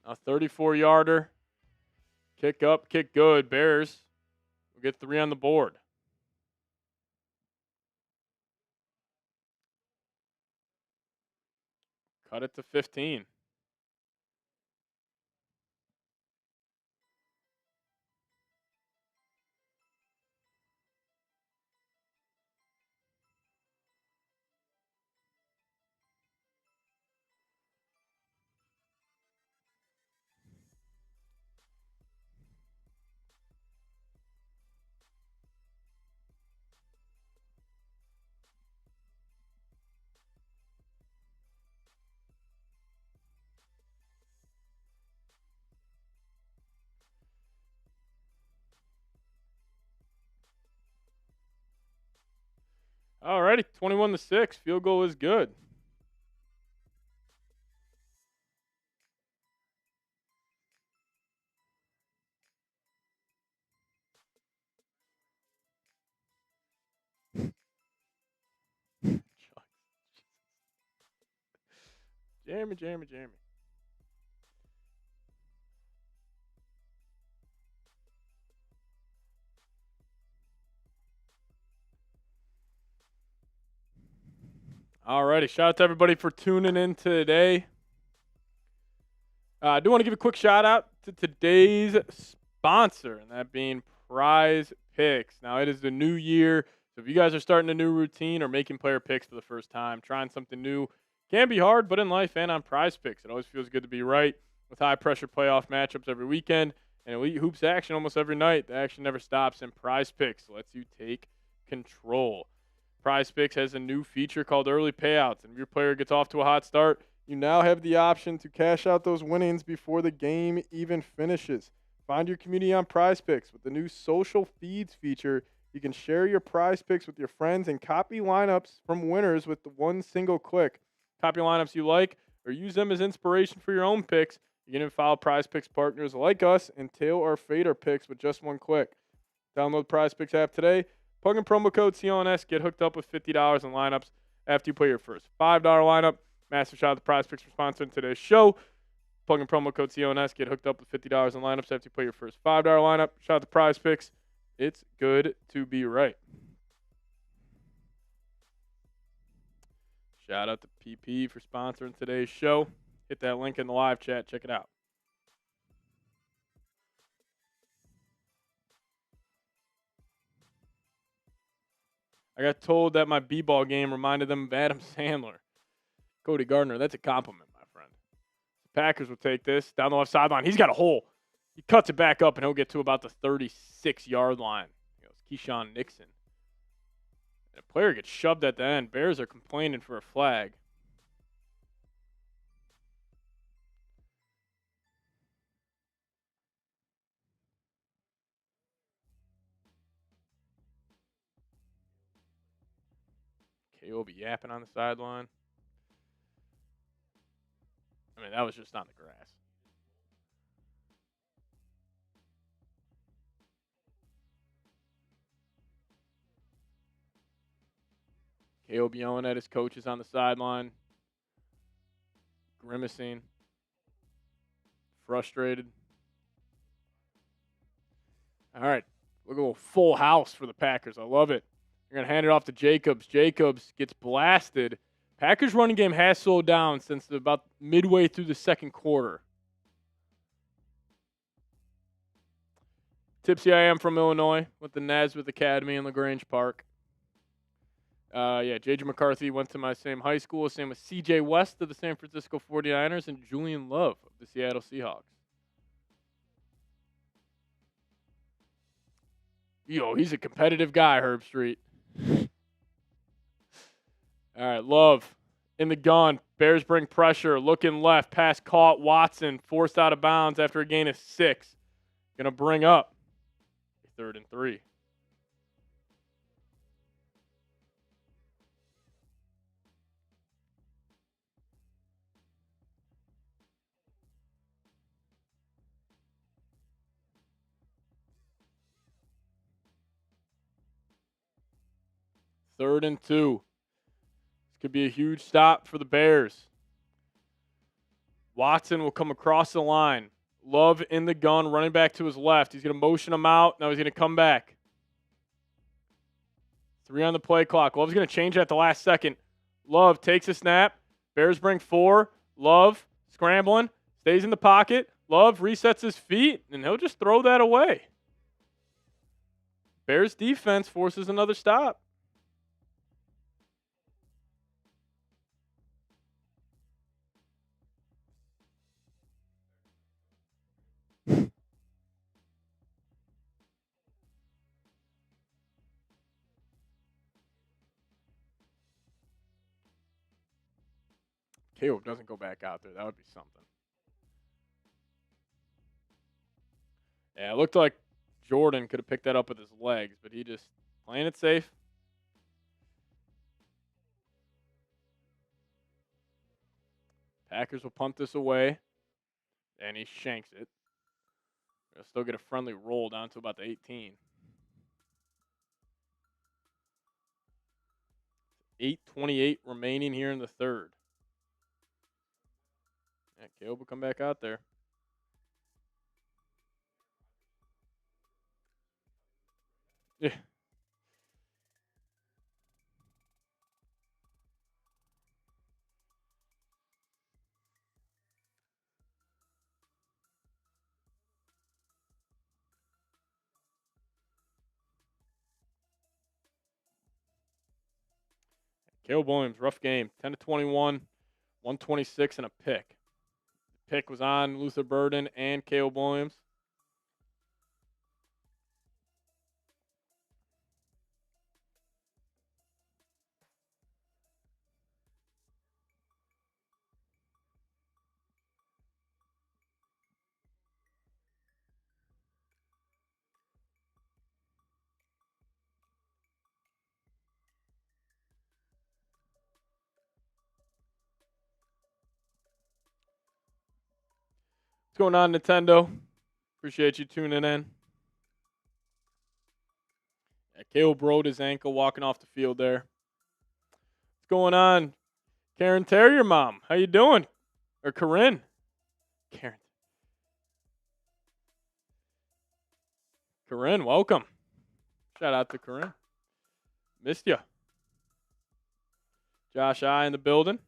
A 34-yarder. Kick up, kick good. Bears will get 3 on the board. Cut it to 15. Alrighty, 21-6. Field goal is good. Jeremy. Alrighty, shout out to everybody for tuning in today. I do want to give a quick shout out to today's sponsor, and that being PrizePicks. Now, it is the new year, so if you guys are starting a new routine or making player picks for the first time, trying something new can be hard, but in life and on PrizePicks, it always feels good to be right with high-pressure playoff matchups every weekend and elite hoops action almost every night. The action never stops, and PrizePicks lets you take control. PrizePicks has a new feature called Early Payouts, and if your player gets off to a hot start, You now have the option to cash out those winnings before the game even finishes. Find your community on PrizePicks. With the new social feeds feature, you can share your PrizePicks with your friends and copy lineups from winners with the one single click. Copy lineups you like or use them as inspiration for your own picks. You can even follow PrizePicks partners like us and tail or fade our picks with just one click. Download the PrizePicks app today. Plug in promo code CLNS. Get hooked up with $50 in lineups after you play your first $5 lineup. Massive shout out to PrizePicks for sponsoring today's show. Plug in promo code CLNS. Get hooked up with $50 in lineups after you play your first $5 lineup. Shout out to PrizePicks. It's good to be right. Shout out to PP for sponsoring today's show. Hit that link in the live chat. Check it out. I got told that my b-ball game reminded them of Adam Sandler. Cody Gardner, that's a compliment, my friend. The Packers will take this down the left sideline. He's got a hole. He cuts it back up, and he'll get to about the 36-yard line. Keyshawn Nixon. And a player gets shoved at the end. Bears are complaining for a flag. KO will be yapping on the sideline. I mean, that was just on the grass. KO be yelling at his coaches on the sideline. Grimacing. Frustrated. All right. Look at a little full house for the Packers. I love it. They're going to hand it off to Jacobs. Jacobs gets blasted. Packers running game has slowed down since about midway through the second quarter. Tipsy I am from Illinois with the Nazareth Academy in LaGrange Park. J.J. McCarthy went to my same high school. Same with C.J. West of the San Francisco 49ers and Julian Love of the Seattle Seahawks. He's a competitive guy, Herb Street. All right, Love in the gun. Bears bring pressure. Looking left. Pass caught. Watson forced out of bounds after a gain of 6. Going to bring up 3rd and 3. Third and 2. This could be a huge stop for the Bears. Watson will come across the line. Love in the gun, running back to his left. He's going to motion him out. Now he's going to come back. 3 on the play clock. Love's going to change at the last second. Love takes a snap. Bears bring 4. Love scrambling. Stays in the pocket. Love resets his feet, and he'll just throw that away. Bears defense forces another stop. Caleb doesn't go back out there. That would be something. Yeah, it looked like Jordan could have picked that up with his legs, but he just playing it safe. Packers will punt this away, and he shanks it. They'll still get a friendly roll down to about the 18. 8:28 remaining here in the third. Yeah, Caleb will come back out there. Yeah. Caleb Williams, rough game. 10-21, 126, and a pick. The pick was on Luther Burden and Caleb Williams. What's going on, Nintendo? Appreciate you tuning in. Yeah, Caleb broke his ankle walking off the field there. What's going on, Karen Terrier Mom? How you doing? Or Corinne? Karen. Corinne, welcome. Shout out to Corinne. Missed ya. Josh I in the building.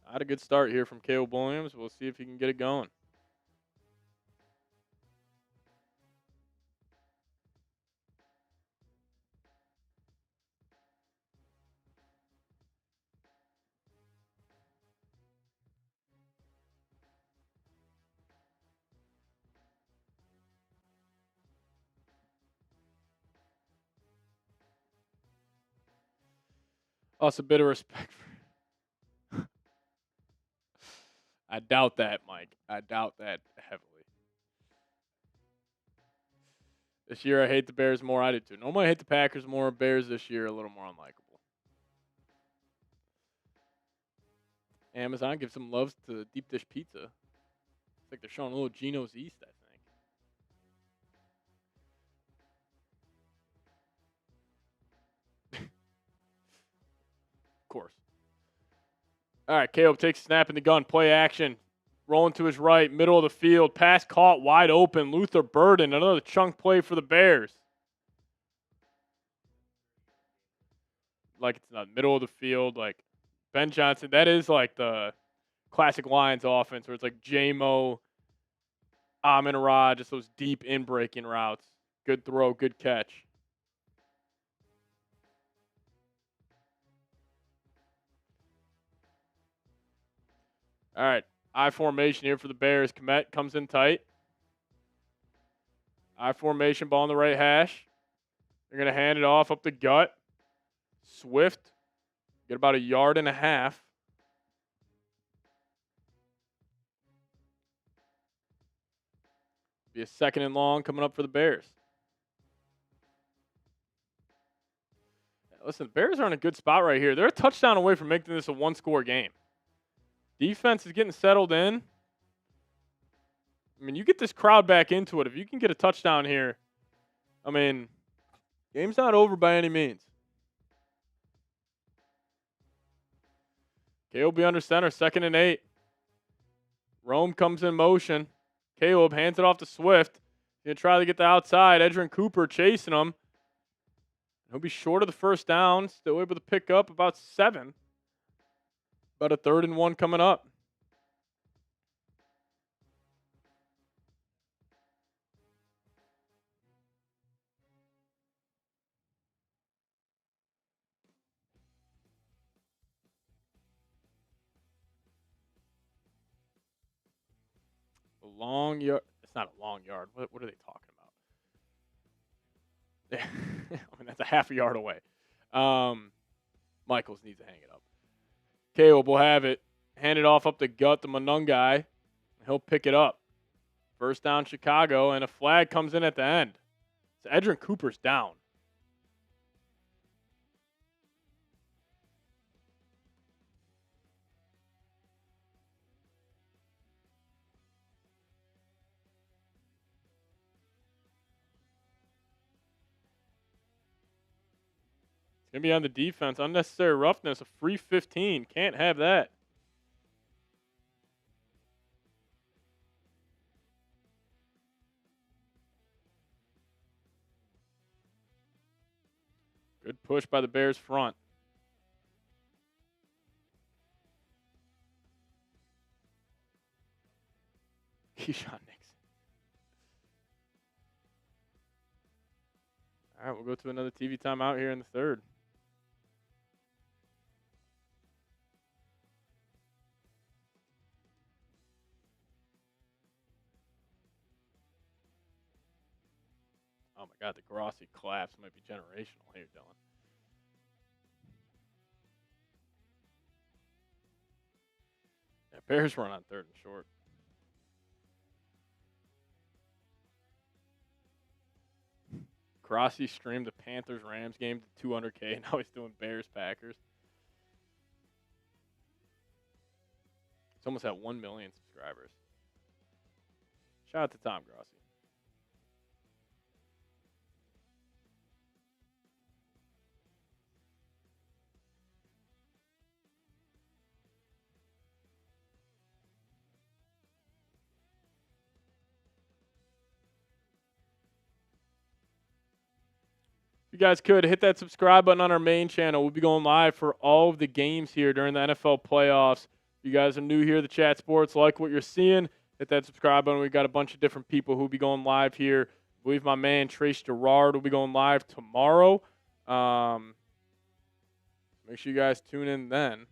I had a good start here from Caleb Williams. We'll see if he can get it going. Also, a bit of respect for. I doubt that, Mike. I doubt that heavily. This year, I hate the Bears more. I did too. Normally, I hate the Packers more. Bears this year, a little more unlikable. Amazon gives some loves to deep dish pizza. It's like they're showing a little Geno's East, I think. Of course. All right, Caleb takes a snap in the gun. Play action. Rolling to his right, middle of the field. Pass caught, wide open. Luther Burden, another chunk play for the Bears. Like it's not middle of the field. Like Ben Johnson, that is like the classic Lions offense where it's like J-Mo, Amon-Ra, just those deep in-breaking routes. Good throw, good catch. All right, I formation here for the Bears. Komet comes in tight. I formation, ball on the right hash. They're going to hand it off up the gut. Swift, get about 1.5 yards. Be a 2nd and long coming up for the Bears. Listen, the Bears are in a good spot right here. They're a touchdown away from making this a one-score game. Defense is getting settled in. I mean, you get this crowd back into it. If you can get a touchdown here, I mean, game's not over by any means. Caleb be under center, 2nd and 8. Rome comes in motion. Caleb hands it off to Swift. He's going to try to get the outside. Edgerrin Cooper chasing him. He'll be short of the first down. Still able to pick up about 7. About a 3rd and 1 coming up. A long yard. It's not a long yard. What are they talking about? I mean, that's a 0.5 yard away. Michaels needs to hang it up. Caleb will have it. Hand it off up the gut to Monungai. He'll pick it up. First down, Chicago, and a flag comes in at the end. So Edgerrin Cooper's down. It's going to be on the defense. Unnecessary roughness. A free 15. Can't have that. Good push by the Bears front. Keyshawn Nixon. All right, we'll go to another TV timeout here in the 3rd. Oh, my God, the Grossi collapse might be generational here, Dylan. Yeah, Bears run on 3rd and short. Grossi streamed the Panthers-Rams game to 200K, and now he's doing Bears-Packers. It's almost at 1 million subscribers. Shout out to Tom Grossi. If you guys could, hit that subscribe button on our main channel. We'll be going live for all of the games here during the NFL playoffs. If you guys are new here to Chat Sports, like what you're seeing, hit that subscribe button. We've got a bunch of different people who will be going live here. I believe my man Trace Gerard will be going live tomorrow. Make sure you guys tune in then.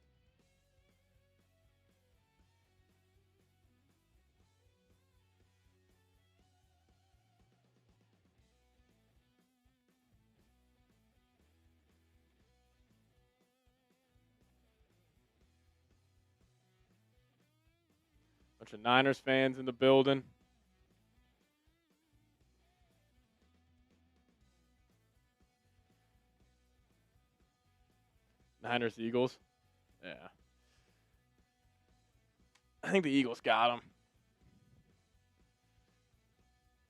Bunch of Niners fans in the building. Niners, Eagles. Yeah. I think the Eagles got him.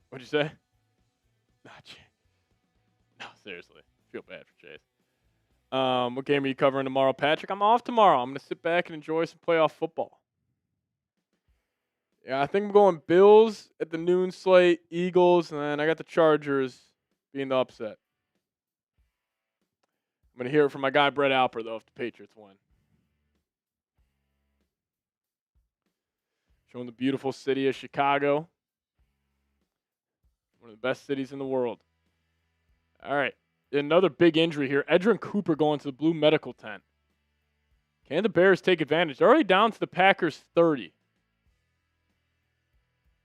What'd you say? No, seriously. Feel bad for Chase. What game are you covering tomorrow, Patrick? I'm off tomorrow. I'm going to sit back and enjoy some playoff football. Yeah, I think I'm going Bills at the noon slate, Eagles, and then I got the Chargers being the upset. I'm going to hear it from my guy Brett Alper, though, if the Patriots win. Showing the beautiful city of Chicago. One of the best cities in the world. All right. Another big injury here. Edgerrin Cooper going to the blue medical tent. Can the Bears take advantage? They're already down to the Packers 30.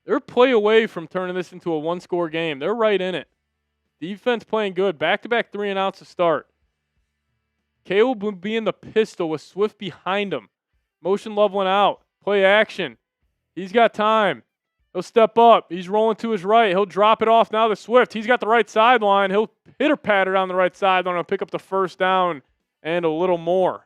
They're a play away from turning this into a one-score game. They're right in it. Defense playing good. Back-to-back 3-and-outs to start. Caleb will be in the pistol with Swift behind him. Motion leveling out. Play action. He's got time. He'll step up. He's rolling to his right. He'll drop it off now to Swift. He's got the right sideline. He'll pitter-patter down the right sideline. He'll pick up the first down and a little more.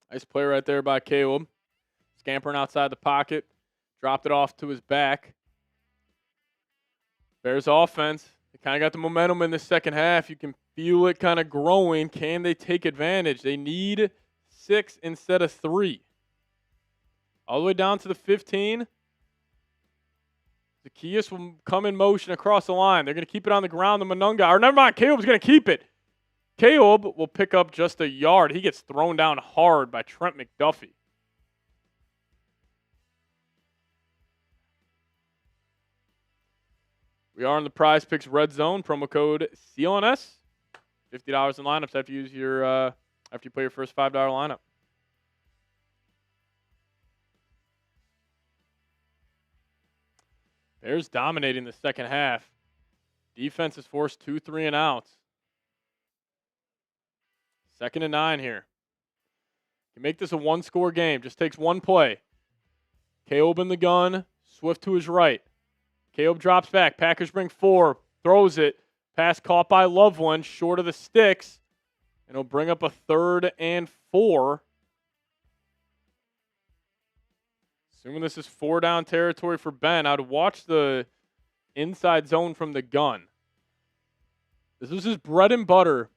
Nice play right there by Caleb. Scampering outside the pocket. Dropped it off to his back. Bears offense. They kind of got the momentum in the second half. You can feel it kind of growing. Can they take advantage? They need 6 instead of 3. All the way down to the 15. Zacchaeus will come in motion across the line. They're going to keep it on the ground. The Monunga. Or never mind. Caleb's going to keep it. Caleb will pick up just a yard. He gets thrown down hard by Trent McDuffie. We are in the PrizePicks Red Zone. Promo code CLNS. $50 in lineups after you use your after you play your first $5 lineup. Bears dominating the second half. Defense has forced 2 3-and-outs. 2nd and 9 here. You can make this a one-score game. Just takes one play. Caleb in the gun. Swift to his right. Caleb drops back. Packers bring 4. Throws it. Pass caught by Loveland. Short of the sticks. And he'll bring up a 3rd and 4. Assuming this is 4-down territory for Ben. I'd watch the inside zone from the gun. This was his bread and butter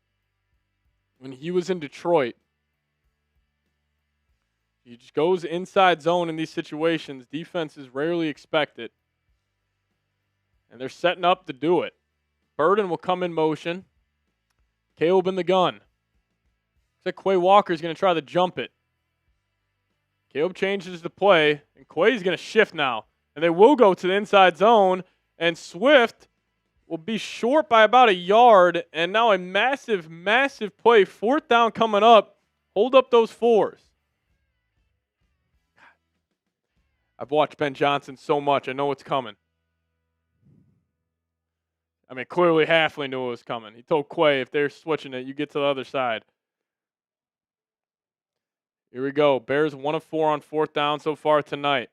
when he was in Detroit. He just goes inside zone in these situations. Defenses rarely expect it. And they're setting up to do it. Burden will come in motion. Caleb in the gun. Looks like Quay Walker's going to try to jump it. Caleb changes the play, and Quay's going to shift now. And they will go to the inside zone, and Swift will be short by about a yard, and now a massive, massive play. 4th down coming up. Hold up those 4s. I've watched Ben Johnson so much. I know what's coming. I mean, clearly Halfley knew it was coming. He told Quay, if they're switching it, you get to the other side. Here we go. Bears 1 of 4 on 4th down so far tonight.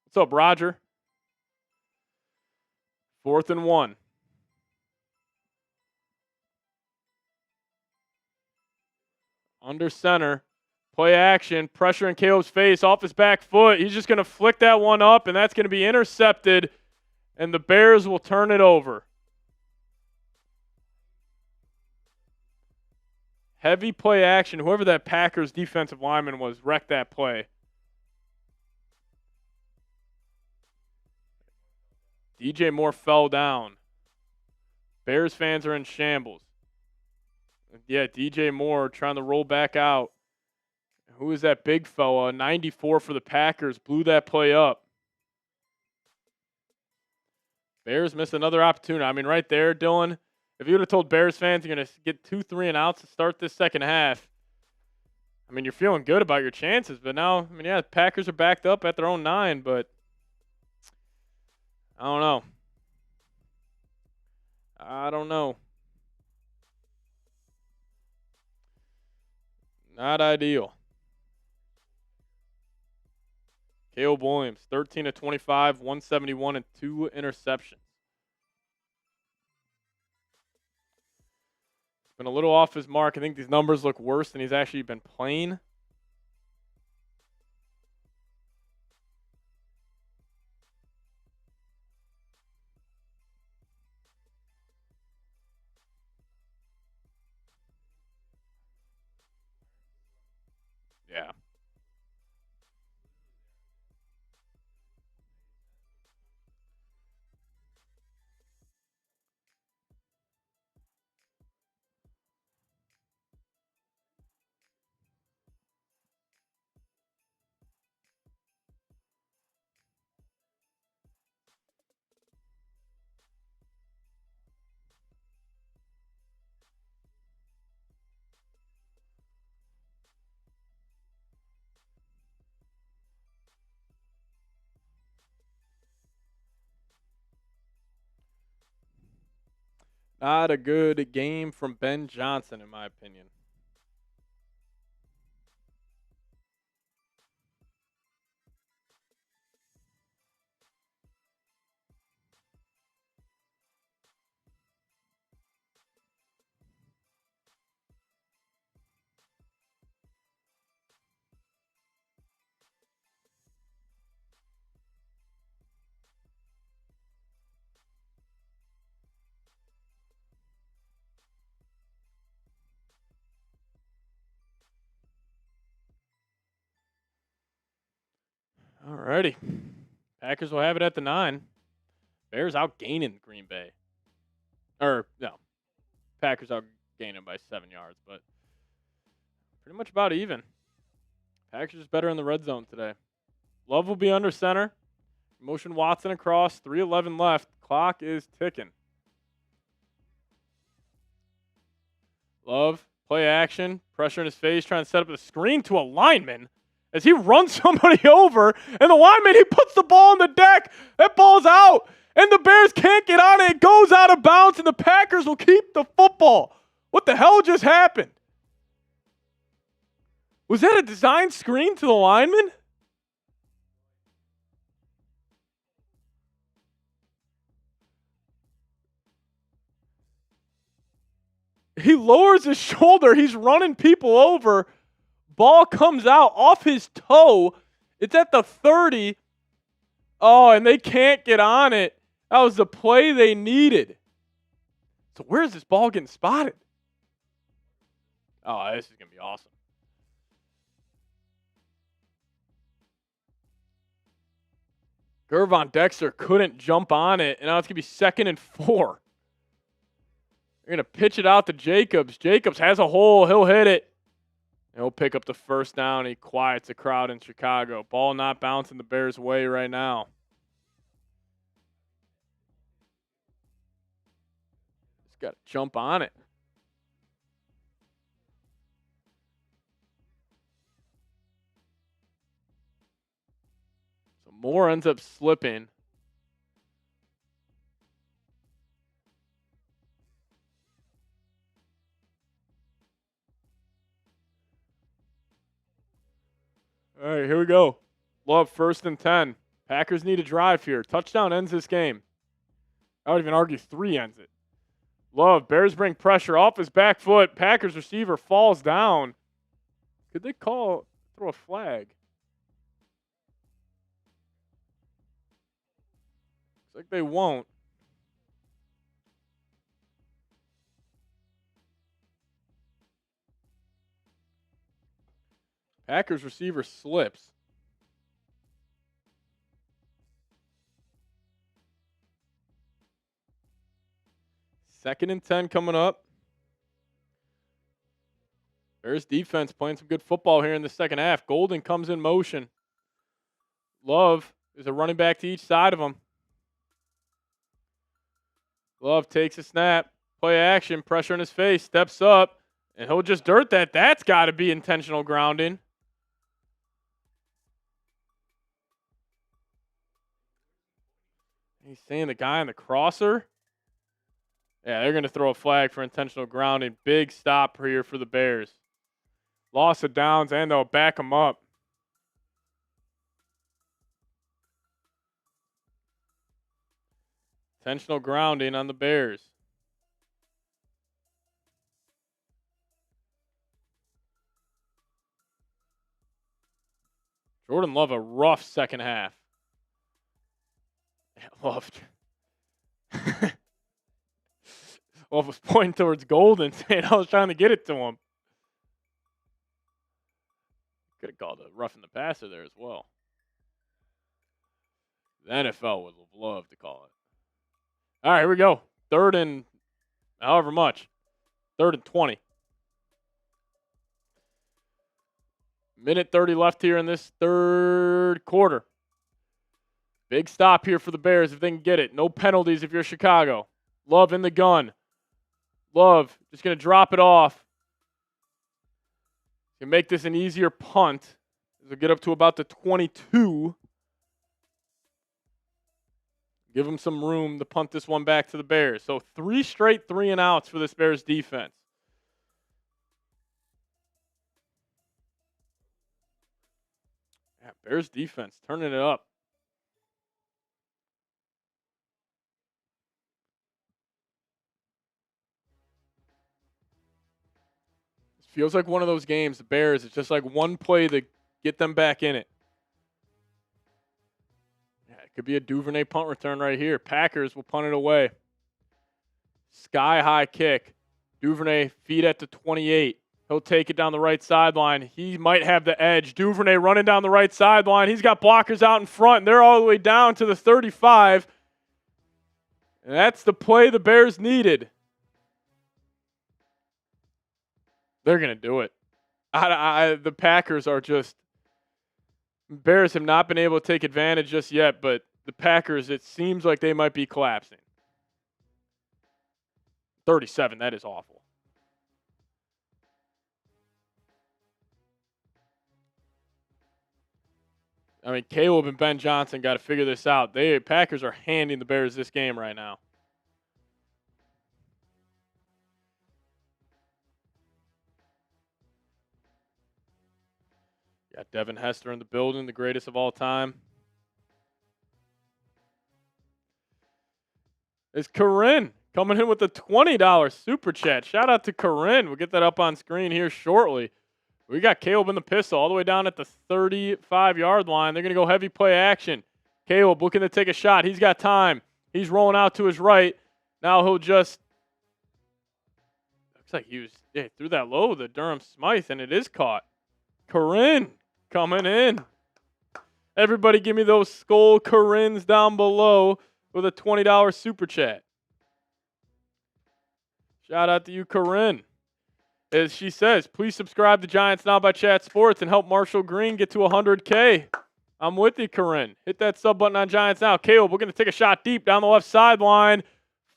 What's up, Roger? 4th and 1. Under center. Play action. Pressure in Caleb's face. Off his back foot. He's just going to flick that one up, and that's going to be intercepted. And the Bears will turn it over. Heavy play action. Whoever that Packers defensive lineman was wrecked that play. DJ Moore fell down. Bears fans are in shambles. Yeah, DJ Moore trying to roll back out. Who is that big fella? 94 for the Packers. Blew that play up. Bears missed another opportunity. I mean, right there, Dylan, if you would have told Bears fans you're going to get 2 3-and-outs to start this second half, I mean, you're feeling good about your chances. But now, I mean, yeah, the Packers are backed up at their own 9, but I don't know. Not ideal. Caleb Williams, 13 of 25, 171, and 2 interceptions. Been a little off his mark. I think these numbers look worse than he's actually been playing. Yeah. Not a good game from Ben Johnson, in my opinion. Alrighty. Packers will have it at the 9. Bears outgaining Green Bay. Or, no. Packers outgaining by 7 yards, but pretty much about even. Packers is better in the red zone today. Love will be under center. Motion Watson across. 3:11 left. Clock is ticking. Love, play action. Pressure in his face, trying to set up a screen to a lineman as he runs somebody over. And the lineman, he puts the ball on the deck. That ball's out. And the Bears can't get on it. It goes out of bounds, and the Packers will keep the football. What the hell just happened? Was that a design screen to the lineman? He lowers his shoulder. He's running people over. Ball comes out off his toe. It's at the 30. Oh, and they can't get on it. That was the play they needed. So where's this ball getting spotted? Oh, this is going to be awesome. Gervon Dexter couldn't jump on it, and now it's going to be 2nd and 4. They're going to pitch it out to Jacobs. Jacobs has a hole. He'll hit it. And he'll pick up the first down. He quiets the crowd in Chicago. Ball not bouncing the Bears' way right now. Just got to jump on it. So Moore ends up slipping. All right, here we go. Love, 1st and 10. Packers need a drive here. Touchdown ends this game. I would even argue 3 ends it. Love, Bears bring pressure off his back foot. Packers receiver falls down. Could they throw a flag? Looks like they won't. Packers receiver slips. Second and 10 coming up. Bears defense playing some good football here in the second half. Golden comes in motion. Love is a running back to each side of him. Love takes a snap. Play action. Pressure in his face. Steps up. And he'll just dirt that. That's got to be intentional grounding. He's saying the guy on the crosser. Yeah, they're going to throw a flag for intentional grounding. Big stop here for the Bears. Loss of downs, and they'll back them up. Intentional grounding on the Bears. Jordan Love, a rough second half. Yeah, Love was pointing towards Golden, saying I was trying to get it to him. Could have called a roughing the passer there as well. The NFL would have loved to call it. All right, here we go. 3rd and however much. 3rd and 20. Minute 30 left here in this 3rd quarter. Big stop here for the Bears if they can get it. No penalties if you're Chicago. Love in the gun. Love just going to drop it off. Can make this an easier punt. They'll get up to about the 22. Give them some room to punt this one back to the Bears. So 3 straight 3-and-outs for this Bears defense. Yeah, Bears defense turning it up. This feels like one of those games, the Bears, it's just like one play to get them back in it. Yeah, it could be a Duvernay punt return right here. Packers will punt it away. Sky-high kick. Duvernay feet at the 28. He'll take it down the right sideline. He might have the edge. Duvernay running down the right sideline. He's got blockers out in front, and they're all the way down to the 35. And that's the play the Bears needed. They're going to do it. The Packers are just – Bears have not been able to take advantage just yet, but the Packers, it seems like they might be collapsing. 37, that is awful. I mean, Caleb and Ben Johnson got to figure this out. Packers are handing the Bears this game right now. Got Devin Hester in the building, the greatest of all time. It's Corinne coming in with a $20 super chat. Shout out to Corinne. We'll get that up on screen here shortly. We got Caleb in the pistol all the way down at the 35-yard line. They're going to go heavy play action. Caleb looking to take a shot. He's got time. He's rolling out to his right. Now he'll just – looks like he threw that low, the Durham Smythe, and it is caught. Corinne coming in. Everybody give me those SKOL Corinnes down below with a $20 super chat. Shout out to you, Corinne. As she says, please subscribe to Giants Now by Chat Sports and help Marshall Green get to 100K. I'm with you, Corinne. Hit that sub button on Giants Now. Caleb, we're going to take a shot deep down the left sideline.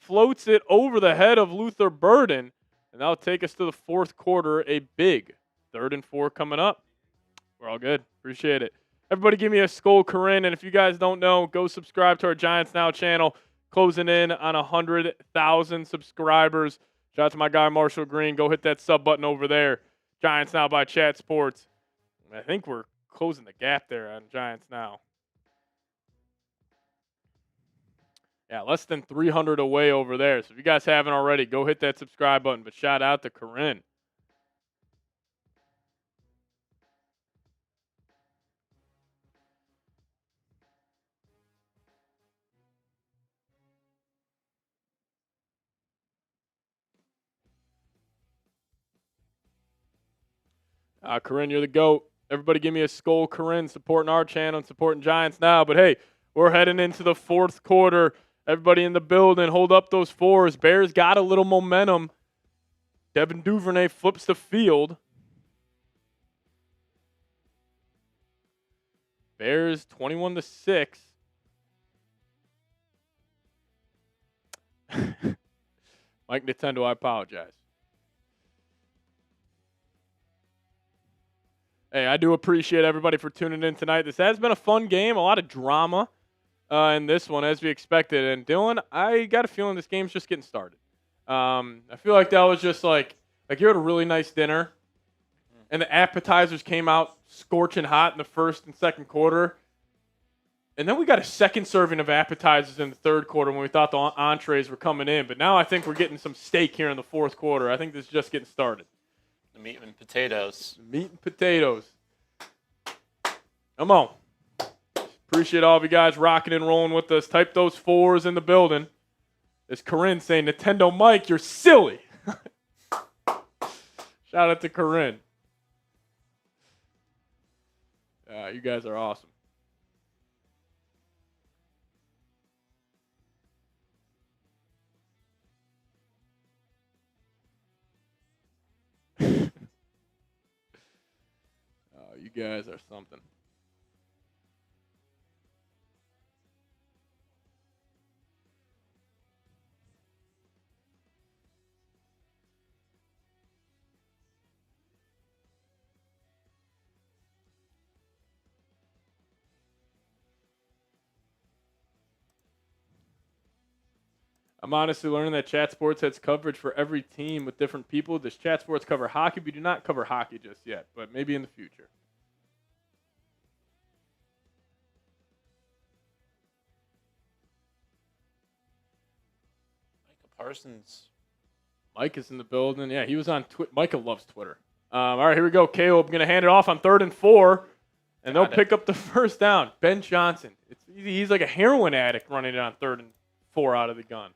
Floats it over the head of Luther Burden. And that'll take us to the 4th quarter. A big 3rd and 4 coming up. We're all good. Appreciate it. Everybody give me a SKOL Corinne. And if you guys don't know, go subscribe to our Giants Now channel. Closing in on 100,000 subscribers. Shout out to my guy, Marshall Green. Go hit that sub button over there. Giants Now by Chat Sports. I think we're closing the gap there on Giants now. Yeah, less than 300 away over there. So if you guys haven't already, go hit that subscribe button. But shout out to Corinne. Corinne, you're the GOAT. Everybody give me a SKOL, Corinne, supporting our channel and supporting Giants now. But, hey, we're heading into the fourth quarter. Everybody in the building, hold up those fours. Bears got a little momentum. Devin Duvernay flips the field. Bears 21-6. Mike Nintendo, I apologize. Hey, I do appreciate everybody for tuning in tonight. This has been a fun game, a lot of drama in this one, as we expected. And Dylan, I got a feeling this game's just getting started. I feel like that was just like you had a really nice dinner, and the appetizers came out scorching hot in the first and second quarter. And then we got a second serving of appetizers in the third quarter when we thought the entrees were coming in. But now I think we're getting some steak here in the fourth quarter. I think this is just getting started. The meat and potatoes. Meat and potatoes. Come on. Appreciate all of you guys rocking and rolling with us. Type those fours in the building. As Corinne saying, Nintendo Mike, you're silly. Shout out to Corinne. You guys are awesome. You guys are something. I'm honestly learning that Chat Sports has coverage for every team with different people. Does Chat Sports cover hockey? We do not cover hockey just yet, but maybe in the future. Parsons. Mike is in the building. Yeah, he was on Twitter. Micah loves Twitter. All right, here we go. Caleb going to hand it off on 3rd and 4, and they'll pick up the first down. Ben Johnson. It's easy. He's like a heroin addict running it on 3rd and 4 out of the gun.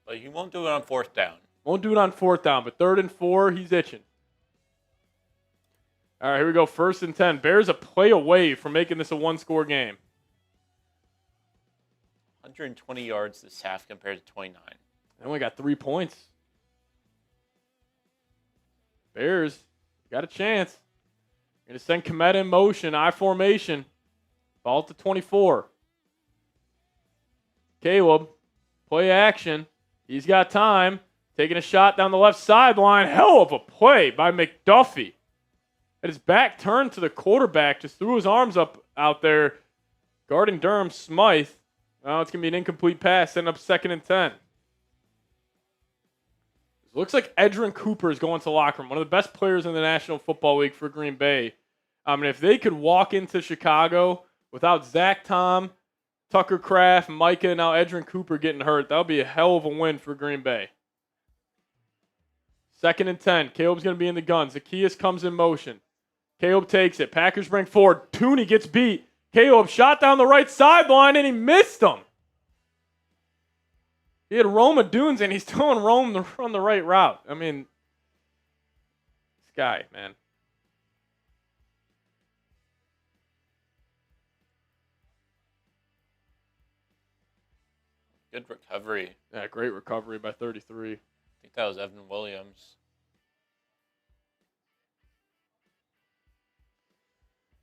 But he won't do it on 4th down. Won't do it on 4th down, but 3rd and 4, he's itching. All right, here we go. 1st and 10. Bears a play away from making this a one-score game. 120 yards this half compared to 29. They only got 3 points. Bears got a chance. Going to send Kmet in motion, I formation. Ball to 24. Caleb, play action. He's got time. Taking a shot down the left sideline. Hell of a play by McDuffie. At his back turned to the quarterback. Just threw his arms up out there. Guarding Durham Smythe. Well, it's going to be an incomplete pass. Setting up 2nd and 10. It looks like Edrin Cooper is going to the locker room. One of the best players in the National Football League for Green Bay. I mean, if they could walk into Chicago without Zach Tom, Tucker Kraft, Micah, and now Edrin Cooper getting hurt, that would be a hell of a win for Green Bay. 2nd and 10. Caleb's going to be in the gun. Zacchaeus comes in motion. Caleb takes it. Packers bring forward. Tooney gets beat. Caleb shot down the right sideline, and he missed him. He had Roma Dunes, and he's telling Rome to run the right route. I mean, this guy, man. Good recovery. Yeah, great recovery by 33. I think that was Evan Williams.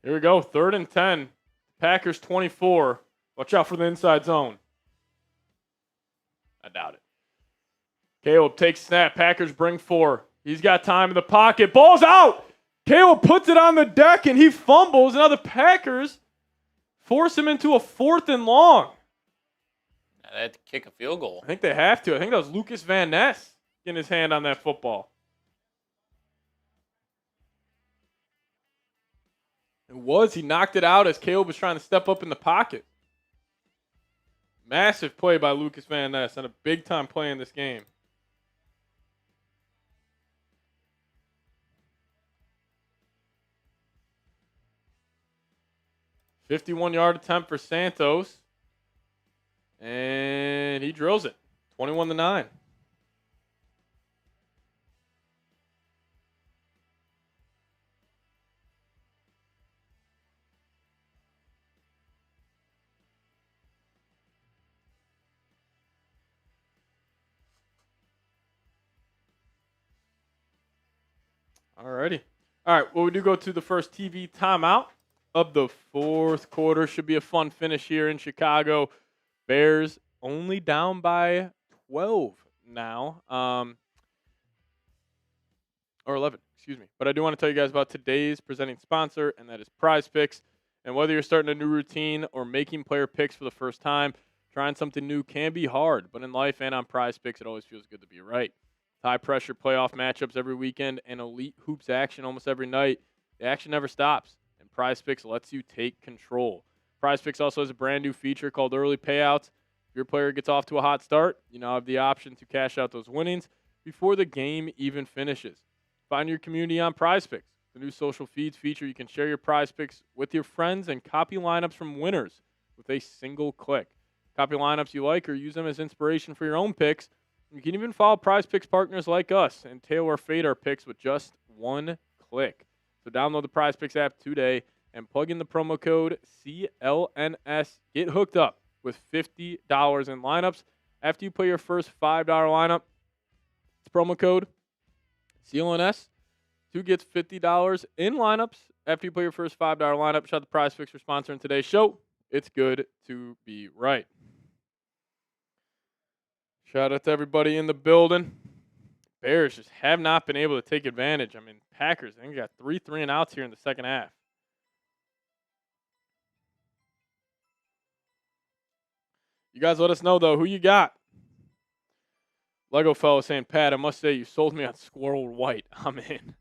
Here we go, 3rd and 10. Packers 24. Watch out for the inside zone. I doubt it. Caleb takes snap. Packers bring 4. He's got time in the pocket. Ball's out. Caleb puts it on the deck, and he fumbles. Now the Packers force him into a 4th and long. They had to kick a field goal. I think they have to. I think that was Lucas Van Ness getting his hand on that football. It was. He knocked it out as Caleb was trying to step up in the pocket. Massive play by Lucas Van Ness and a big-time play in this game. $51-yard attempt for Santos. And he drills it. 21-9. Alrighty. All right, well, we do go to the first TV timeout of the fourth quarter. Should be a fun finish here in Chicago. Bears only down by 12 now. Or 11, excuse me. But I do want to tell you guys about today's presenting sponsor, and that is PrizePicks. And whether you're starting a new routine or making player picks for the first time, trying something new can be hard. But in life and on PrizePicks, it always feels good to be right. High-pressure playoff matchups every weekend and elite hoops action almost every night. The action never stops, and PrizePicks lets you take control. PrizePicks also has a brand-new feature called Early Payouts. If your player gets off to a hot start, you now have the option to cash out those winnings before the game even finishes. Find your community on PrizePicks. The new social feeds feature, you can share your PrizePicks with your friends and copy lineups from winners with a single click. Copy lineups you like or use them as inspiration for your own picks. You can even follow PrizePicks partners like us and tailor or fade our picks with just one click. So download the PrizePicks app today and plug in the promo code CLNS. Get hooked up with $50 in lineups. After you play your first $5 lineup, it's promo code CLNS. 2 gets $50 in lineups after you play your first $5 lineup. Shout out to PrizePicks for sponsoring today's show. It's good to be right. Shout out to everybody in the building. Bears just have not been able to take advantage. I mean, Packers, I think got 3 and outs here in the second half. You guys let us know, though, who you got. Lego fellow saying, Pat, I must say you sold me on Squirrel White. I'm in.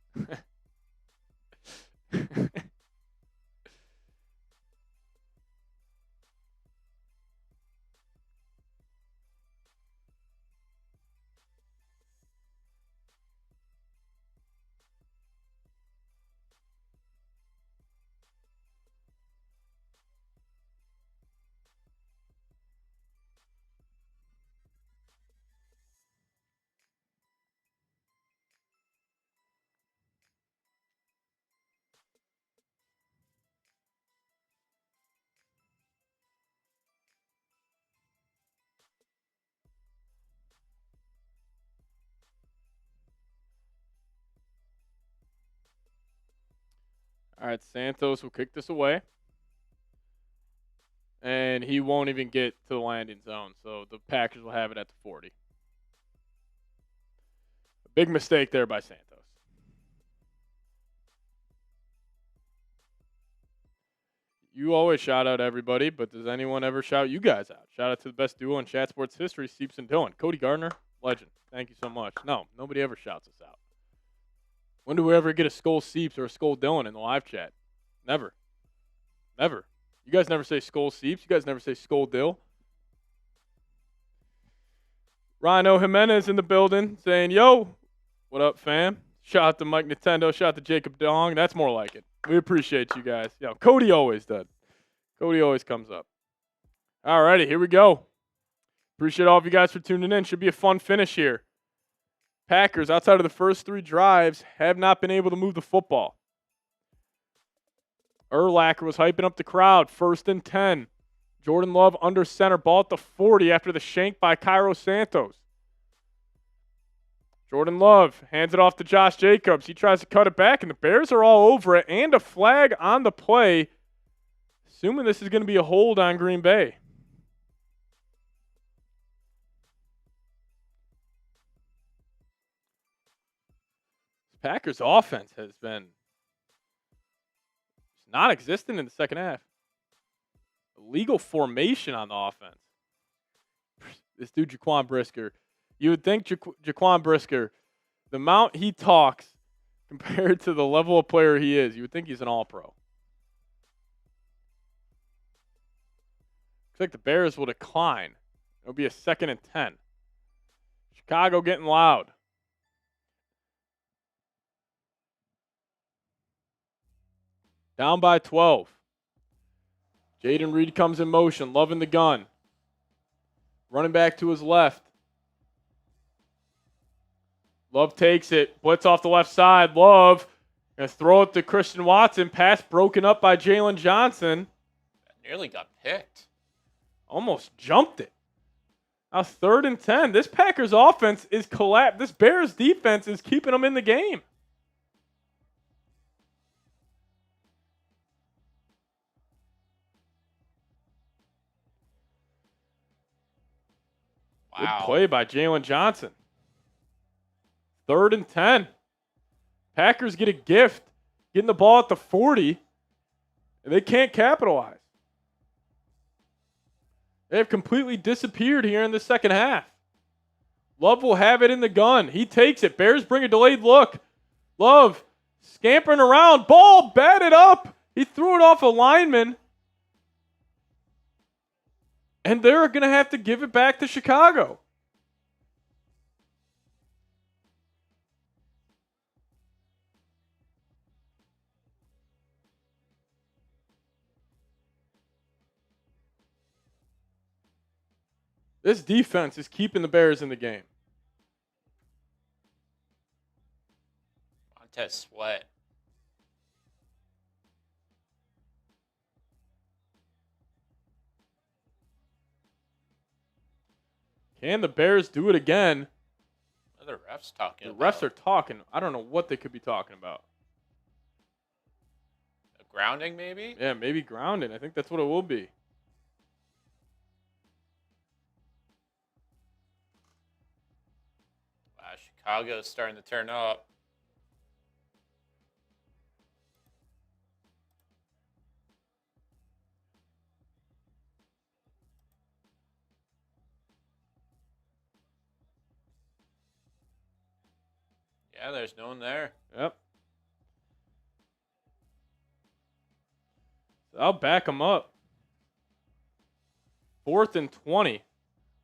All right, Santos will kick this away. And he won't even get to the landing zone, so the Packers will have it at the 40. A big mistake there by Santos. You always shout out everybody, but does anyone ever shout you guys out? Shout out to the best duo in chat sports history, Seeps and Dylan. Cody Gardner, legend. Thank you so much. No, nobody ever shouts us out. When do we ever get a SKOL Seeps or a SKOL Dylan in the live chat? Never. Never. You guys never say SKOL Seeps. You guys never say SKOL Dill. Rhino Jimenez in the building saying, yo, what up, fam? Shout out to Mike Nintendo. Shout out to Jacob Dong. That's more like it. We appreciate you guys. Yeah, Cody always does. Cody always comes up. All righty, here we go. Appreciate all of you guys for tuning in. Should be a fun finish here. Packers, outside of the first 3 drives, have not been able to move the football. Urlacher was hyping up the crowd. 1st and 10. Jordan Love under center. Ball at the 40 after the shank by Cairo Santos. Jordan Love hands it off to Josh Jacobs. He tries to cut it back, and the Bears are all over it. And a flag on the play. Assuming this is going to be a hold on Green Bay. Packers offense has been non-existent in the second half. Illegal formation on the offense. This dude, Jaquan Brisker. You would think Jaquan Brisker, the amount he talks compared to the level of player he is, you would think he's an all-pro. like the Bears will decline. It'll be a 2nd and 10. Chicago getting loud. Down by 12. Jaden Reed comes in motion, loving the gun. Running back to his left. Love takes it. Blitz off the left side. Love going to throw it to Christian Watson. Pass broken up by Jalen Johnson. That nearly got picked. Almost jumped it. Now 3rd and 10. This Packers offense is collapsed. This Bears defense is keeping them in the game. Wow. Good play by Jalen Johnson. 3rd and 10. Packers get a gift, getting the ball at the 40, and they can't capitalize. They have completely disappeared here in the second half. Love will have it in the gun. He takes it. Bears bring a delayed look. Love scampering around. Ball batted up. He threw it off a lineman. And they're going to have to give it back to Chicago. This defense is keeping the Bears in the game. Montez Sweat. Can the Bears do it again? What are the refs talking The about? refs are talking. I don't know what they could be talking about. A grounding, maybe? Yeah, maybe grounding. I think that's what it will be. Wow, Chicago's starting to turn up. Yeah, there's no one there. Yep. I'll back them up. 4th and 20.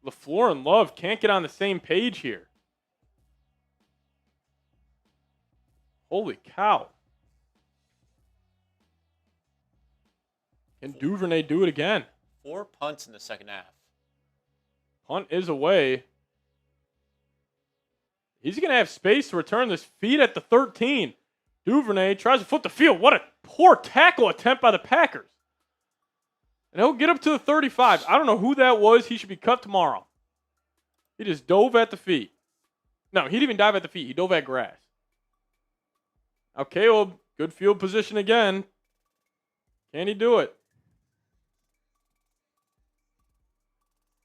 LaFleur and Love can't get on the same page here. Holy cow. Can Duvernay do it again? 4 punts in the second half. Punt is away. He's going to have space to return this. Feed at the 13. Duvernay tries to foot the field. What a poor tackle attempt by the Packers. And he'll get up to the 35. I don't know who that was. He should be cut tomorrow. He just dove at the feet. No, he didn't even dive at the feet. He dove at grass. Now Caleb, good field position again. Can he do it?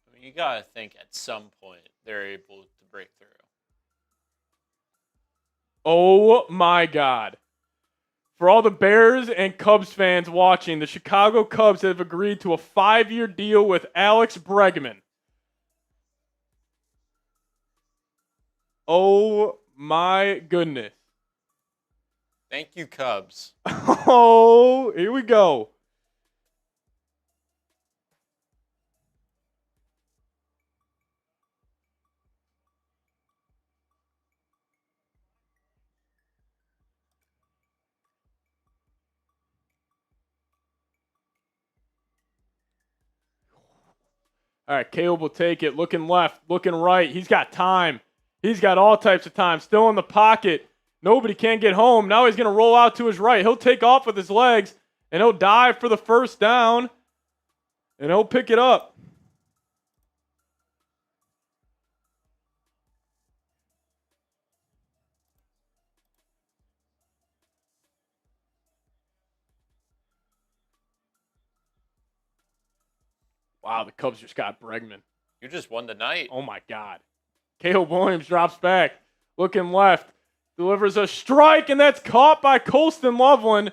I mean, you got to think at some point they're able to break through. Oh my God. For all the Bears and Cubs fans watching, the Chicago Cubs have agreed to a 5-year deal with Alex Bregman. Oh my goodness. Thank you, Cubs. Oh, here we go. All right, Caleb will take it. Looking left, looking right. He's got time. He's got all types of time. Still in the pocket. Nobody can get home. Now he's going to roll out to his right. He'll take off with his legs, and he'll dive for the first down, and he'll pick it up. Wow, the Cubs just got Bregman. You just won the night. Oh, my God. Caleb Williams drops back. Looking left. Delivers a strike, and that's caught by Colston Loveland.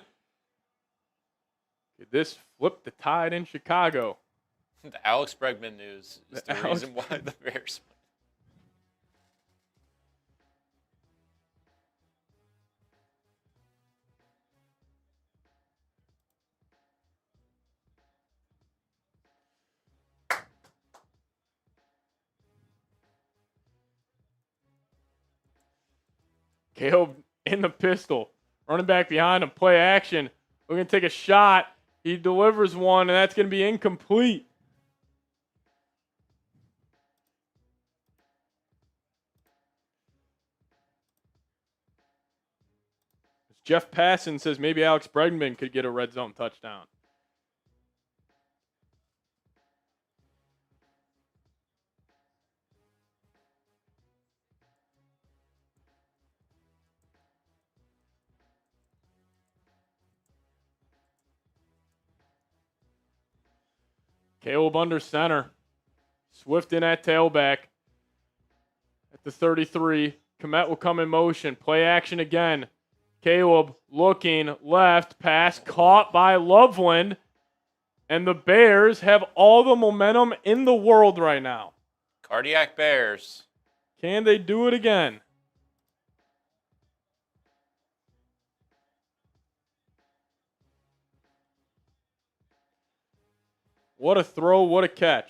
Could this flip the tide in Chicago? The Alex Bregman news is the reason why the Bears won. Caleb in the pistol. Running back behind him. Play action. We're going to take a shot. He delivers one, and that's going to be incomplete. Jeff Passon says maybe Alex Bregman could get a red zone touchdown. Caleb under center. Swift in at tailback. At the 33. Komet will come in motion. Play action again. Caleb looking left. Pass caught by Loveland. And the Bears have all the momentum in the world right now. Cardiac Bears. Can they do it again? What a throw, what a catch.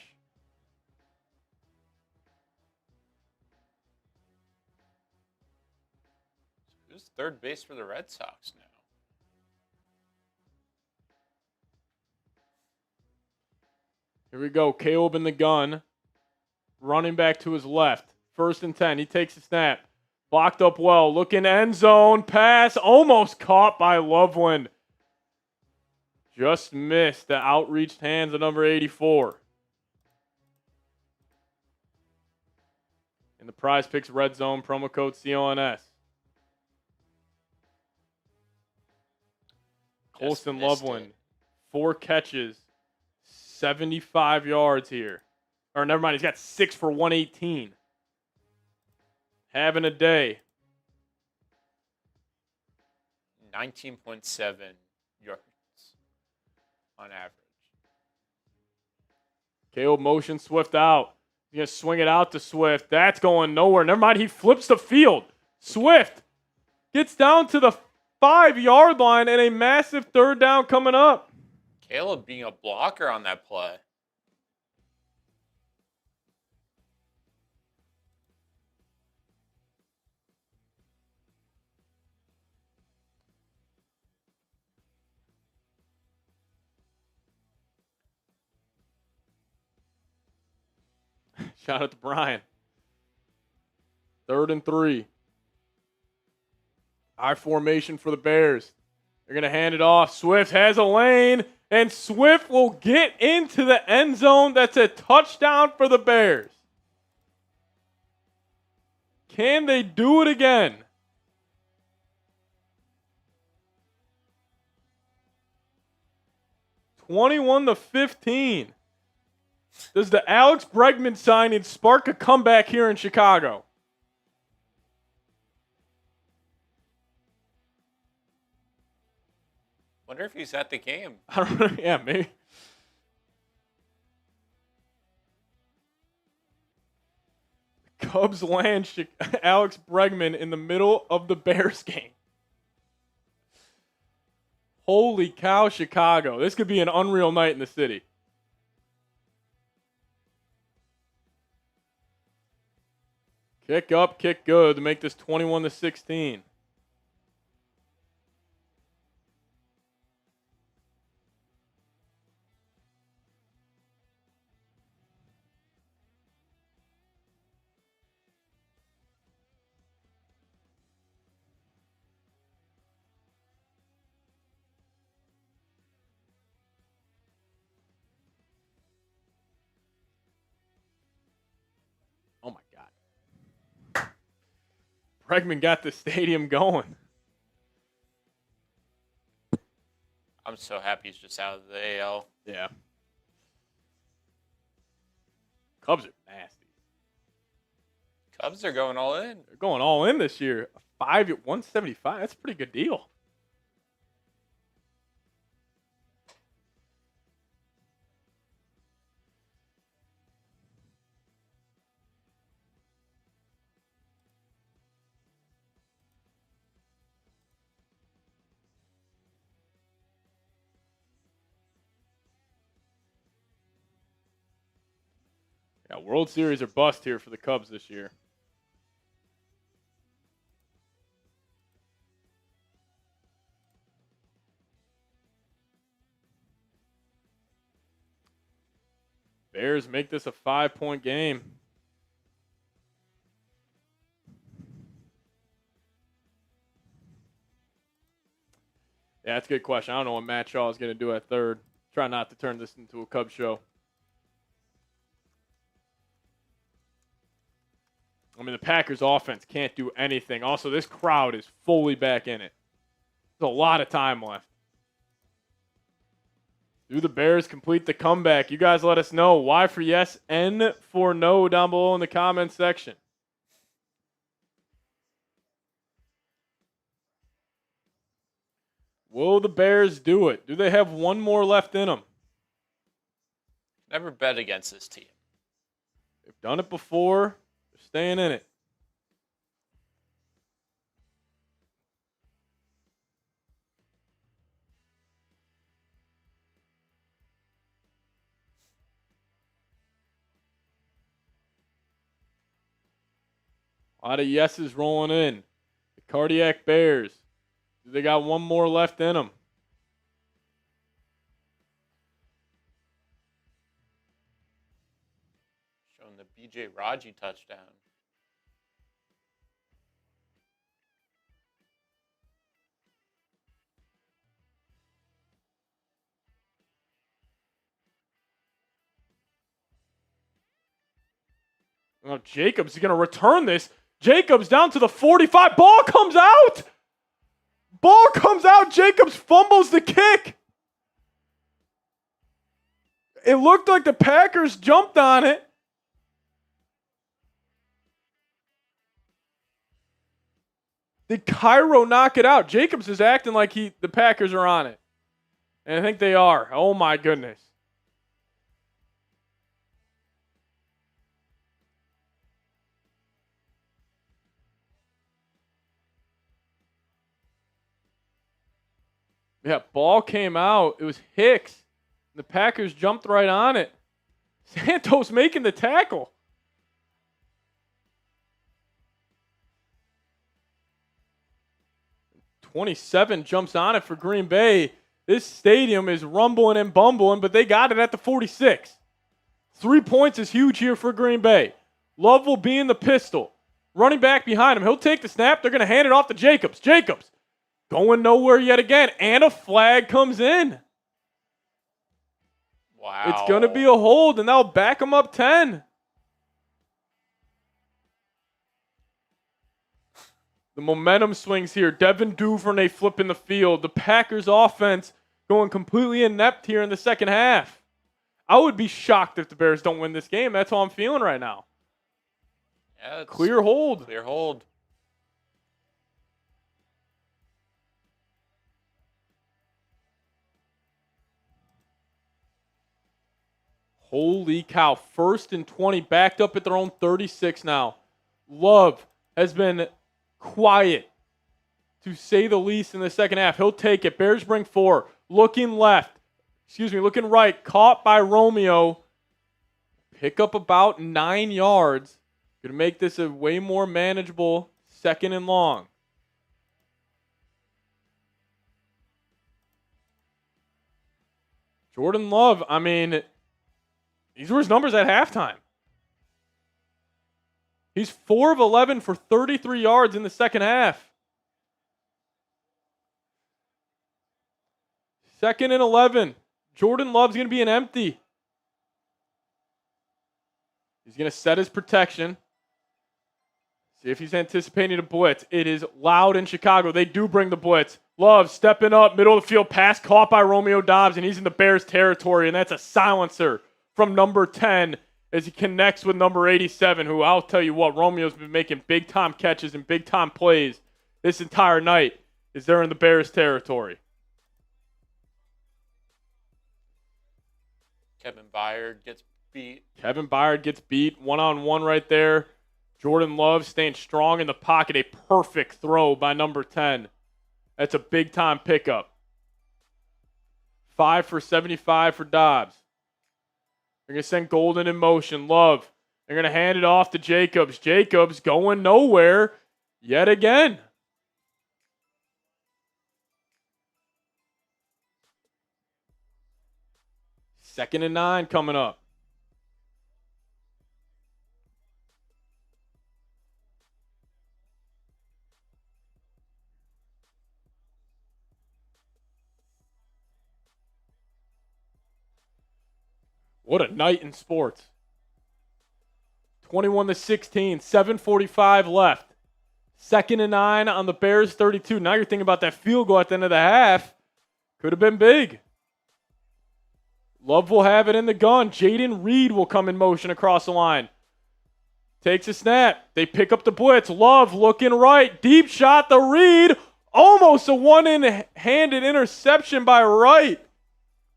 Who's third base for the Red Sox now? Here we go. Caleb in the gun. Running back to his left. 1st and 10. He takes a snap. Blocked up well. Looking end zone. Pass. Almost caught by Loveland. Just missed the outreached hands of number 84. In the PrizePicks Red Zone, promo code CLNS. Colston Loveland, 4 catches, 75 yards here. Or never mind, he's got 6 for 118. Having a day. 19.7 yards on average. Caleb motion Swift out. He's going to swing it out to Swift. That's going nowhere. Never mind, he flips the field. Swift gets down to the 5-yard line and a massive 3rd down coming up. Caleb being a blocker on that play. Shout out to Brian. 3rd and 3. I formation for the Bears. They're going to hand it off. Swift has a lane, and Swift will get into the end zone. That's a touchdown for the Bears. Can they do it again? (21-15). Does the Alex Bregman signing spark a comeback here in Chicago? Wonder if he's at the game. I don't know. Yeah, maybe. Cubs land Alex Bregman in the middle of the Bears game. Holy cow, Chicago. This could be an unreal night in the city. Kick up, kick good to make this 21-16. Oh my God. Bregman got the stadium going. I'm so happy he's just out of the AL. Yeah. Cubs are nasty. Cubs are going all in. They're going all in this year. 175. That's a pretty good deal. Yeah, World Series are bust here for the Cubs this year. Bears make this a 5-point game. Yeah, that's a good question. I don't know what Matt Shaw is going to do at third. Try not to turn this into a Cubs show. I mean, the Packers offense can't do anything. Also, this crowd is fully back in it. There's a lot of time left. Do the Bears complete the comeback? You guys let us know. Y for yes, N for no down below in the comments section. Will the Bears do it? Do they have one more left in them? Never bet against this team. They've done it before. They're staying in it. A lot of yeses rolling in. The Cardiac Bears. They got one more left in them. Showing the B.J. Raji touchdown. Oh, Jacobs is going to return this. Jacobs down to the 45. Ball comes out. Ball comes out. Jacobs fumbles the kick. It looked like the Packers jumped on it. Did Cairo knock it out? Jacobs is acting like the Packers are on it. And I think they are. Oh, my goodness. Yeah, ball came out. It was Hicks. The Packers jumped right on it. Santos making the tackle. '27 jumps on it for Green Bay. This stadium is rumbling and bumbling, but they got it at the 46. 3 points is huge here for Green Bay. Love will be in the pistol. Running back behind him. He'll take the snap. They're going to hand it off to Jacobs. Jacobs going nowhere yet again. And a flag comes in. Wow. It's going to be a hold, and that'll back them up 10. The momentum swings here. Devin Duvernay flipping the field. The Packers offense going completely inept here in the second half. I would be shocked if the Bears don't win this game. That's how I'm feeling right now. Yeah, clear hold. Clear hold. Holy cow. 1st and 20, backed up at their own 36 now. Love has been quiet, to say the least, in the second half. He'll take it. Bears bring 4. Looking right. Caught by Romeo. Pick up about 9 yards. Going to make this a way more manageable 2nd and long. Jordan Love, I mean, these were his numbers at halftime. He's 4 of 11 for 33 yards in the second half. 2nd and 11. Jordan Love's going to be an empty. He's going to set his protection. See if he's anticipating a blitz. It is loud in Chicago. They do bring the blitz. Love stepping up, middle of the field, pass caught by Romeo Doubs, and he's in the Bears territory, and that's a silencer from number 10 as he connects with number 87, who I'll tell you what, Romeo's been making big-time catches and big-time plays this entire night as they're in the Bears territory. Kevin Byard gets beat. Kevin Byard gets beat. One-on-one right there. Jordan Love staying strong in the pocket. A perfect throw by number 10. That's a big-time pickup. 5 for 75 for Doubs. They're going to send Golden in motion. Love. They're going to hand it off to Jacobs. Jacobs going nowhere yet again. Second and 9 coming up. What a night in sports. 21-16, 7:45 left. 2nd and 9 on the Bears 32. Now you're thinking about that field goal at the end of the half. Could have been big. Love will have it in the gun. Jaden Reed will come in motion across the line. Takes a snap. They pick up the blitz. Love looking right. Deep shot to Reed. Almost a one-handed interception by Wright.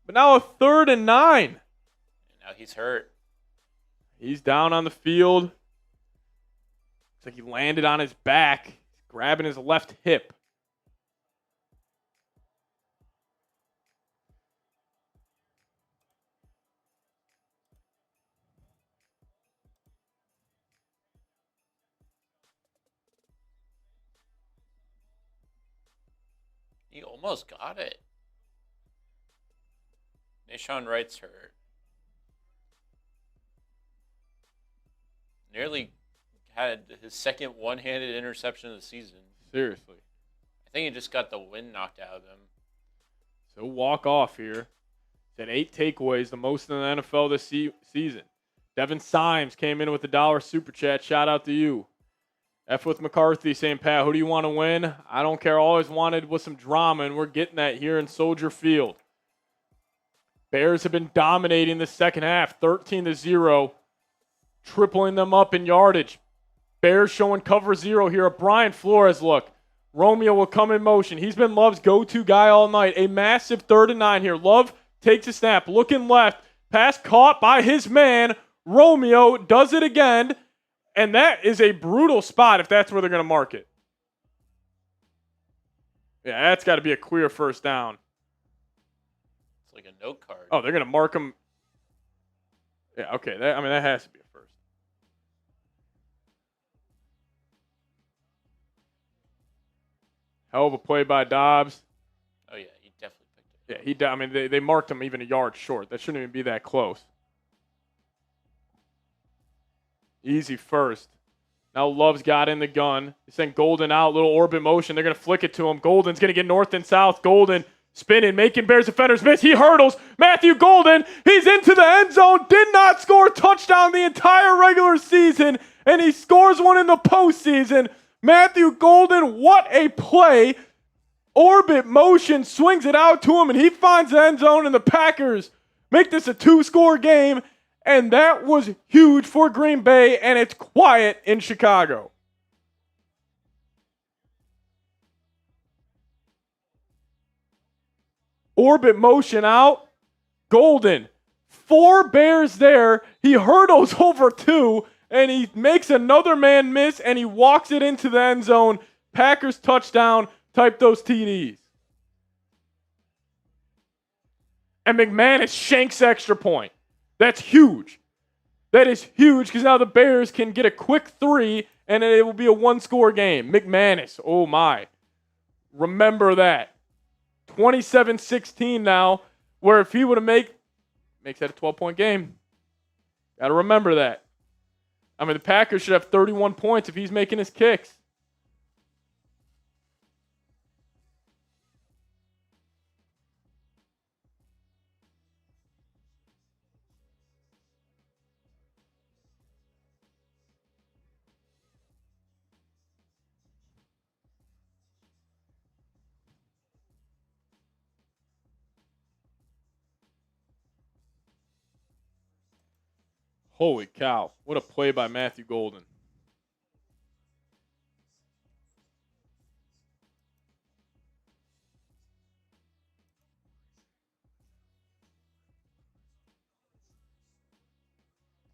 But now a 3rd and 9. Now he's hurt. He's down on the field. Looks like he landed on his back, grabbing his left hip. He almost got it. Nashawn Wright's hurt. Nearly had his second one-handed interception of the season. Seriously. I think he just got the wind knocked out of him. So walk off here. He's had 8 takeaways, the most in the NFL this season. Devin Symes came in with a $1 super chat. Shout out to you. F with McCarthy saying, Pat, who do you want to win? I don't care. Always wanted with some drama, and we're getting that here in Soldier Field. Bears have been dominating the second half, 13-0, tripling them up in yardage. Bears showing cover 0 here. A Brian Flores look. Romeo will come in motion. He's been Love's go-to guy all night. A massive 3rd and 9 here. Love takes a snap, looking left. Pass caught by his man. Romeo does it again. And that is a brutal spot if that's where they're going to mark it. Yeah, that's got to be a clear first down. It's like a note card. Oh, they're going to mark him. Yeah, okay. That has to be a first. Hell of a play by Dobbs. Oh, yeah, he definitely picked it. Yeah, they marked him even a yard short. That shouldn't even be that close. Easy first. Now Love's got in the gun. He sent Golden out, little orbit motion. They're going to flick it to him. Golden's going to get north and south. Golden spinning, making Bears defenders miss. He hurdles. Matthew Golden, he's into the end zone. Did not score a touchdown the entire regular season, and he scores one in the postseason. Matthew Golden, what a play. Orbit motion, swings it out to him, and he finds the end zone, and the Packers make this a 2-score game. And that was huge for Green Bay, and it's quiet in Chicago. Orbit motion out. Golden. 4 Bears there. He hurdles over 2, and he makes another man miss, and he walks it into the end zone. Packers touchdown. Type those TDs. And McManus shanks extra point. That's huge. That is huge because now the Bears can get a quick 3 and it will be a 1-score game. McManus, oh my. Remember that. 27-16 now, where if he would have makes that a 12-point game. Got to remember that. The Packers should have 31 points if he's making his kicks. Holy cow. What a play by Matthew Golden.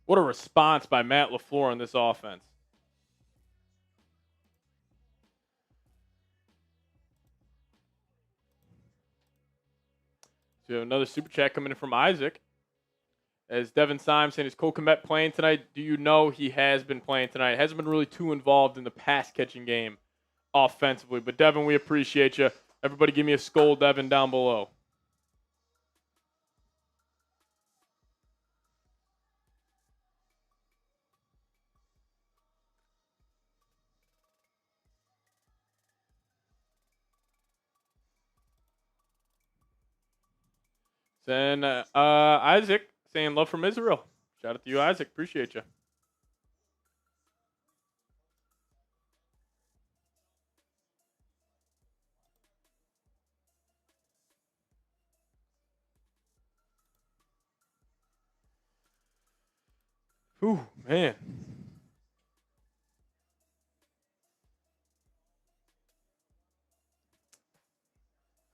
What a response by Matt LaFleur on this offense. So we have another super chat coming in from Isaac. As Devin Symes saying, is Cole Kmet playing tonight? Do you know he has been playing tonight? Hasn't been really too involved in the pass-catching game offensively. But, Devin, we appreciate you. Everybody give me a SKOL, Devin, down below. Then Isaac saying love from Israel. Shout out to you, Isaac. Appreciate you. Whew, man.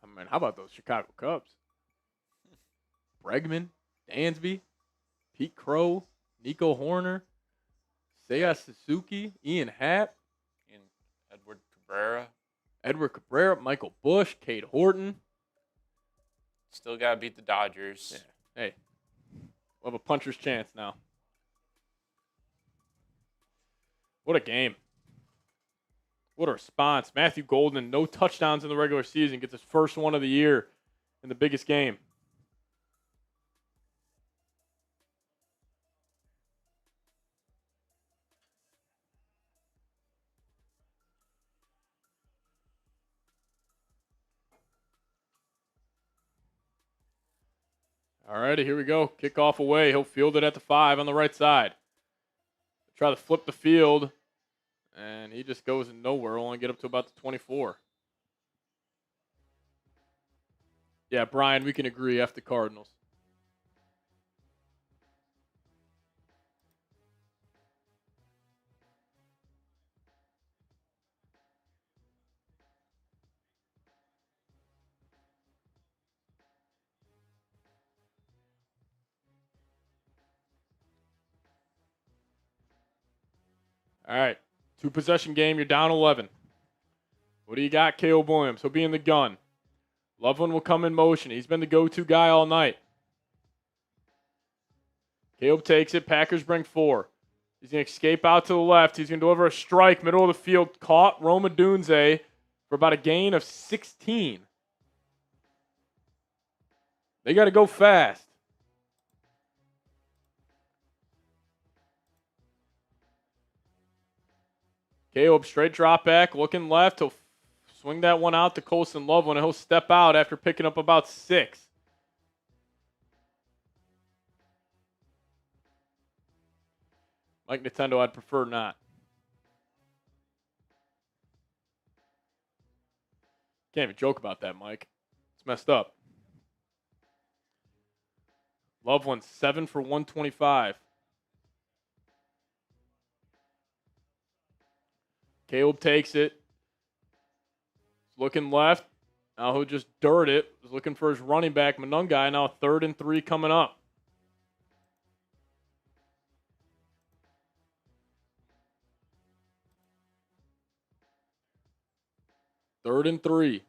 I mean, how about those Chicago Cubs? Bregman, Dansby, Pete Crow, Nico Horner, Seiya Suzuki, Ian Happ, And Edward Cabrera, Michael Bush, Cade Horton. Still got to beat the Dodgers. Yeah. Hey, we'll have a puncher's chance now. What a game. What a response. Matthew Golden, no touchdowns in the regular season, gets his first one of the year in the biggest game. All righty, here we go. Kickoff away. He'll field it at the 5 on the right side. Try to flip the field, and he just goes nowhere. Only get up to about the 24. Yeah, Brian, we can agree. F the Cardinals. All right, 2-possession game. You're down 11. What do you got, Caleb Williams? He'll be in the gun. Loveland will come in motion. He's been the go-to guy all night. Caleb takes it. Packers bring 4. He's going to escape out to the left. He's going to deliver a strike, middle of the field. Caught Roma Dunze for about a gain of 16. They got to go fast. Caleb straight drop back, looking left. He'll swing that one out to Colson Loveland, and he'll step out after picking up about 6. Mike Nintendo, I'd prefer not. Can't even joke about that, Mike. It's messed up. Loveland 7 for 125. Caleb takes it. Looking left. Now he'll just dirt it. He's looking for his running back, Monungai. Now 3rd and 3 coming up. Third and 3.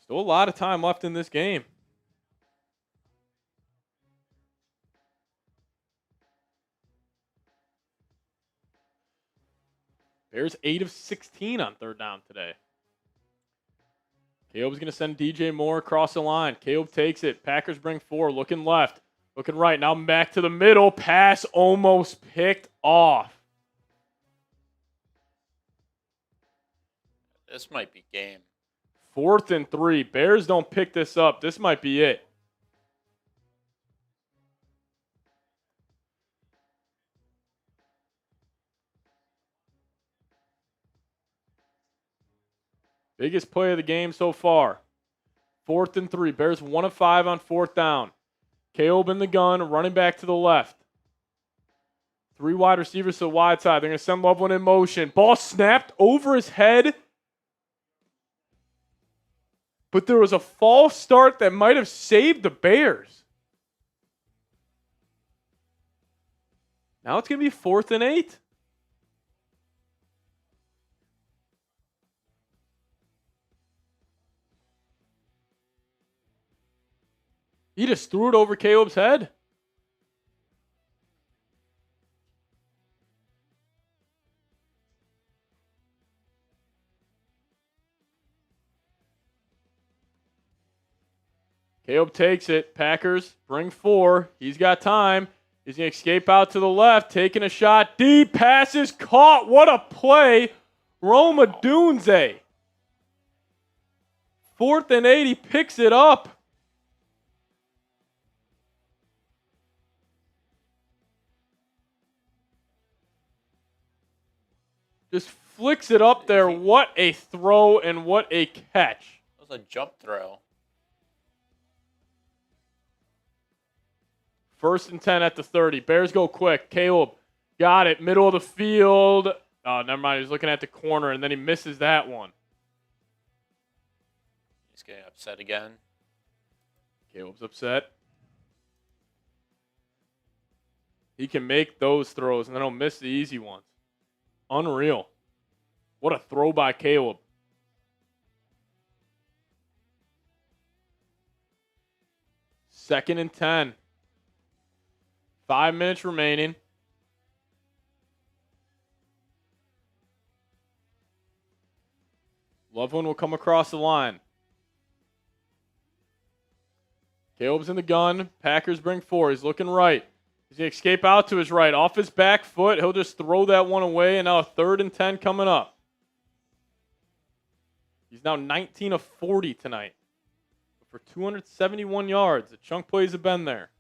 Still a lot of time left in this game. Bears 8 of 16 on 3rd down today. Caleb's going to send DJ Moore across the line. Caleb takes it. Packers bring 4. Looking left. Looking right. Now back to the middle. Pass almost picked off. This might be game. 4th and 3. Bears don't pick this up. This might be it. Biggest play of the game so far. 4th and 3. Bears 1 of 5 on 4th down. Caleb in the gun, running back to the left. 3 wide receivers to the wide side. They're going to send Loveland in motion. Ball snapped over his head. But there was a false start that might have saved the Bears. Now it's going to be 4th and 8. He just threw it over Caleb's head. Caleb takes it. Packers bring 4. He's got time. He's going to escape out to the left, taking a shot. Deep passes caught. What a play. Roma Dunze. 4th and 8. He picks it up. Just flicks it up there. What a throw and what a catch. That was a jump throw. 1st and 10 at the 30. Bears go quick. Caleb got it. Middle of the field. Oh, never mind. He's looking at the corner, and then he misses that one. He's getting upset again. Caleb's upset. He can make those throws, and then he'll miss the easy ones. Unreal. What a throw by Caleb. Second and 10. 5 minutes remaining. Loveland will come across the line. Caleb's in the gun. Packers bring 4. He's looking right. He's going to escape out to his right. Off his back foot. He'll just throw that one away. And now a 3rd and 10 coming up. He's now 19 of 40 tonight. For 271 yards. The chunk plays have been there.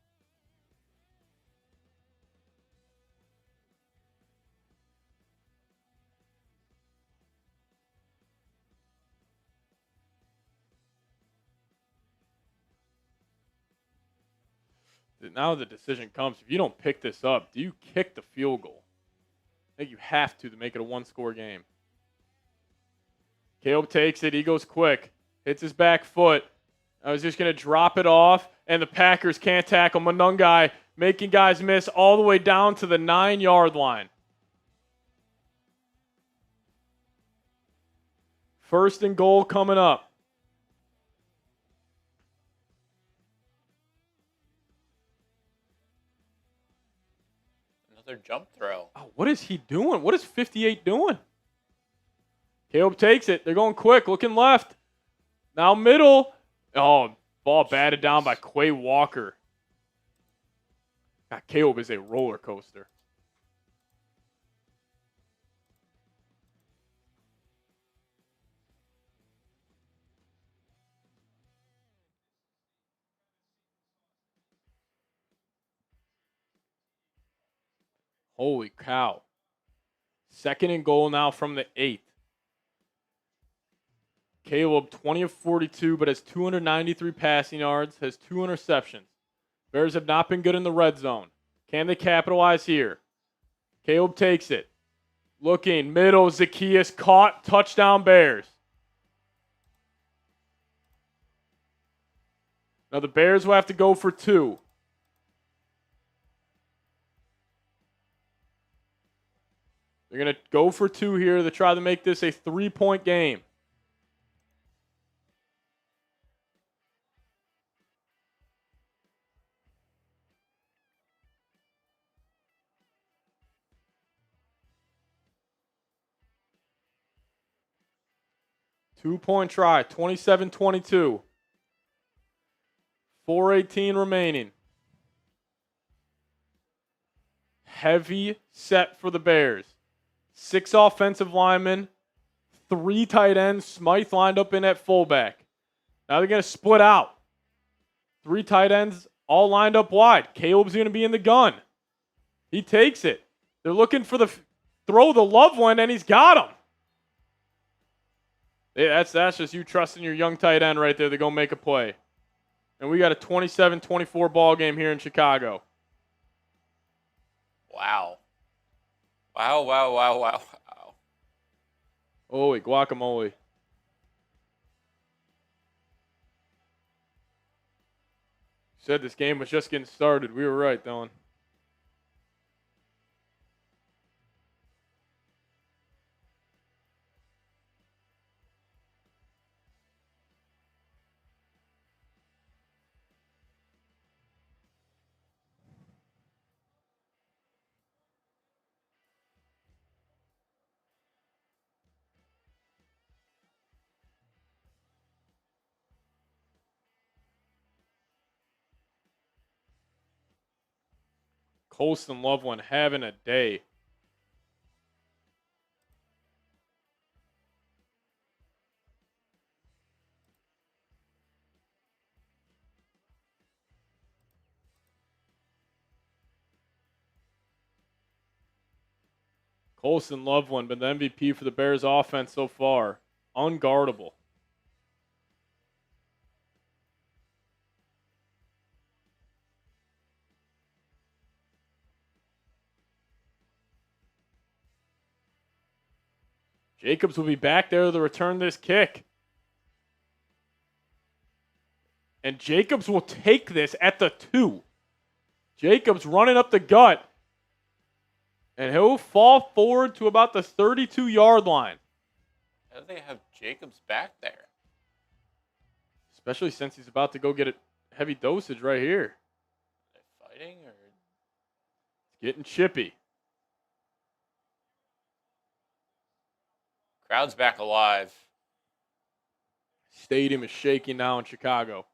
Now the decision comes. If you don't pick this up, do you kick the field goal? I think you have to make it a 1-score game. Caleb takes it. He goes quick. Hits his back foot. I was just going to drop it off, and the Packers can't tackle. Manungai making guys miss all the way down to the 9-yard line. 1st and goal coming up. Another jump throw. Oh, what is he doing? What is 58 doing? Caleb takes it. They're going quick, looking left. Now middle. Oh, ball batted down by Quay Walker. God, Caleb is a roller coaster. Holy cow. 2nd and goal now from the 8. Caleb, 20 of 42, but has 293 passing yards, has 2 interceptions. Bears have not been good in the red zone. Can they capitalize here? Caleb takes it. Looking, middle, Zacchaeus caught, touchdown Bears. Now the Bears will have to go for 2. They're going to go for 2 here to try to make this a 3-point game. Two-point try, 27-22. 4:18 remaining. Heavy set for the Bears. 6 offensive linemen, 3 tight ends. Smythe lined up in at fullback. Now they're going to split out. 3 tight ends all lined up wide. Caleb's going to be in the gun. He takes it. They're looking for the throw the Loveland, and he's got him. Yeah, that's just you trusting your young tight end right there to go make a play. And we got a 27-24 ball game here in Chicago. Wow. Wow. Holy guacamole. Said this game was just getting started. We were right, Dylan. Colston Loveland having a day. Colson Loveland, been the MVP for the Bears offense so far. Unguardable. Jacobs will be back there to return this kick. And Jacobs will take this at the 2. Jacobs running up the gut. And he'll fall forward to about the 32-yard line. How do they have Jacobs back there? Especially since he's about to go get a heavy dosage right here. Are they fighting or? Getting chippy. Crowd's back alive. Stadium is shaking now in Chicago.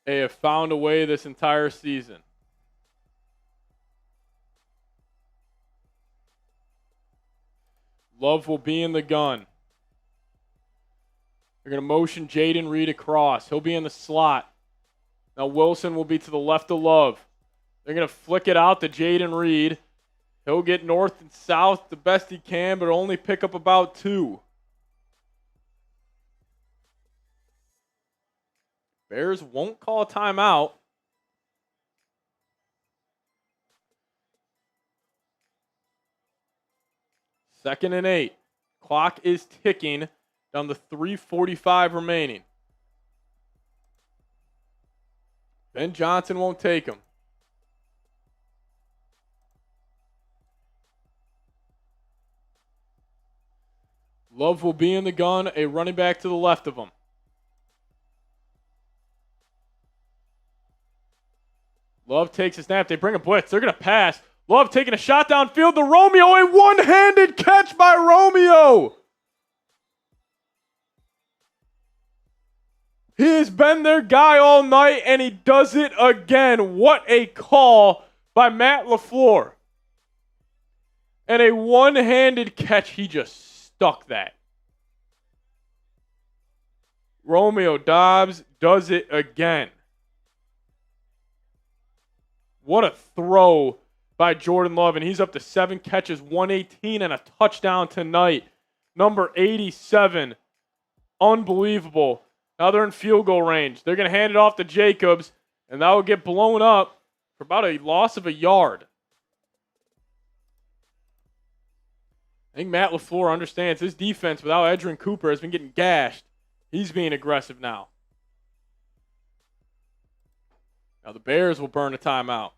They have found a way this entire season. Love will be in the gun. They're going to motion Jaden Reed across. He'll be in the slot. Now Wilson will be to the left of Love. They're going to flick it out to Jaden Reed. He'll get north and south the best he can, but only pick up about 2. Bears won't call a timeout. Second and 8. Clock is ticking down to 3:45 remaining. Ben Johnson won't take him. Love will be in the gun, a running back to the left of him. Love takes a snap. They bring a blitz. They're going to pass. Love taking a shot downfield to Romeo. A one-handed catch by Romeo. He has been their guy all night, and he does it again. What a call by Matt LaFleur. And a one-handed catch. He just stuck that. Romeo Doubs does it again. What a throw by Jordan Love, and he's up to 7 catches, 118, and a touchdown tonight. Number 87. Unbelievable. Now they're in field goal range. They're going to hand it off to Jacobs, and that will get blown up for about a loss of a yard. I think Matt LaFleur understands his defense without Edgerrin Cooper has been getting gashed. He's being aggressive now. Now the Bears will burn a timeout.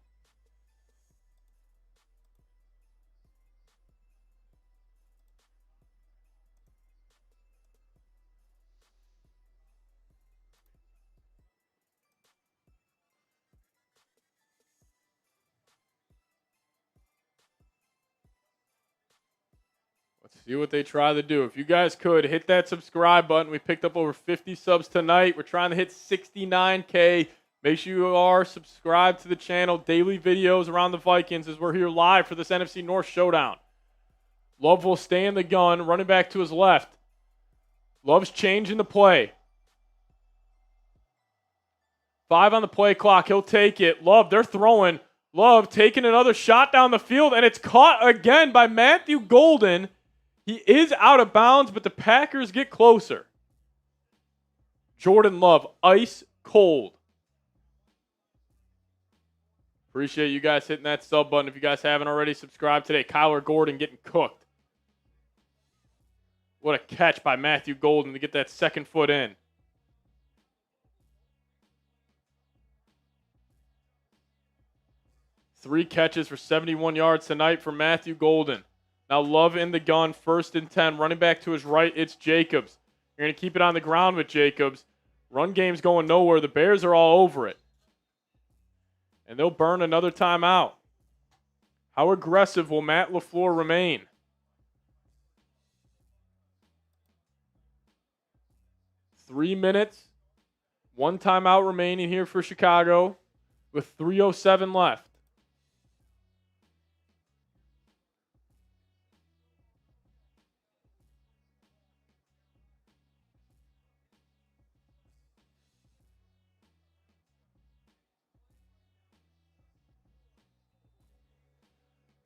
Let's see what they try to do. If you guys could, hit that subscribe button. We picked up over 50 subs tonight. We're trying to hit 69K. Make sure you are subscribed to the channel. Daily videos around the Vikings as we're here live for this NFC North showdown. Love will stay in the gun, running back to his left. Love's changing the play. 5 on the play clock. He'll take it. Love, they're throwing. Love taking another shot down the field, and it's caught again by Matthew Golden. He is out of bounds, but the Packers get closer. Jordan Love, ice cold. Appreciate you guys hitting that sub button. If you guys haven't already subscribed today, Kyler Gordon getting cooked. What a catch by Matthew Golden to get that second foot in. Three catches for 71 yards tonight for Matthew Golden. Now Love in the gun, 1st and 10. Running back to his right, it's Jacobs. You're going to keep it on the ground with Jacobs. Run game's going nowhere. The Bears are all over it. And they'll burn another timeout. How aggressive will Matt LaFleur remain? Three minutes. 1 timeout remaining here for Chicago with 3:07 left.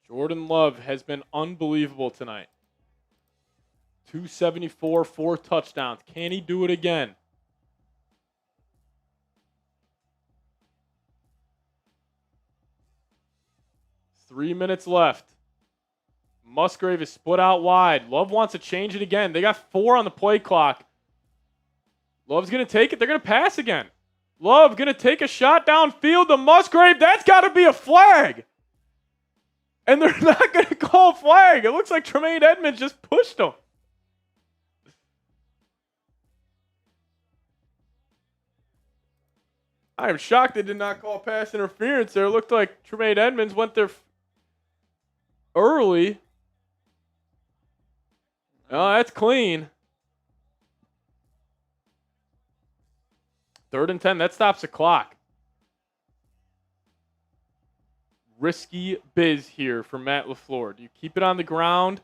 Jordan Love has been unbelievable tonight. 274, 4 touchdowns. Can he do it again? Three minutes left. Musgrave is split out wide. Love wants to change it again. They got 4 on the play clock. Love's going to take it. They're going to pass again. Love going to take a shot downfield to Musgrave. That's got to be a flag. And they're not going to call a flag. It looks like Tremaine Edmonds just pushed him. I am shocked they did not call pass interference there. It looked like Tremaine Edmonds went there early. Oh, that's clean. 3rd and 10. That stops the clock. Risky biz here for Matt LaFleur. Do you keep it on the ground?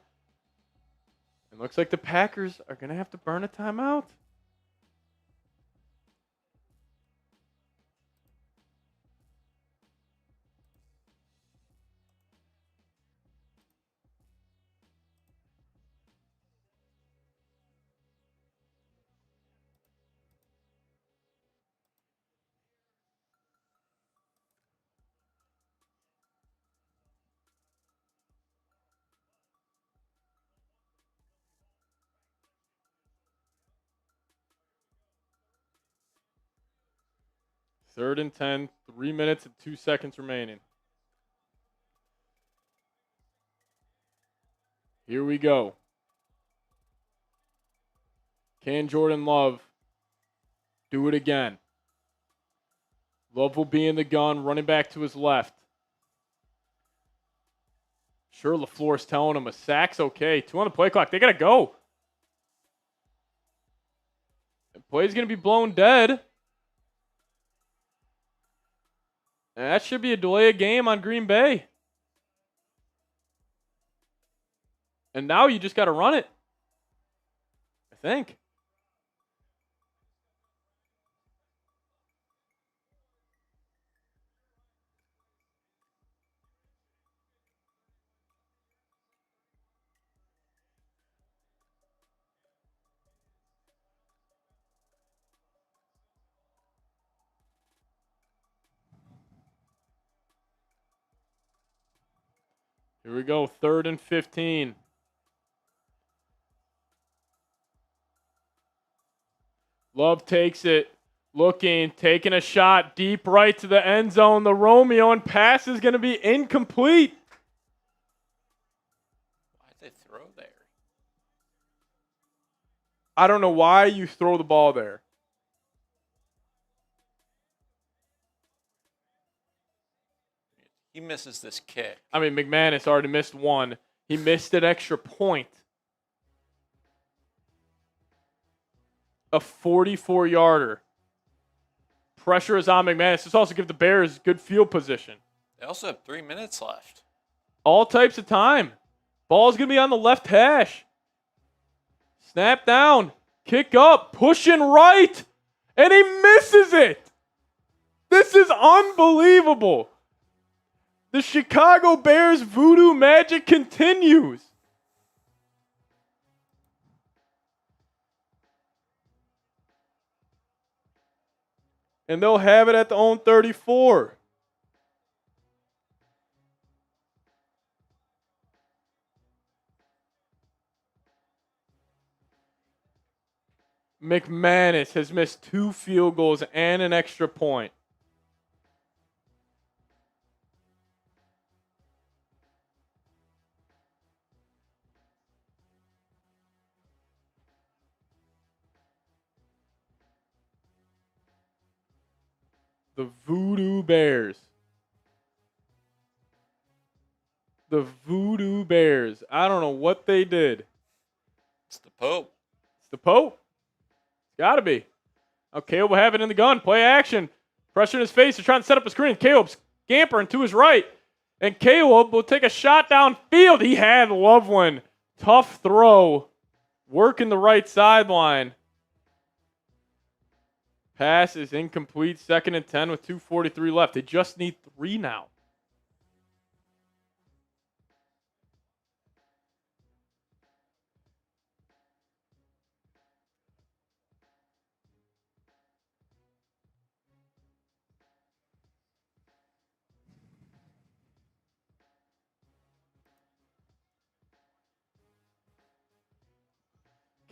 It looks like the Packers are going to have to burn a timeout. Third and 10, 3 minutes and 2 seconds remaining. Here we go. Can Jordan Love do it again? Love will be in the gun, running back to his left. Sure, LaFleur's telling him a sack's okay. 2 on the play clock. They got to go. The play's going to be blown dead. And that should be a delay of game on Green Bay. And now you just got to run it, I think. Here we go, 3rd and 15. Love takes it, looking, taking a shot deep right to the end zone. The Romeo and pass is going to be incomplete. Why'd they throw there? I don't know why you throw the ball there. He misses this kick. I mean, McManus already missed one. He missed an extra point. A 44-yarder. Pressure is on McManus. This also gives the Bears good field position. They also have 3 minutes left. All types of time. Ball's going to be on the left hash. Snap down. Kick up. Pushing right. And he misses it. This is unbelievable. The Chicago Bears voodoo magic continues. And they'll have it at the own 34. McManus has missed 2 field goals and an extra point. The Voodoo Bears. The Voodoo Bears. I don't know what they did. It's the Pope. It's the Pope. It's got to be. Oh, Caleb will have it in the gun. Play action. Pressure in his face. They're trying to set up a screen. Caleb's scampering to his right. And Caleb will take a shot downfield. He had Loveland. Tough throw. Working the right sideline. Pass is incomplete. 2nd and 10 with 2:43 left. They just need 3 now.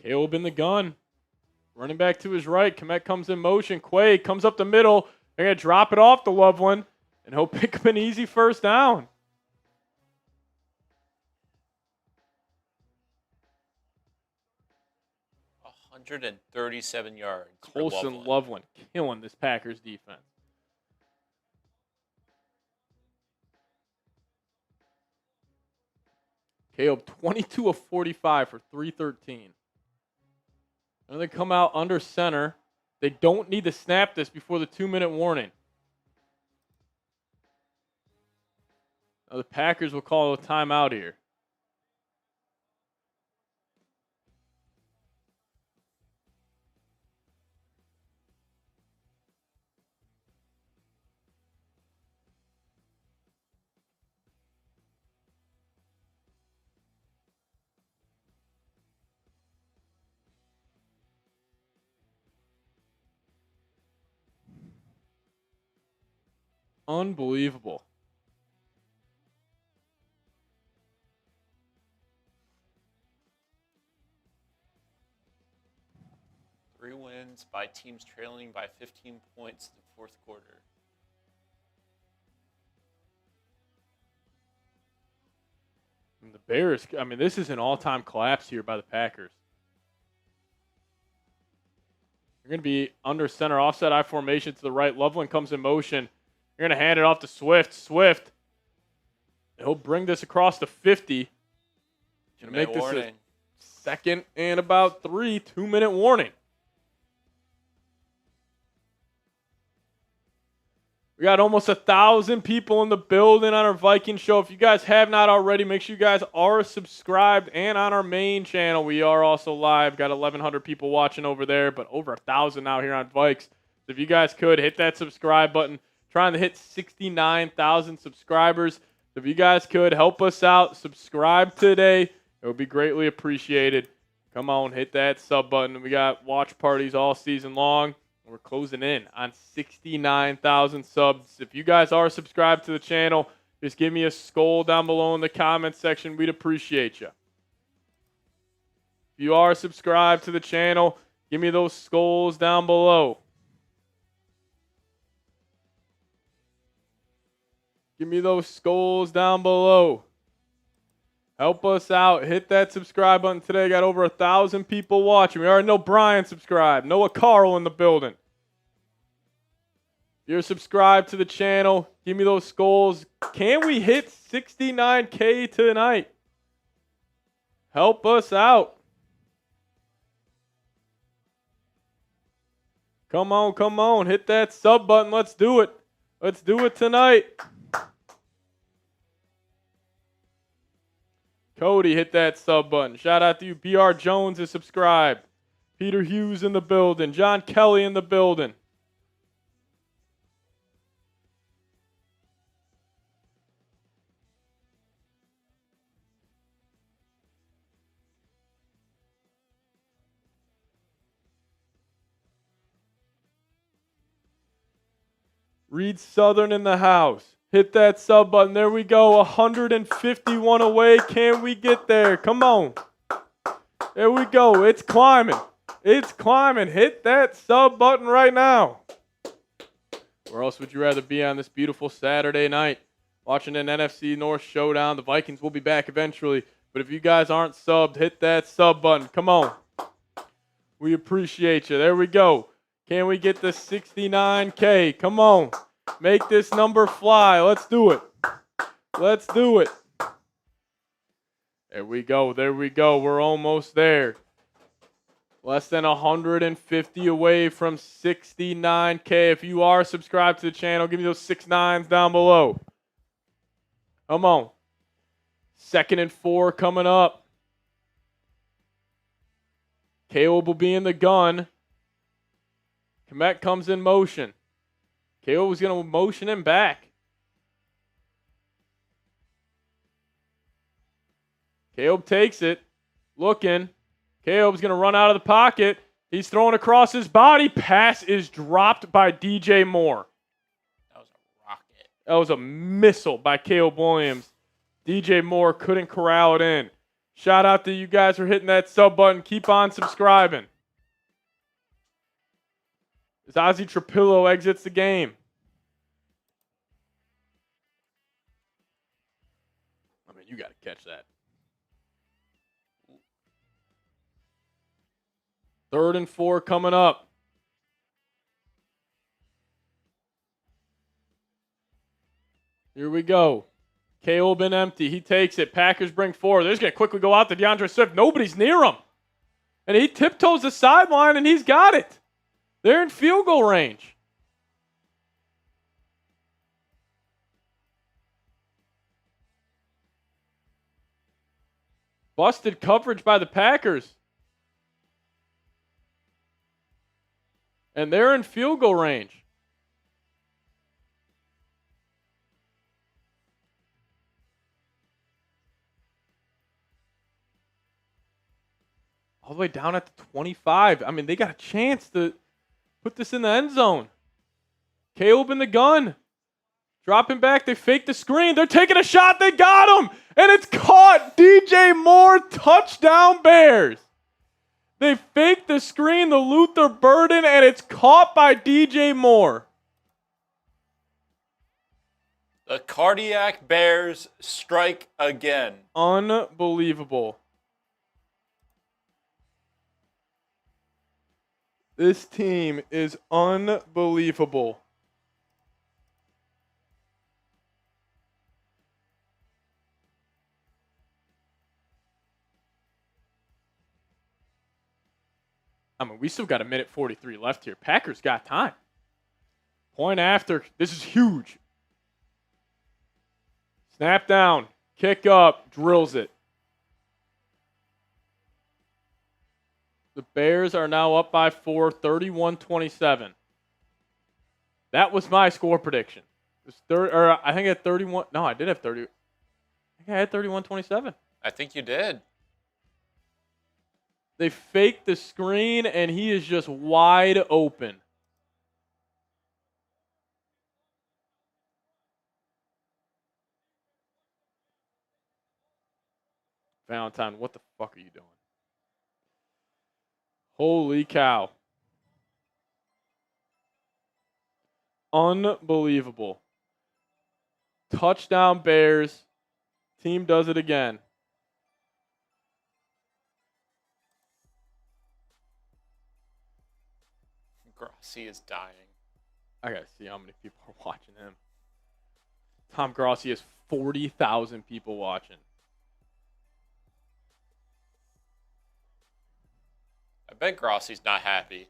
Caleb in the gun. Running back to his right. Komet comes in motion. Quay comes up the middle. They're going to drop it off to Loveland, and he'll pick up an easy first down. 137 yards. Colson Loveland killing this Packers defense. Caleb 22 of 45 for 313. And they come out under center. They don't need to snap this before the 2-minute warning. Now the Packers will call a timeout here. Unbelievable. Three wins by teams trailing by 15 points in the fourth quarter. And the Bears, I mean, this is an all-time collapse here by the Packers. They're going to be under center, offset I formation to the right. Loveland comes in motion. You're going to hand it off to Swift. Swift, he'll bring this across the 50. Going to make this a second and about 3, 2-minute warning. We got almost 1,000 people in the building on our Viking show. If you guys have not already, make sure you guys are subscribed and on our main channel. We are also live. Got 1,100 people watching over there, but over 1,000 now here on Vikes. So if you guys could, hit that subscribe button. Trying to hit 69,000 subscribers. So if you guys could, help us out. Subscribe today. It would be greatly appreciated. Come on, hit that sub button. We got watch parties all season long. We're closing in on 69,000 subs. If you guys are subscribed to the channel, just give me a SKOL down below in the comments section. We'd appreciate you. If you are subscribed to the channel, give me those SKOLs down below. Give me those SKOLs down below. Help us out. Hit that subscribe button today. Got over 1,000 people watching. We already know Brian subscribed. Noah Carl in the building. If you're subscribed to the channel, give me those SKOLs. Can we hit 69K tonight? Help us out. Come on, come on. Hit that sub button. Let's do it. Let's do it tonight. Cody, hit that sub button. Shout out to you. BR Jones is subscribed. Peter Hughes in the building. John Kelly in the building. Reed Southern in the house. Hit that sub button. There we go. 151 away. Can we get there? Come on. There we go. It's climbing. It's climbing. Hit that sub button right now. Where else would you rather be on this beautiful Saturday night? Watching an NFC North showdown. The Vikings will be back eventually. But if you guys aren't subbed, hit that sub button. Come on. We appreciate you. There we go. Can we get the 69K? Come on. Make this number fly. Let's do it. Let's do it. There we go. There we go. We're almost there. Less than 150 away from 69K. If you are subscribed to the channel, give me those 6-9s down below. Come on. 2nd and 4 coming up. Caleb will be in the gun. Komet comes in motion. Caleb was going to motion him back. Caleb takes it. Looking. Caleb's going to run out of the pocket. He's throwing across his body. Pass is dropped by DJ Moore. That was a rocket. That was a missile by Caleb Williams. DJ Moore couldn't corral it in. Shout out to you guys for hitting that sub button. Keep on subscribing. As Ozzy Trapillo exits the game. I mean, you got to catch that. 3rd and 4 coming up. Here we go. KO been empty. He takes it. Packers bring 4. They're just going to quickly go out to DeAndre Swift. Nobody's near him. And he tiptoes the sideline, and he's got it. They're in field goal range. Busted coverage by the Packers. And they're in field goal range. All the way down at the 25. I mean, they got a chance to put this in the end zone. Caleb in the gun. Dropping back. They fake the screen. They're taking a shot. They got him. And it's caught. DJ Moore, touchdown Bears. They fake the screen, the Luther Burden, and it's caught by DJ Moore. The cardiac Bears strike again. Unbelievable. This team is unbelievable. I mean, we still got 1:43 left here. Packers got time. Point after. This is huge. Snap down. Kick up. Drills it. The Bears are now up by 4, 31-27. That was my score prediction. It was I think I had 31. No, I did have 30. I think I had 31-27. I think you did. They faked the screen, and he is just wide open. Valentine, what the fuck are you doing? Holy cow. Unbelievable. Touchdown Bears. Team does it again. Grossi is dying. I gotta see how many people are watching him. Tom Grossi has 40,000 people watching. I bet Grossi's not happy.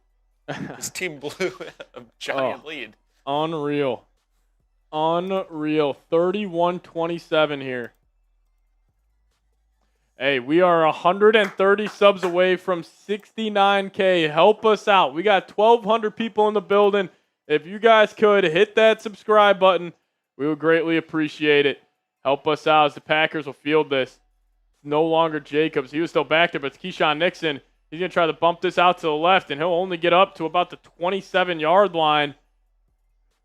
His team blew a giant lead. Unreal. Unreal. 31-27 here. Hey, we are 130 subs away from 69K. Help us out. We got 1,200 people in the building. If you guys could hit that subscribe button, we would greatly appreciate it. Help us out as the Packers will field this. It's no longer Jacobs. He was still back there, but it's Keyshawn Nixon. He's going to try to bump this out to the left, and he'll only get up to about the 27-yard line.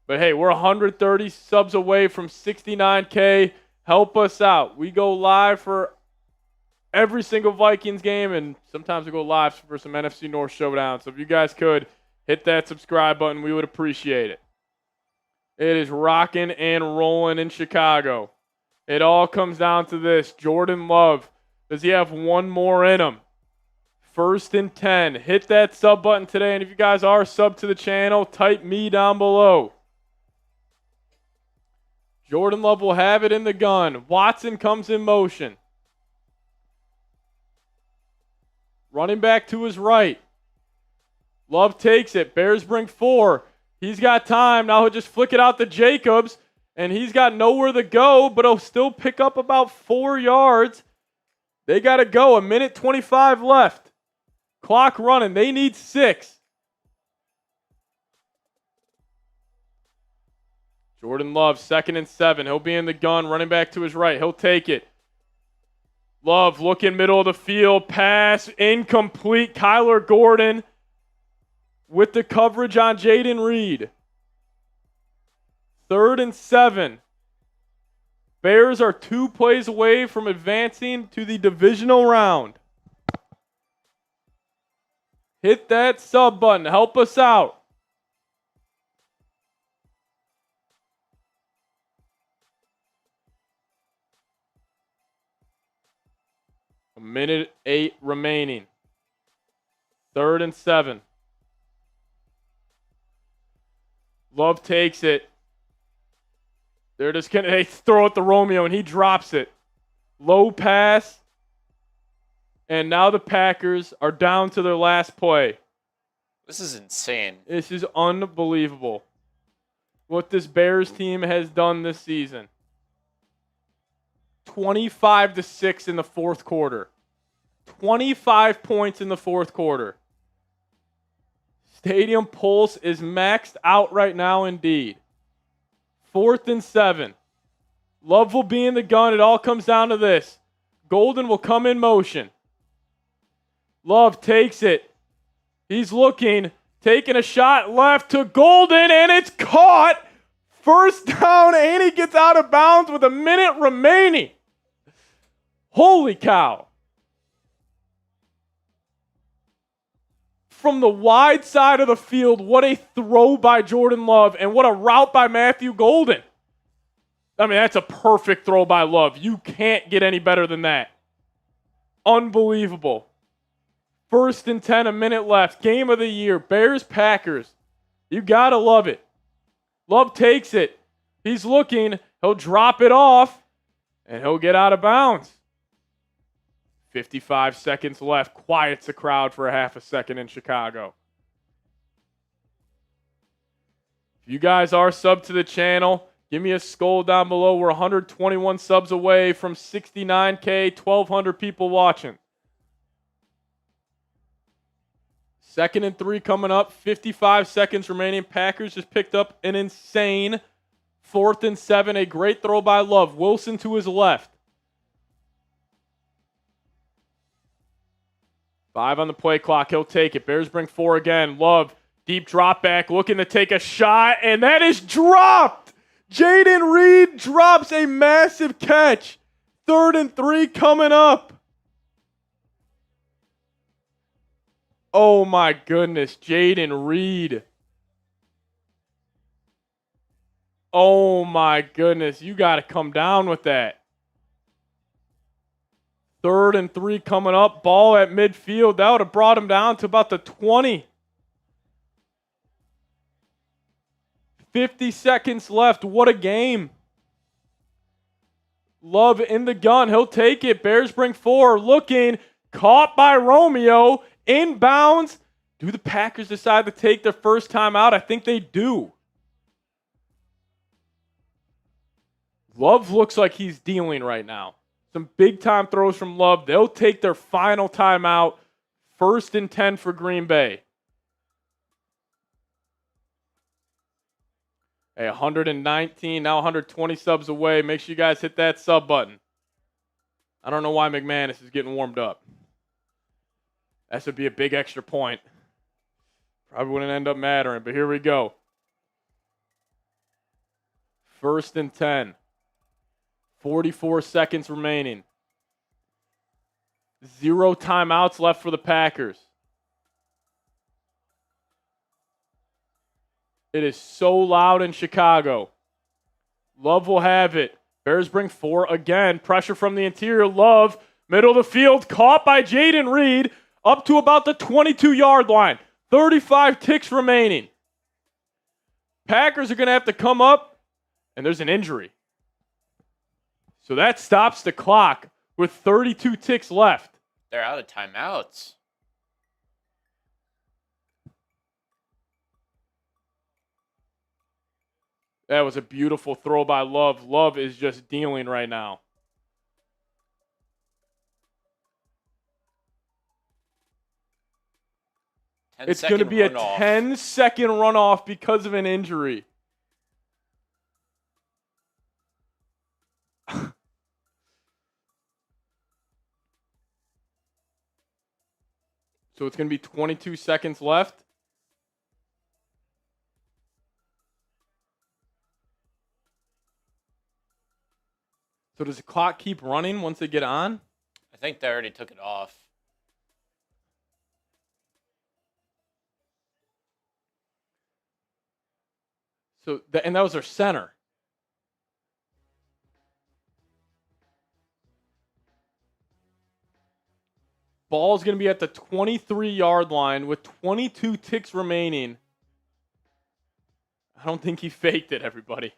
But, hey, we're 130 subs away from 69K. Help us out. We go live for every single Vikings game, and sometimes we go live for some NFC North showdown. So if you guys could hit that subscribe button, we would appreciate it. It is rocking and rolling in Chicago. It all comes down to this. Jordan Love, does he have one more in him? 1st and 10. Hit that sub button today, and if you guys are sub to the channel, type me down below. Jordan Love will have it in the gun. Watson comes in motion. Running back to his right. Love takes it. Bears bring 4. He's got time. Now he'll just flick it out to Jacobs, and he's got nowhere to go, but he'll still pick up about 4 yards. They got to go. 1:25 left. Clock running. They need 6. Jordan Love, 2nd and 7. He'll be in the gun. Running back to his right. He'll take it. Love looking middle of the field. Pass incomplete. Kyler Gordon with the coverage on Jaden Reed. 3rd and 7. Bears are 2 plays away from advancing to the divisional round. Hit that sub button. Help us out. A minute 8 remaining. 3rd and 7. Love takes it. They're just going to throw it to Romeo, and he drops it. Low pass. And now the Packers are down to their last play. This is insane. This is unbelievable what this Bears team has done this season. 25-6 in the fourth quarter. 25 points in the fourth quarter. Stadium pulse is maxed out right now indeed. 4th and 7. Love will be in the gun. It all comes down to this. Golden will come in motion. Love takes it. He's looking, taking a shot left to Golden, and it's caught. First down, and he gets out of bounds with a minute remaining. Holy cow. From the wide side of the field, what a throw by Jordan Love, and what a route by Matthew Golden. I mean, that's a perfect throw by Love. You can't get any better than that. Unbelievable. 1st and 10, a minute left. Game of the year. Bears-Packers. You got to love it. Love takes it. He's looking. He'll drop it off, and he'll get out of bounds. 55 seconds left. Quiets the crowd for a half a second in Chicago. If you guys are sub to the channel, give me a SKOL down below. We're 121 subs away from 69K, 1,200 people watching. 2nd and 3 coming up. 55 seconds remaining. Packers just picked up an insane 4th and 7. A great throw by Love. Wilson to his left. 5 on the play clock. He'll take it. Bears bring 4 again. Love, deep drop back, looking to take a shot, and that is dropped. Jaden Reed drops a massive catch. 3rd and 3 coming up. Oh my goodness, Jaden Reed. Oh my goodness, you got to come down with that. 3rd and 3 coming up. Ball at midfield. That would have brought him down to about the 20. 50 seconds left. What a game. Love in the gun. He'll take it. Bears bring 4. Looking. Caught by Romeo. Inbounds. Do the Packers decide to take their first time out? I think they do. Love looks like he's dealing right now. Some big-time throws from Love. They'll take their final timeout. 1st and 10 for Green Bay. Hey, 119, now 120 subs away. Make sure you guys hit that sub button. I don't know why McManus is getting warmed up. That would be a big extra point. Probably wouldn't end up mattering, but here we go. 1st and 10. 44 seconds remaining. 0 timeouts left for the Packers. It is so loud in Chicago. Love will have it. Bears bring 4 again. Pressure from the interior. Love, middle of the field, caught by Jaden Reed, up to about the 22-yard line. 35 ticks remaining. Packers are going to have to come up, and there's an injury. So that stops the clock with 32 ticks left. They're out of timeouts. That was a beautiful throw by Love. Love is just dealing right now. It's going to be a 10-second runoff because of an injury. So it's going to be 22 seconds left. So does the clock keep running once they get on? I think they already took it off. So and that was their center. Ball's going to be at the 23-yard line with 22 ticks remaining. I don't think he faked it, everybody.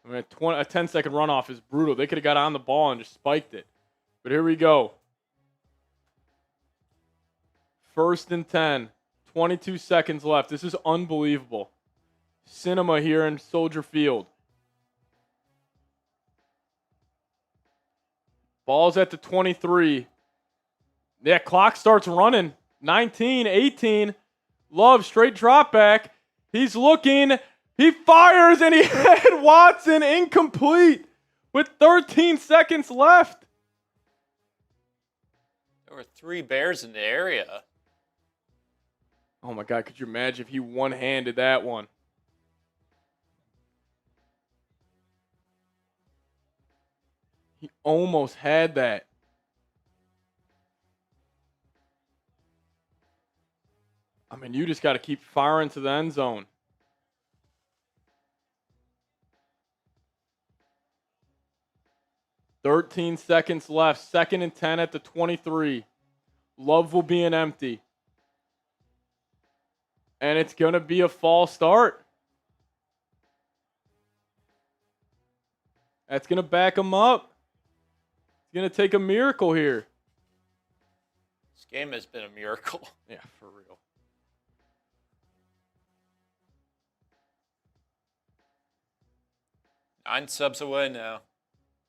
I mean, a 10-second runoff is brutal. They could have got on the ball and just spiked it. But here we go. 1st and 10. 22 seconds left. This is unbelievable. Cinema here in Soldier Field. Ball's at the 23. Yeah, clock starts running. 19, 18. Love, straight drop back. He's looking. He fires, and he hit Watson incomplete with 13 seconds left. There were 3 Bears in the area. Oh, my God. Could you imagine if he one-handed that one? He almost had that. I mean, you just got to keep firing to the end zone. "13 seconds left. 2nd and 10 at the 23. Love will be an empty. And it's going to be a false start. That's going to back him up. It's going to take a miracle here. This game has been a miracle. Yeah, for real. Nine subs away now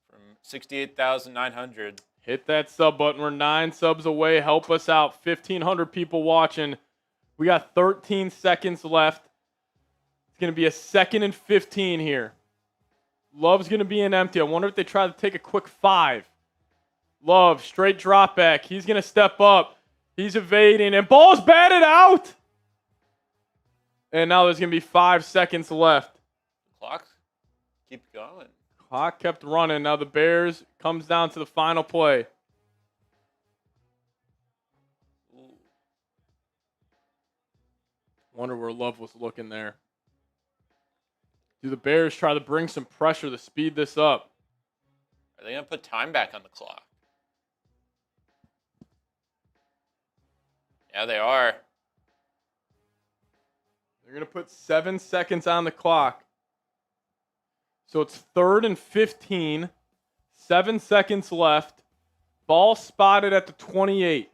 from 68,900. Hit that sub button. We're 9 subs away. Help us out. 1,500 people watching. We got 13 seconds left. It's going to be a 2nd and 15 here. Love's going to be an empty. I wonder if they try to take a quick 5. Love, straight drop back. He's going to step up. He's evading, and ball's batted out. And now there's going to be 5 seconds left. Clock keep going. Clock kept running. Now the Bears comes down to the final play. Ooh. Wonder where Love was looking there. Do the Bears try to bring some pressure to speed this up? Are they going to put time back on the clock? Yeah, they are. They're going to put 7 seconds on the clock. So it's 3rd and 15. 7 seconds left. Ball spotted at the 28.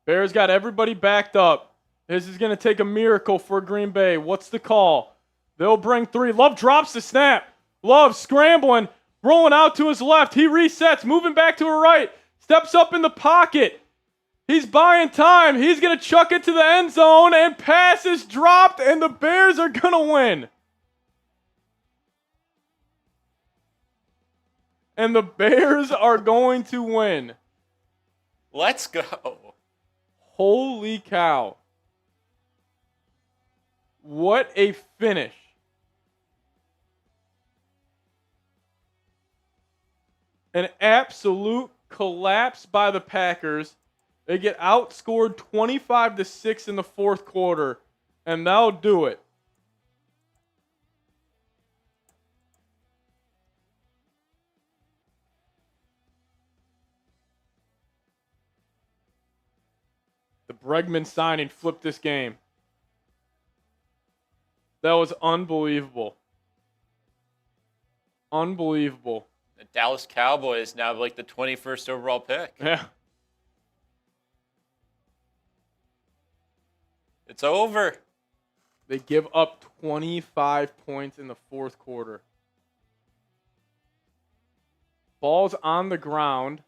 Bears got everybody backed up. This is going to take a miracle for Green Bay. What's the call? They'll bring 3. Love drops the snap. Love scrambling, rolling out to his left. He resets, moving back to her right. Steps up in the pocket. He's buying time. He's going to chuck it to the end zone, and pass is dropped, and the Bears are going to win. And the Bears are going to win. Let's go. Holy cow. What a finish. An absolute collapse by the Packers. They get outscored 25-6 in the 4th quarter, and that'll do it. The Bregman signing flipped this game. That was unbelievable. Unbelievable. The Dallas Cowboys now have like the 21st overall pick. Yeah. It's over. They give up 25 points in the 4th quarter. Ball's on the ground.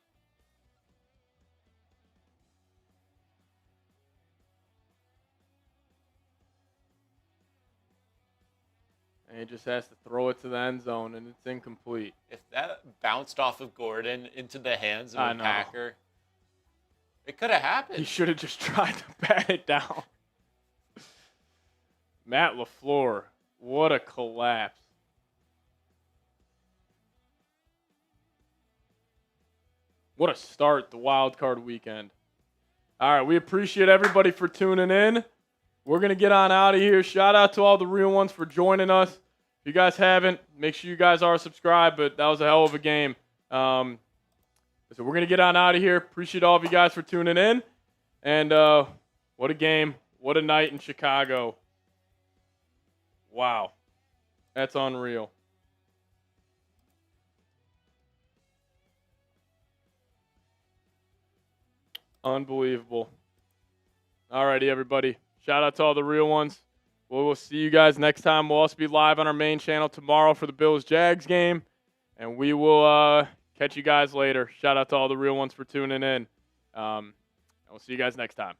And he just has to throw it to the end zone, and it's incomplete. If that bounced off of Gordon into the hands of a Packer, it could have happened. He should have just tried to bat it down. Matt LaFleur, what a collapse. What a start, the wild card weekend. All right, we appreciate everybody for tuning in. We're going to get on out of here. Shout out to all the real ones for joining us. If you guys haven't, make sure you guys are subscribed, but that was a hell of a game. So we're going to get on out of here. Appreciate all of you guys for tuning in. And what a game. What a night in Chicago. Wow. That's unreal. Unbelievable. All righty, everybody. Shout out to all the real ones. We'll see you guys next time. We'll also be live on our main channel tomorrow for the Bills-Jags game. And we will catch you guys later. Shout out to all the real ones for tuning in. We'll see you guys next time.